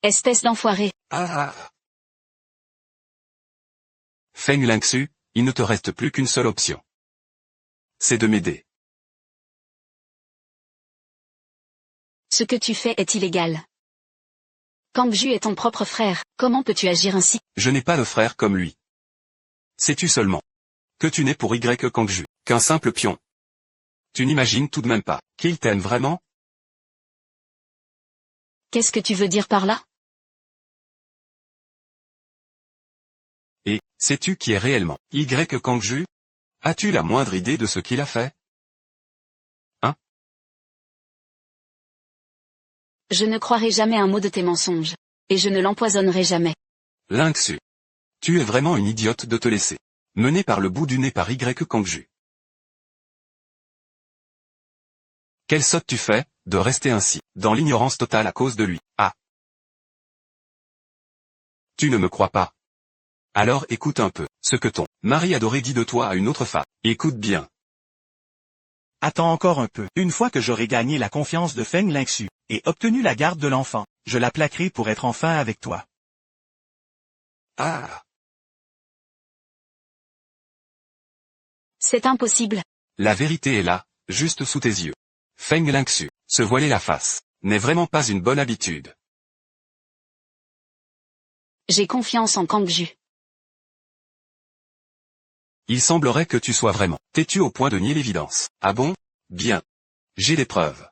B: Espèce d'enfoiré.
A: Ah! Feng Lingxu, il ne te reste plus qu'une seule option. C'est de m'aider.
B: Ce que tu fais est illégal. Kangju est ton propre frère, comment peux-tu agir ainsi?
A: Je n'ai pas de frère comme lui. Sais-tu seulement que tu n'es pour Y Kangju qu'un simple pion? Tu n'imagines tout de même pas qu'il t'aime vraiment?
B: Qu'est-ce que tu veux dire par là?
A: Et, sais-tu qui est réellement Y Kangju? As-tu la moindre idée de ce qu'il a fait?
B: Je ne croirai jamais un mot de tes mensonges. Et je ne l'empoisonnerai jamais.
A: Lingxu. Tu es vraiment une idiote de te laisser mener par le bout du nez par Y Kangju. Quelle sotte tu fais, de rester ainsi, dans l'ignorance totale à cause de lui. Ah! Tu ne me crois pas. Alors écoute un peu, ce que ton mari adoré dit de toi à une autre femme. Écoute bien.
D: Attends encore un peu. Une fois que j'aurai gagné la confiance de Feng Lingxu, et obtenu la garde de l'enfant, je la plaquerai pour être enfin avec toi.
A: Ah!
B: C'est impossible.
A: La vérité est là, juste sous tes yeux. Feng Lingxu, se voiler la face, n'est vraiment pas une bonne habitude.
B: J'ai confiance en Kangju.
A: Il semblerait que tu sois vraiment têtu au point de nier l'évidence. Ah bon? Bien. J'ai des preuves.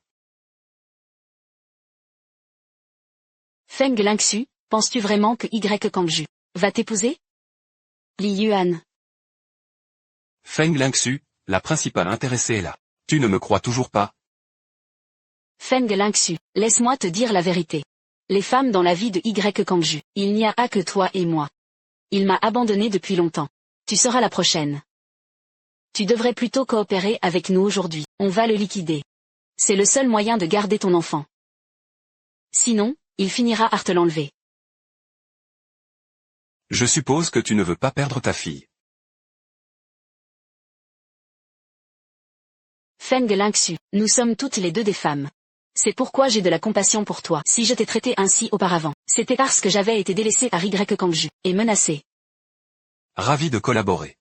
B: Feng Lingxu, penses-tu vraiment que Y Kangju va t'épouser? Li Yuan.
A: Feng Lingxu, la principale intéressée est là. Tu ne me crois toujours pas?
B: Feng Lingxu, laisse-moi te dire la vérité. Les femmes dans la vie de Y Kangju, il n'y a que toi et moi. Il m'a abandonné depuis longtemps. Tu seras la prochaine. Tu devrais plutôt coopérer avec nous aujourd'hui, on va le liquider. C'est le seul moyen de garder ton enfant. Sinon, il finira par te l'enlever.
A: Je suppose que tu ne veux pas perdre ta fille.
B: Feng Lingxu, nous sommes toutes les deux des femmes. C'est pourquoi j'ai de la compassion pour toi. Si je t'ai traité ainsi auparavant, c'était parce que j'avais été délaissée par Y Kangju, et menacée.
A: Ravi de collaborer.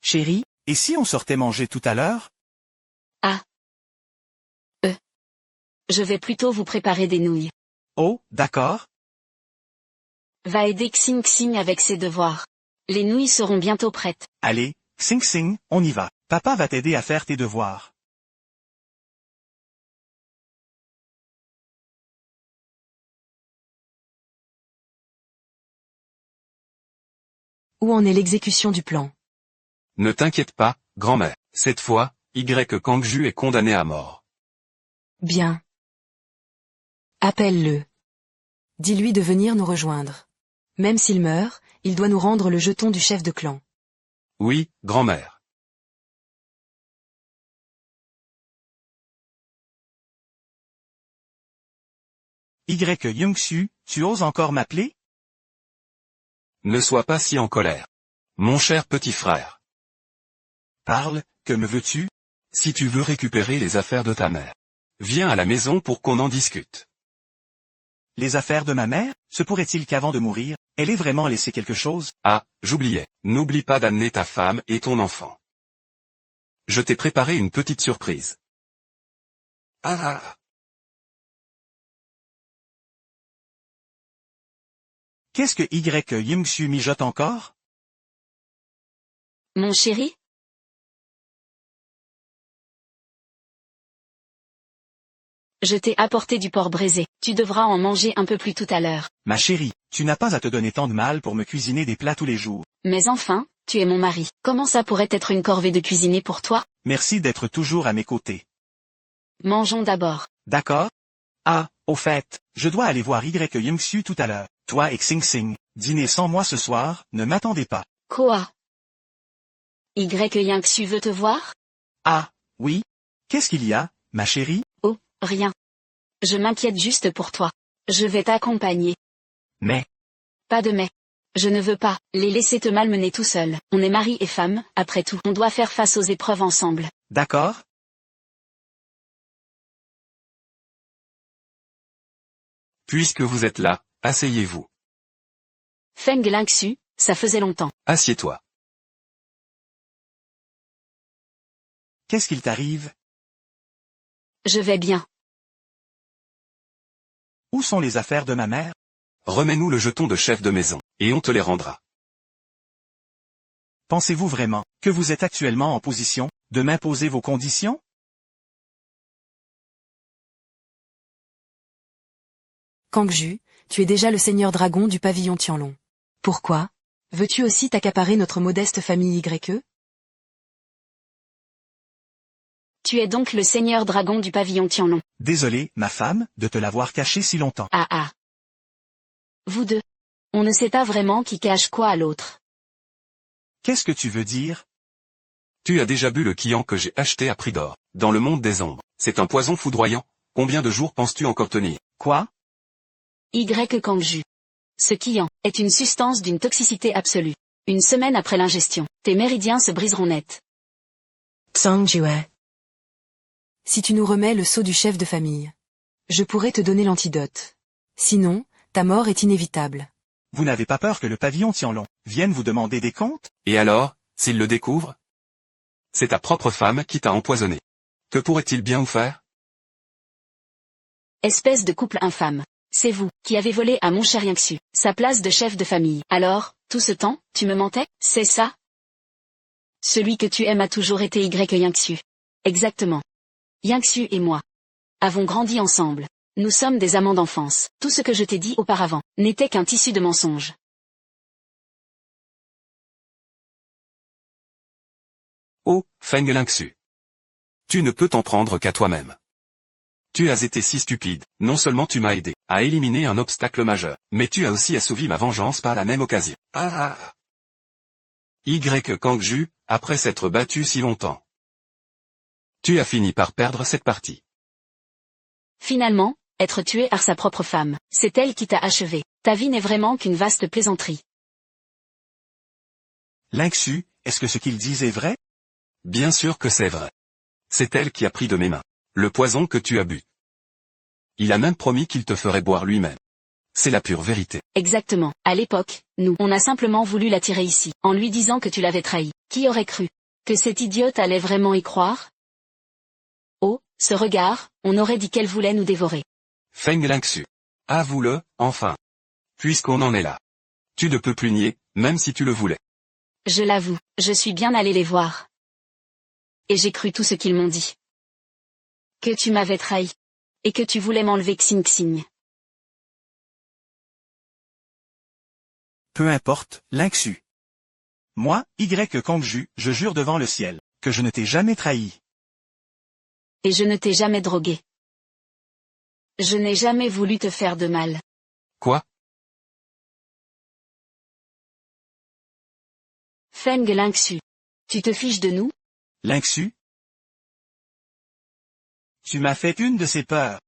D: Chérie, et si on sortait manger tout à l'heure?
B: Je vais plutôt vous préparer des nouilles.
D: Oh, d'accord.
B: Va aider Xing Xing avec ses devoirs. Les nouilles seront bientôt prêtes.
D: Allez, Xing Xing, on y va. Papa va t'aider à faire tes devoirs.
C: Où en est l'exécution du plan?
A: Ne t'inquiète pas, grand-mère. Cette fois, Y Kangju est condamné à mort.
C: Bien. Appelle-le. Dis-lui de venir nous rejoindre. Même s'il meurt, il doit nous rendre le jeton du chef de clan.
A: Oui, grand-mère.
D: Y Youngsu, tu oses encore m'appeler?
A: Ne sois pas si en colère. Mon cher petit frère.
D: Parle, que me veux-tu?
A: Si tu veux récupérer les affaires de ta mère, viens à la maison pour qu'on en discute.
D: Les affaires de ma mère? Se pourrait-il qu'avant de mourir, elle ait vraiment laissé quelque chose?
A: Ah, j'oubliais. N'oublie pas d'amener ta femme et ton enfant. Je t'ai préparé une petite surprise. Ah.
D: Qu'est-ce que Y Youngsu mijote encore?
B: Mon chéri? Je t'ai apporté du porc braisé. Tu devras en manger un peu plus tout à l'heure.
D: Ma chérie, tu n'as pas à te donner tant de mal pour me cuisiner des plats tous les jours.
B: Mais enfin, tu es mon mari. Comment ça pourrait être une corvée de cuisiner pour toi?
D: Merci d'être toujours à mes côtés.
B: Mangeons d'abord.
D: D'accord? Ah, au fait, je dois aller voir Y Youngsu tout à l'heure. Toi et Xing Xing, dîner sans moi ce soir, ne m'attendez pas.
B: Quoi? Y Youngsu veut te voir?
D: Ah, oui? Qu'est-ce qu'il y a, ma chérie?
B: Oh, rien. Je m'inquiète juste pour toi. Je vais t'accompagner.
D: Mais,
B: Pas de mais. Je ne veux pas les laisser te malmener tout seul. On est mari et femme, après tout. On doit faire face aux épreuves ensemble.
D: d'accord?
A: Puisque vous êtes là, asseyez-vous.
B: Feng Lingxu, ça faisait longtemps.
A: Assieds-toi.
D: Qu'est-ce qu'il t'arrive?
B: Je vais bien.
D: Où sont les affaires de ma mère?
A: Remets-nous le jeton de chef de maison, et on te les rendra.
D: Pensez-vous vraiment que vous êtes actuellement en position de m'imposer vos conditions?
C: Kangju, tu es déjà le seigneur dragon du pavillon Tianlong. Pourquoi? Veux-tu aussi t'accaparer notre modeste famille YE?
B: Tu es donc le seigneur dragon du pavillon Tianlong.
D: Désolé, ma femme, de te l'avoir caché si longtemps.
B: Ah. Vous deux. On ne sait pas vraiment qui cache quoi à l'autre.
D: Qu'est-ce que tu veux dire?
A: Tu as déjà bu le Qian que j'ai acheté à prix d'or, dans le monde des ombres. C'est un poison foudroyant. Combien de jours penses-tu encore tenir?
D: Quoi?
B: Y Kangju. Ce Qian est une substance d'une toxicité absolue. Une semaine après l'ingestion, tes méridiens se briseront net.
E: Songjue.
C: Si tu nous remets le sceau du chef de famille, je pourrais te donner l'antidote. Sinon, ta mort est inévitable.
D: Vous n'avez pas peur que le pavillon Tianlong vienne vous demander des comptes?
A: Et alors, s'il le découvre? C'est ta propre femme qui t'a empoisonné. Que pourrait-il bien vous faire?
B: Espèce de couple infâme. C'est vous qui avez volé à mon cher Yingxu sa place de chef de famille. Alors, tout ce temps, tu me mentais, c'est ça? Celui que tu aimes a toujours été Y Yingxu. Exactement. Yingxu et moi avons grandi ensemble. Nous sommes des amants d'enfance. Tout ce que je t'ai dit auparavant n'était qu'un tissu de mensonges.
A: Oh, Feng Lingxu. Tu ne peux t'en prendre qu'à toi-même. Tu as été si stupide. Non seulement tu m'as aidé à éliminer un obstacle majeur, mais tu as aussi assouvi ma vengeance par la même occasion. Y Kangju, après s'être battu si longtemps. Tu as fini par perdre cette partie.
B: Finalement, être tué par sa propre femme, c'est elle qui t'a achevé. Ta vie n'est vraiment qu'une vaste plaisanterie.
D: Lingxu, est-ce que ce qu'il dit est vrai?
A: Bien sûr que c'est vrai. C'est elle qui a pris de mes mains le poison que tu as bu. Il a même promis qu'il te ferait boire lui-même. C'est la pure vérité.
B: Exactement. À l'époque, on a simplement voulu l'attirer ici, en lui disant que tu l'avais trahi, Qui aurait cru que cette idiote allait vraiment y croire? Oh, ce regard, on aurait dit qu'elle voulait nous dévorer.
A: Feng Lingxu. Avoue-le, enfin. Puisqu'on en est là. Tu ne peux plus nier, même si tu le voulais.
B: Je l'avoue, je suis bien allé les voir. Et j'ai cru tout ce qu'ils m'ont dit. Que tu m'avais trahi. Et que tu voulais m'enlever Xing Xing.
D: Peu importe, Lingxu. Moi, Y Kongju, je jure devant le ciel, que je ne t'ai jamais trahi.
B: Et je ne t'ai jamais drogué. Je n'ai jamais voulu te faire de mal.
A: Quoi?
B: Feng Lingxu. Tu te fiches de nous?
D: Lingxu? Tu m'as fait une de ces peurs.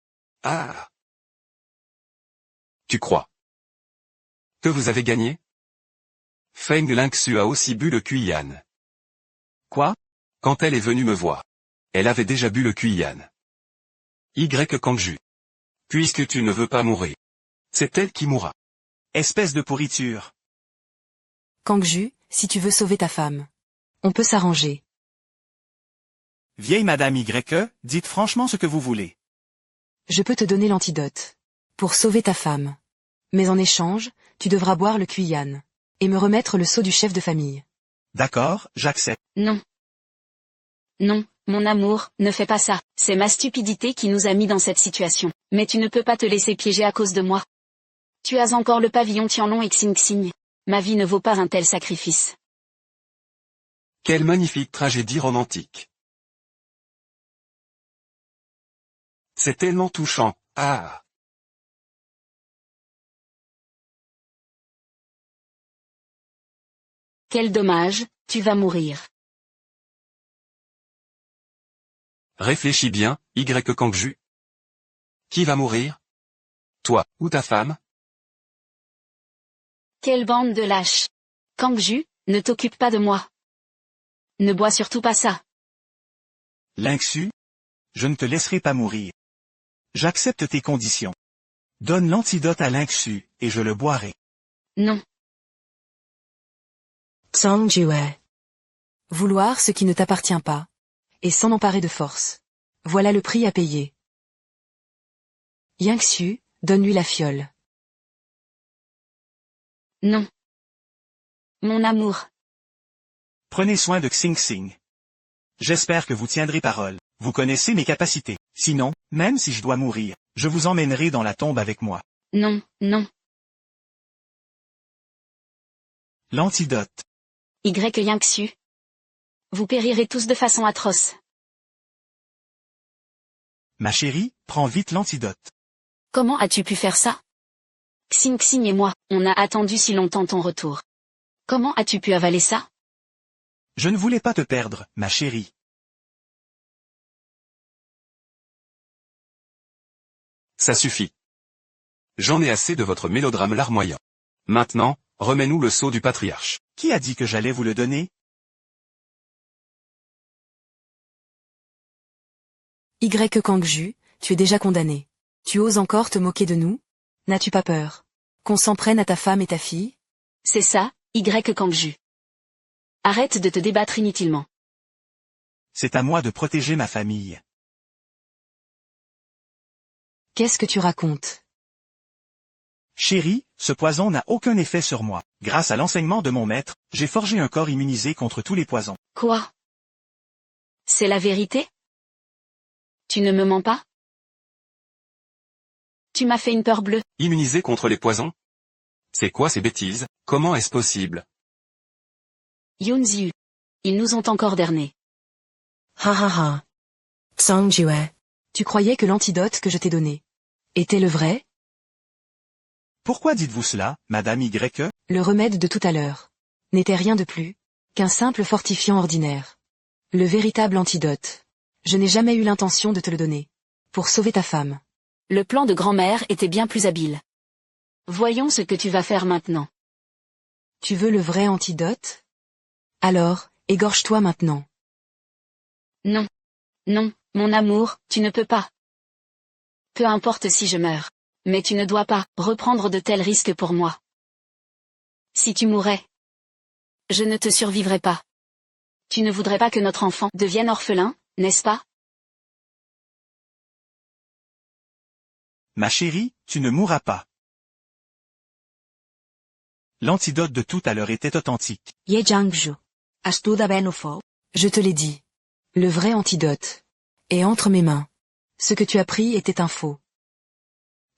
A: Ah. Tu crois que vous avez gagné? Feng Lingxu a aussi bu le Kuiyan.
D: Quoi?
A: Quand elle est venue me voir, elle avait déjà bu le Kuiyan. Y Kangju. Puisque tu ne veux pas mourir, c'est elle qui mourra.
D: Espèce de pourriture.
C: Kangju, si tu veux sauver ta femme. On peut s'arranger.
D: Vieille Madame Y, dites franchement ce que vous voulez.
C: Je peux te donner l'antidote. Pour sauver ta femme. Mais en échange, tu devras boire le Kuiyan. Et me remettre le sceau du chef de famille.
D: D'accord, j'accepte.
B: Non. Non, mon amour, ne fais pas ça. C'est ma stupidité qui nous a mis dans cette situation. Mais tu ne peux pas te laisser piéger à cause de moi. Tu as encore le pavillon Tianlong et Xing Xing. Ma vie ne vaut pas un tel sacrifice.
A: Quelle magnifique tragédie romantique. C'est tellement touchant, ah.
B: Quel dommage, tu vas mourir.
A: Réfléchis bien, Y Kangju. Qui va mourir? Toi, ou ta femme?
B: Quelle bande de lâches. Kangju, ne t'occupe pas de moi. Ne bois surtout pas ça.
D: Lingxu? Je ne te laisserai pas mourir. J'accepte tes conditions. Donne l'antidote à Lingxu, et je le boirai.
B: Non.
E: Song Jue.
C: Vouloir ce qui ne t'appartient pas. Et s'en emparer de force. Voilà le prix à payer. Yingxu, donne-lui la fiole.
B: Non. Mon amour.
D: Prenez soin de Xing Xing. J'espère que vous tiendrez parole. Vous connaissez mes capacités. Sinon, même si je dois mourir, je vous emmènerai dans la tombe avec moi.
B: Non, non.
D: L'antidote.
B: Y Yingxu. Vous périrez tous de façon atroce.
D: Ma chérie, prends vite l'antidote.
B: Comment as-tu pu faire ça? Xing Xing et moi, on a attendu si longtemps ton retour. Comment as-tu pu avaler ça?
D: Je ne voulais pas te perdre, ma chérie.
A: Ça suffit. J'en ai assez de votre mélodrame larmoyant. Maintenant, remets-nous le sceau du patriarche.
D: Qui a dit que j'allais vous le donner?
C: Y Kangju, tu es déjà condamné. Tu oses encore te moquer de nous? N'as-tu pas peur qu'on s'en prenne à ta femme et ta fille?
B: C'est ça, Y Kangju. Arrête de te débattre inutilement.
D: C'est à moi de protéger ma famille.
C: Qu'est-ce que tu racontes?
D: Chérie, ce poison n'a aucun effet sur moi. Grâce à l'enseignement de mon maître, j'ai forgé un corps immunisé contre tous les poisons.
B: Quoi? C'est la vérité? Tu ne me mens pas? Tu m'as fait une peur bleue.
A: Immunisé contre les poisons? C'est quoi ces bêtises? Comment est-ce possible?
B: Yunziu. Ils nous ont encore dernés.
E: Ha ha ha. Song Jue.
C: Tu croyais que l'antidote que je t'ai donné était le vrai?
D: Pourquoi dites-vous cela, Madame Y?
C: Le remède de tout à l'heure n'était rien de plus qu'un simple fortifiant ordinaire. Le véritable antidote. Je n'ai jamais eu l'intention de te le donner. Pour sauver ta femme.
B: Le plan de grand-mère était bien plus habile. Voyons ce que tu vas faire maintenant.
C: Tu veux le vrai antidote? Alors, égorge-toi maintenant.
B: Non. Non, mon amour, tu ne peux pas. Peu importe si je meurs. Mais tu ne dois pas reprendre de tels risques pour moi. Si tu mourais, je ne te survivrais pas. Tu ne voudrais pas que notre enfant devienne orphelin, n'est-ce pas?
D: Ma chérie, tu ne mourras pas. L'antidote de tout à l'heure était authentique.
E: Ye Jangju. Astuda Benufo.
C: Je te l'ai dit. Le vrai antidote est entre mes mains. Ce que tu as pris était un faux.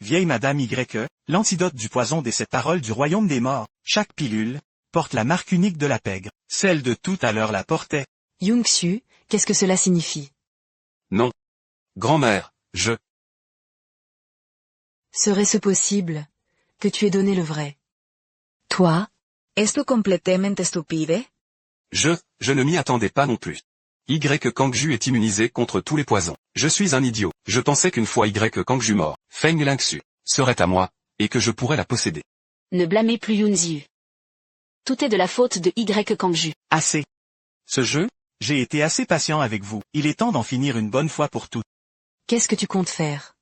D: Vieille Madame Y, l'antidote du poison des 7 paroles du royaume des morts, chaque pilule, porte la marque unique de la pègre. Celle de tout à l'heure la portait.
C: Yunxu, qu'est-ce que cela signifie?
A: Non. Grand-mère, je...
C: Serait-ce possible que tu aies donné le vrai?
E: Toi? Esto completamente stupide?
A: Je ne m'y attendais pas non plus. Y Kangju est immunisé contre tous les poisons. Je suis un idiot. Je pensais qu'une fois Y Kangju mort, Feng Lingxu serait à moi, et que je pourrais la posséder.
B: Ne blâmez plus Yunziu. Tout est de la faute de Y Kangju.
D: Assez. Ce jeu, j'ai été assez patient avec vous. Il est temps d'en finir une bonne fois pour toutes.
C: Qu'est-ce que tu comptes faire?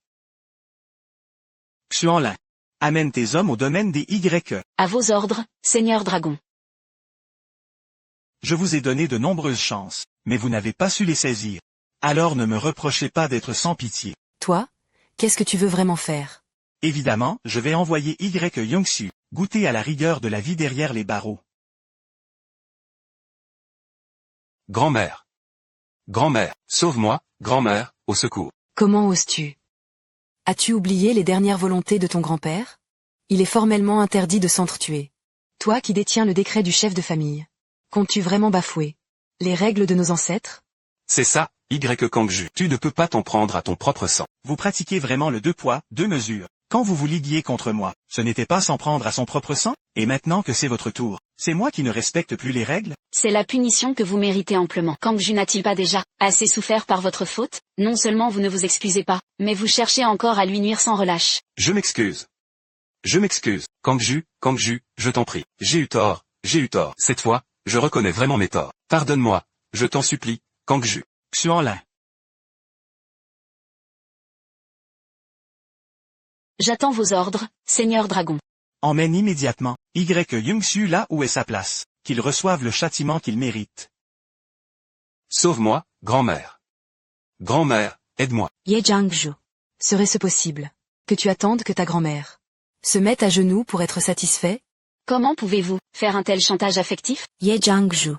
D: Xuanlin. Amène tes hommes au domaine des Y.
B: À vos ordres, Seigneur Dragon.
D: Je vous ai donné de nombreuses chances, mais vous n'avez pas su les saisir. Alors ne me reprochez pas d'être sans pitié.
C: Toi? Qu'est-ce que tu veux vraiment faire?
D: Évidemment, je vais envoyer Y Yongsu, goûter à la rigueur de la vie derrière les barreaux.
A: Grand-mère. Grand-mère, sauve-moi, grand-mère, au secours.
C: Comment oses-tu? As-tu oublié les dernières volontés de ton grand-père? Il est formellement interdit de s'entretuer. Toi qui détiens le décret du chef de famille. Comptes-tu vraiment bafouer les règles de nos ancêtres?
A: C'est ça, Y Kangju. Tu ne peux pas t'en prendre à ton propre sang.
D: Vous pratiquez vraiment le 2 poids, 2 mesures. Quand vous vous liguiez contre moi, ce n'était pas s'en prendre à son propre sang? Et maintenant que c'est votre tour, c'est moi qui ne respecte plus les règles?
B: C'est la punition que vous méritez amplement. Kangju n'a-t-il pas déjà assez souffert par votre faute? Non seulement vous ne vous excusez pas, mais vous cherchez encore à lui nuire sans relâche.
A: Je m'excuse. Je m'excuse. Kangju, je t'en prie. J'ai eu tort. Cette fois, je reconnais vraiment mes torts. Pardonne-moi, je t'en supplie, Kangju.
D: Xuanlin.
B: J'attends vos ordres, Seigneur Dragon.
D: Emmène immédiatement Y Yongsu là où est sa place, qu'il reçoive le châtiment qu'il mérite.
A: Sauve-moi, grand-mère. Grand-mère, aide-moi.
E: Ye Jangju.
C: Serait-ce possible que tu attendes que ta grand-mère se mette à genoux pour être satisfait?
B: Comment pouvez-vous faire un tel chantage affectif?
E: Ye Jangju.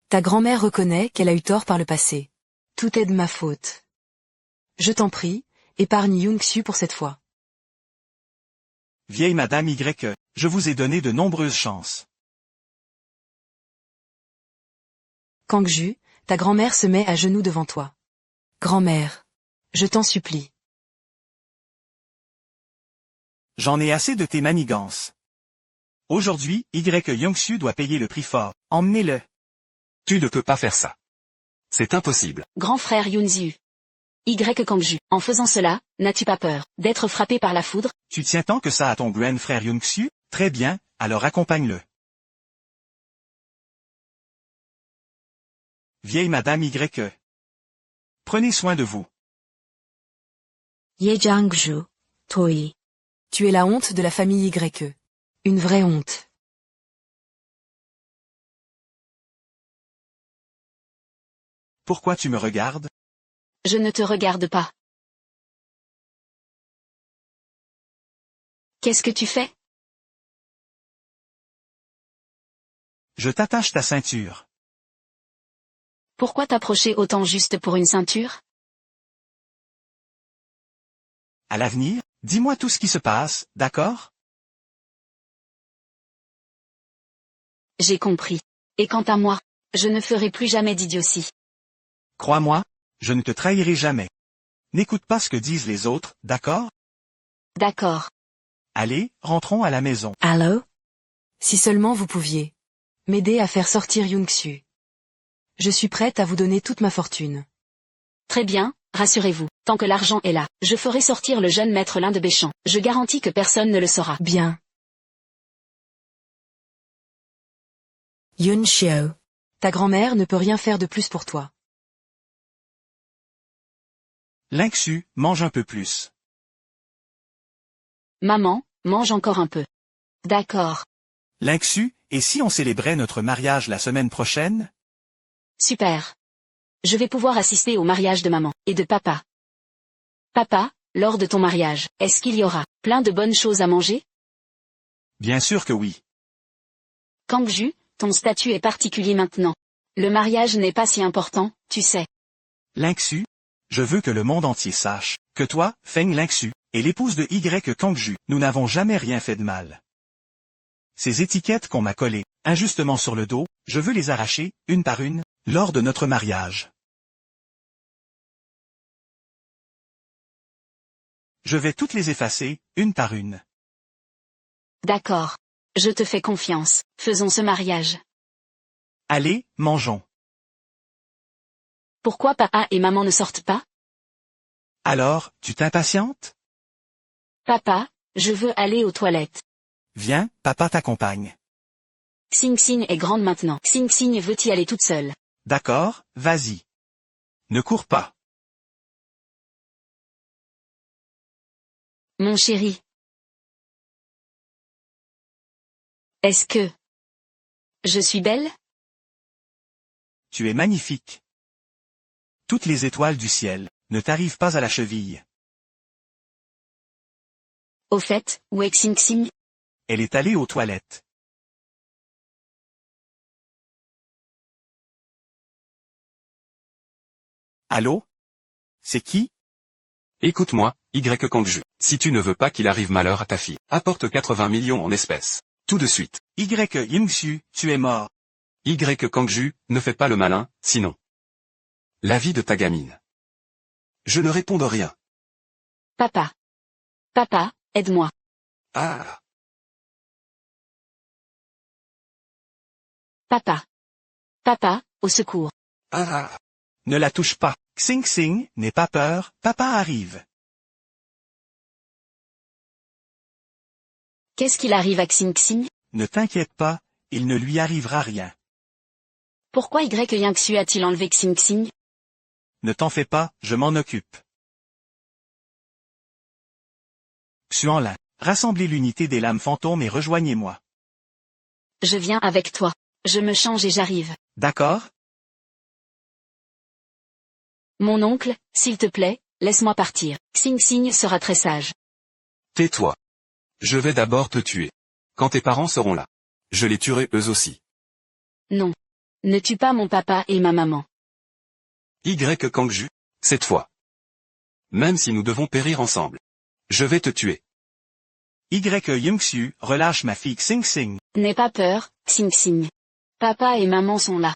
C: Ta grand-mère reconnaît qu'elle a eu tort par le passé. Tout est de ma faute. Je t'en prie, épargne Yunxu pour cette fois.
D: Vieille Madame Y, je vous ai donné de nombreuses chances.
C: Kangju, ta grand-mère se met à genoux devant toi. Grand-mère, je t'en supplie.
D: J'en ai assez de tes manigances. Aujourd'hui, Y Yongsu doit payer le prix fort. Emmenez-le.
A: Tu ne peux pas faire ça. C'est impossible.
B: Grand frère Yunziu. Y Kangju. En faisant cela, n'as-tu pas peur d'être frappé par la foudre?
D: Tu tiens tant que ça à ton grand frère Yongsu? Très bien, alors accompagne-le. Vieille Madame Y. Prenez soin de vous.
E: Ye Jangju. Toi.
C: Tu es la honte de la famille Y. Une vraie honte.
D: Pourquoi tu me regardes?
B: Je ne te regarde pas. Qu'est-ce que tu fais?
D: Je t'attache ta ceinture.
B: Pourquoi t'approcher autant juste pour une ceinture?
D: À l'avenir, dis-moi tout ce qui se passe, d'accord?
B: J'ai compris. Et quant à moi, je ne ferai plus jamais d'idiotie.
D: Crois-moi, je ne te trahirai jamais. N'écoute pas ce que disent les autres, d'accord?
B: D'accord.
D: Allez, rentrons à la maison.
E: Allô?
C: Si seulement vous pouviez m'aider à faire sortir Yunxu. Je suis prête à vous donner toute ma fortune.
B: Très bien, rassurez-vous. Tant que l'argent est là, je ferai sortir le jeune maître Lin de Béchamp. Je garantis que personne ne le saura.
C: Bien.
E: Yunxiu.
C: Ta grand-mère ne peut rien faire de plus pour toi.
D: Lingxu, mange un peu plus.
B: Maman, mange encore un peu. D'accord.
D: Lingxu, et si on célébrait notre mariage la semaine prochaine?
B: Super. Je vais pouvoir assister au mariage de maman et de papa. Papa, lors de ton mariage, est-ce qu'il y aura plein de bonnes choses à manger?
D: Bien sûr que oui.
B: Kangju, ton statut est particulier maintenant. Le mariage n'est pas si important, tu sais.
D: Lingxu, je veux que le monde entier sache que toi, Feng Lingxu, et l'épouse de Y Kangju, nous n'avons jamais rien fait de mal. Ces étiquettes qu'on m'a collées, injustement sur le dos, je veux les arracher, une par une, lors de notre mariage. Je vais toutes les effacer, une par une.
B: D'accord. Je te fais confiance, faisons ce mariage.
D: Allez, mangeons.
B: Pourquoi papa et maman ne sortent pas?
D: Alors, tu t'impatientes?
B: Papa, je veux aller aux toilettes.
D: Viens, papa t'accompagne.
B: Xing Xing est grande maintenant. Xing Xing veut y aller toute seule.
D: D'accord, vas-y. Ne cours pas.
B: Mon chéri. Est-ce que je suis belle?
D: Tu es magnifique. Toutes les étoiles du ciel ne t'arrivent pas à la cheville.
B: Au fait, où est Xing Xing?
D: Elle est allée aux toilettes. Allô? C'est qui?
A: Écoute-moi, Y Kangju. Si tu ne veux pas qu'il arrive malheur à ta fille, apporte 80 millions en espèces. Tout de suite.
D: Y Yingxu, tu es mort.
A: Y Kangju, ne fais pas le malin, sinon. La vie de ta gamine. Je ne réponds de rien.
B: Papa. Papa, aide-moi.
A: Ah.
B: Papa. Papa, au secours.
A: Ah.
D: Ne la touche pas. Xing Xing, n'aie pas peur, papa arrive.
B: Qu'est-ce qu'il arrive à Xing Xing?
D: Ne t'inquiète pas, il ne lui arrivera rien.
B: Pourquoi Y Yingxu a-t-il enlevé Xing Xing?
D: Ne t'en fais pas, je m'en occupe. Xuanlin, rassemblez l'unité des lames fantômes et rejoignez-moi.
B: Je viens avec toi. Je me change et j'arrive.
D: D'accord?
B: Mon oncle, s'il te plaît, laisse-moi partir. Xing Xing sera très sage.
A: Tais-toi. Je vais d'abord te tuer. Quand tes parents seront là. Je les tuerai eux aussi.
B: Non. Ne tue pas mon papa et ma maman.
A: Y Kangju, cette fois. Même si nous devons périr ensemble. Je vais te tuer.
D: Y Yingxu, relâche ma fille Xing Xing.
B: N'aie pas peur, Xing Xing. Papa et maman sont là.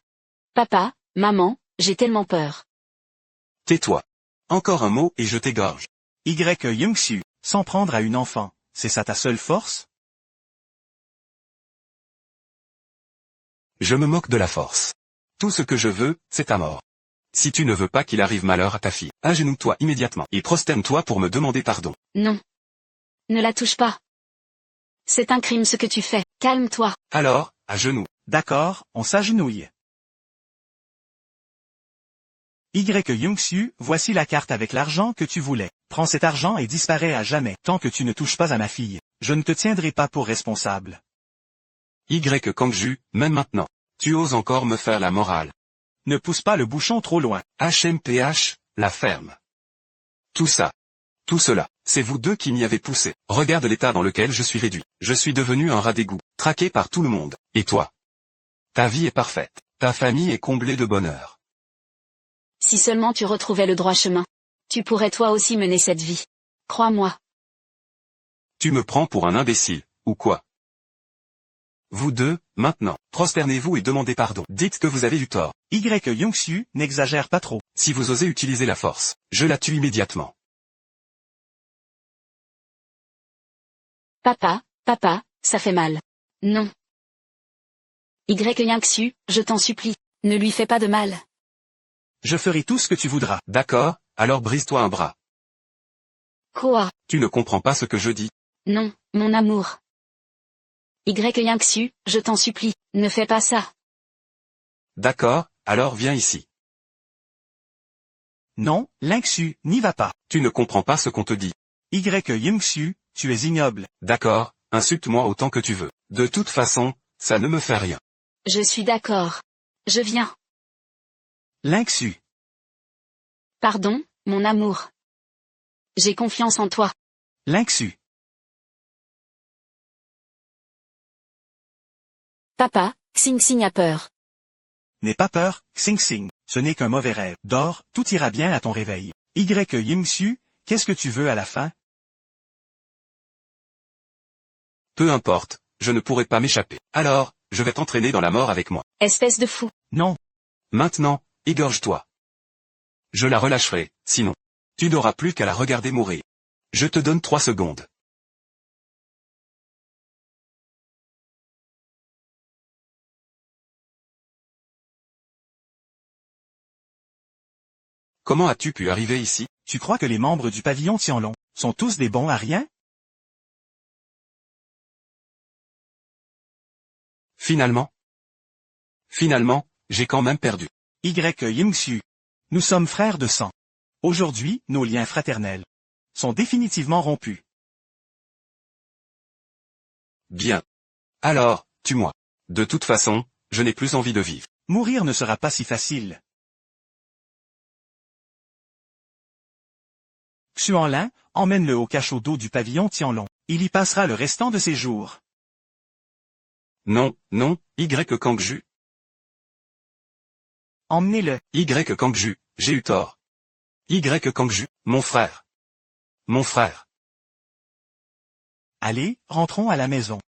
B: Papa, maman, j'ai tellement peur.
A: Tais-toi. Encore un mot et je t'égorge.
D: Y Yingxu, s'en prendre à une enfant, c'est ça ta seule force?
A: Je me moque de la force. Tout ce que je veux, c'est ta mort. Si tu ne veux pas qu'il arrive malheur à ta fille, agenouille-toi immédiatement et prosterne-toi pour me demander pardon.
B: Non. Ne la touche pas. C'est un crime ce que tu fais. Calme-toi.
A: Alors, à genoux.
D: D'accord, on s'agenouille. Y Yingxu, voici la carte avec l'argent que tu voulais. Prends cet argent et disparais à jamais. Tant que tu ne touches pas à ma fille, je ne te tiendrai pas pour responsable.
A: Y Kangju, même maintenant. Tu oses encore me faire la morale.
D: Ne pousse pas le bouchon trop loin.
A: HMPH, la ferme. Tout ça. Tout cela, c'est vous deux qui m'y avez poussé. Regarde l'état dans lequel je suis réduit. Je suis devenu un rat d'égout, traqué par tout le monde. Et toi? Ta vie est parfaite. Ta famille est comblée de bonheur.
B: Si seulement tu retrouvais le droit chemin. Tu pourrais toi aussi mener cette vie. Crois-moi.
A: Tu me prends pour un imbécile, ou quoi? Vous deux, maintenant, prosternez-vous et demandez pardon. Dites que vous avez eu tort.
D: Y Yingxu, n'exagère pas trop.
A: Si vous osez utiliser la force, je la tue immédiatement.
B: Papa, papa, ça fait mal. Non. Y Yingxu, je t'en supplie, ne lui fais pas de mal.
D: Je ferai tout ce que tu voudras.
A: D'accord, alors brise-toi un bras.
B: Quoi?
A: Tu ne comprends pas ce que je dis.
B: Non, mon amour. Y Yingxu, je t'en supplie, ne fais pas ça.
A: D'accord, alors viens ici.
D: Non, Lingxu, n'y va pas.
A: Tu ne comprends pas ce qu'on te dit.
D: Y Yingxu, tu es ignoble.
A: D'accord, insulte-moi autant que tu veux. De toute façon, ça ne me fait rien.
B: Je suis d'accord. Je viens.
D: Lynxu.
B: Pardon, mon amour. J'ai confiance en toi.
D: Lynxu.
B: Papa, Xing Xing a peur.
D: N'aie pas peur, Xing Xing. Ce n'est qu'un mauvais rêve. Dors, tout ira bien à ton réveil. Yingxu, qu'est-ce que tu veux à la fin?
A: Peu importe, je ne pourrai pas m'échapper. Alors, je vais t'entraîner dans la mort avec moi.
B: Espèce de fou.
D: Non.
A: Maintenant, égorge-toi. Je la relâcherai, sinon. Tu n'auras plus qu'à la regarder mourir. Je te donne 3 secondes. Comment as-tu pu arriver ici?
D: Tu crois que les membres du pavillon Tianlong sont tous des bons à rien?
A: Finalement, j'ai quand même perdu.
D: Yingxu. Nous sommes frères de sang. Aujourd'hui, nos liens fraternels sont définitivement rompus.
A: Bien. Alors, tue-moi. De toute façon, je n'ai plus envie de vivre.
D: Mourir ne sera pas si facile. Xuanlin, emmène-le au cachot d'eau du pavillon Tianlong. Il y passera le restant de ses jours.
A: Non, Kangju.
D: Emmenez-le.
A: Kangju, j'ai eu tort. Kangju, mon frère. Mon frère.
D: Allez, rentrons à la maison.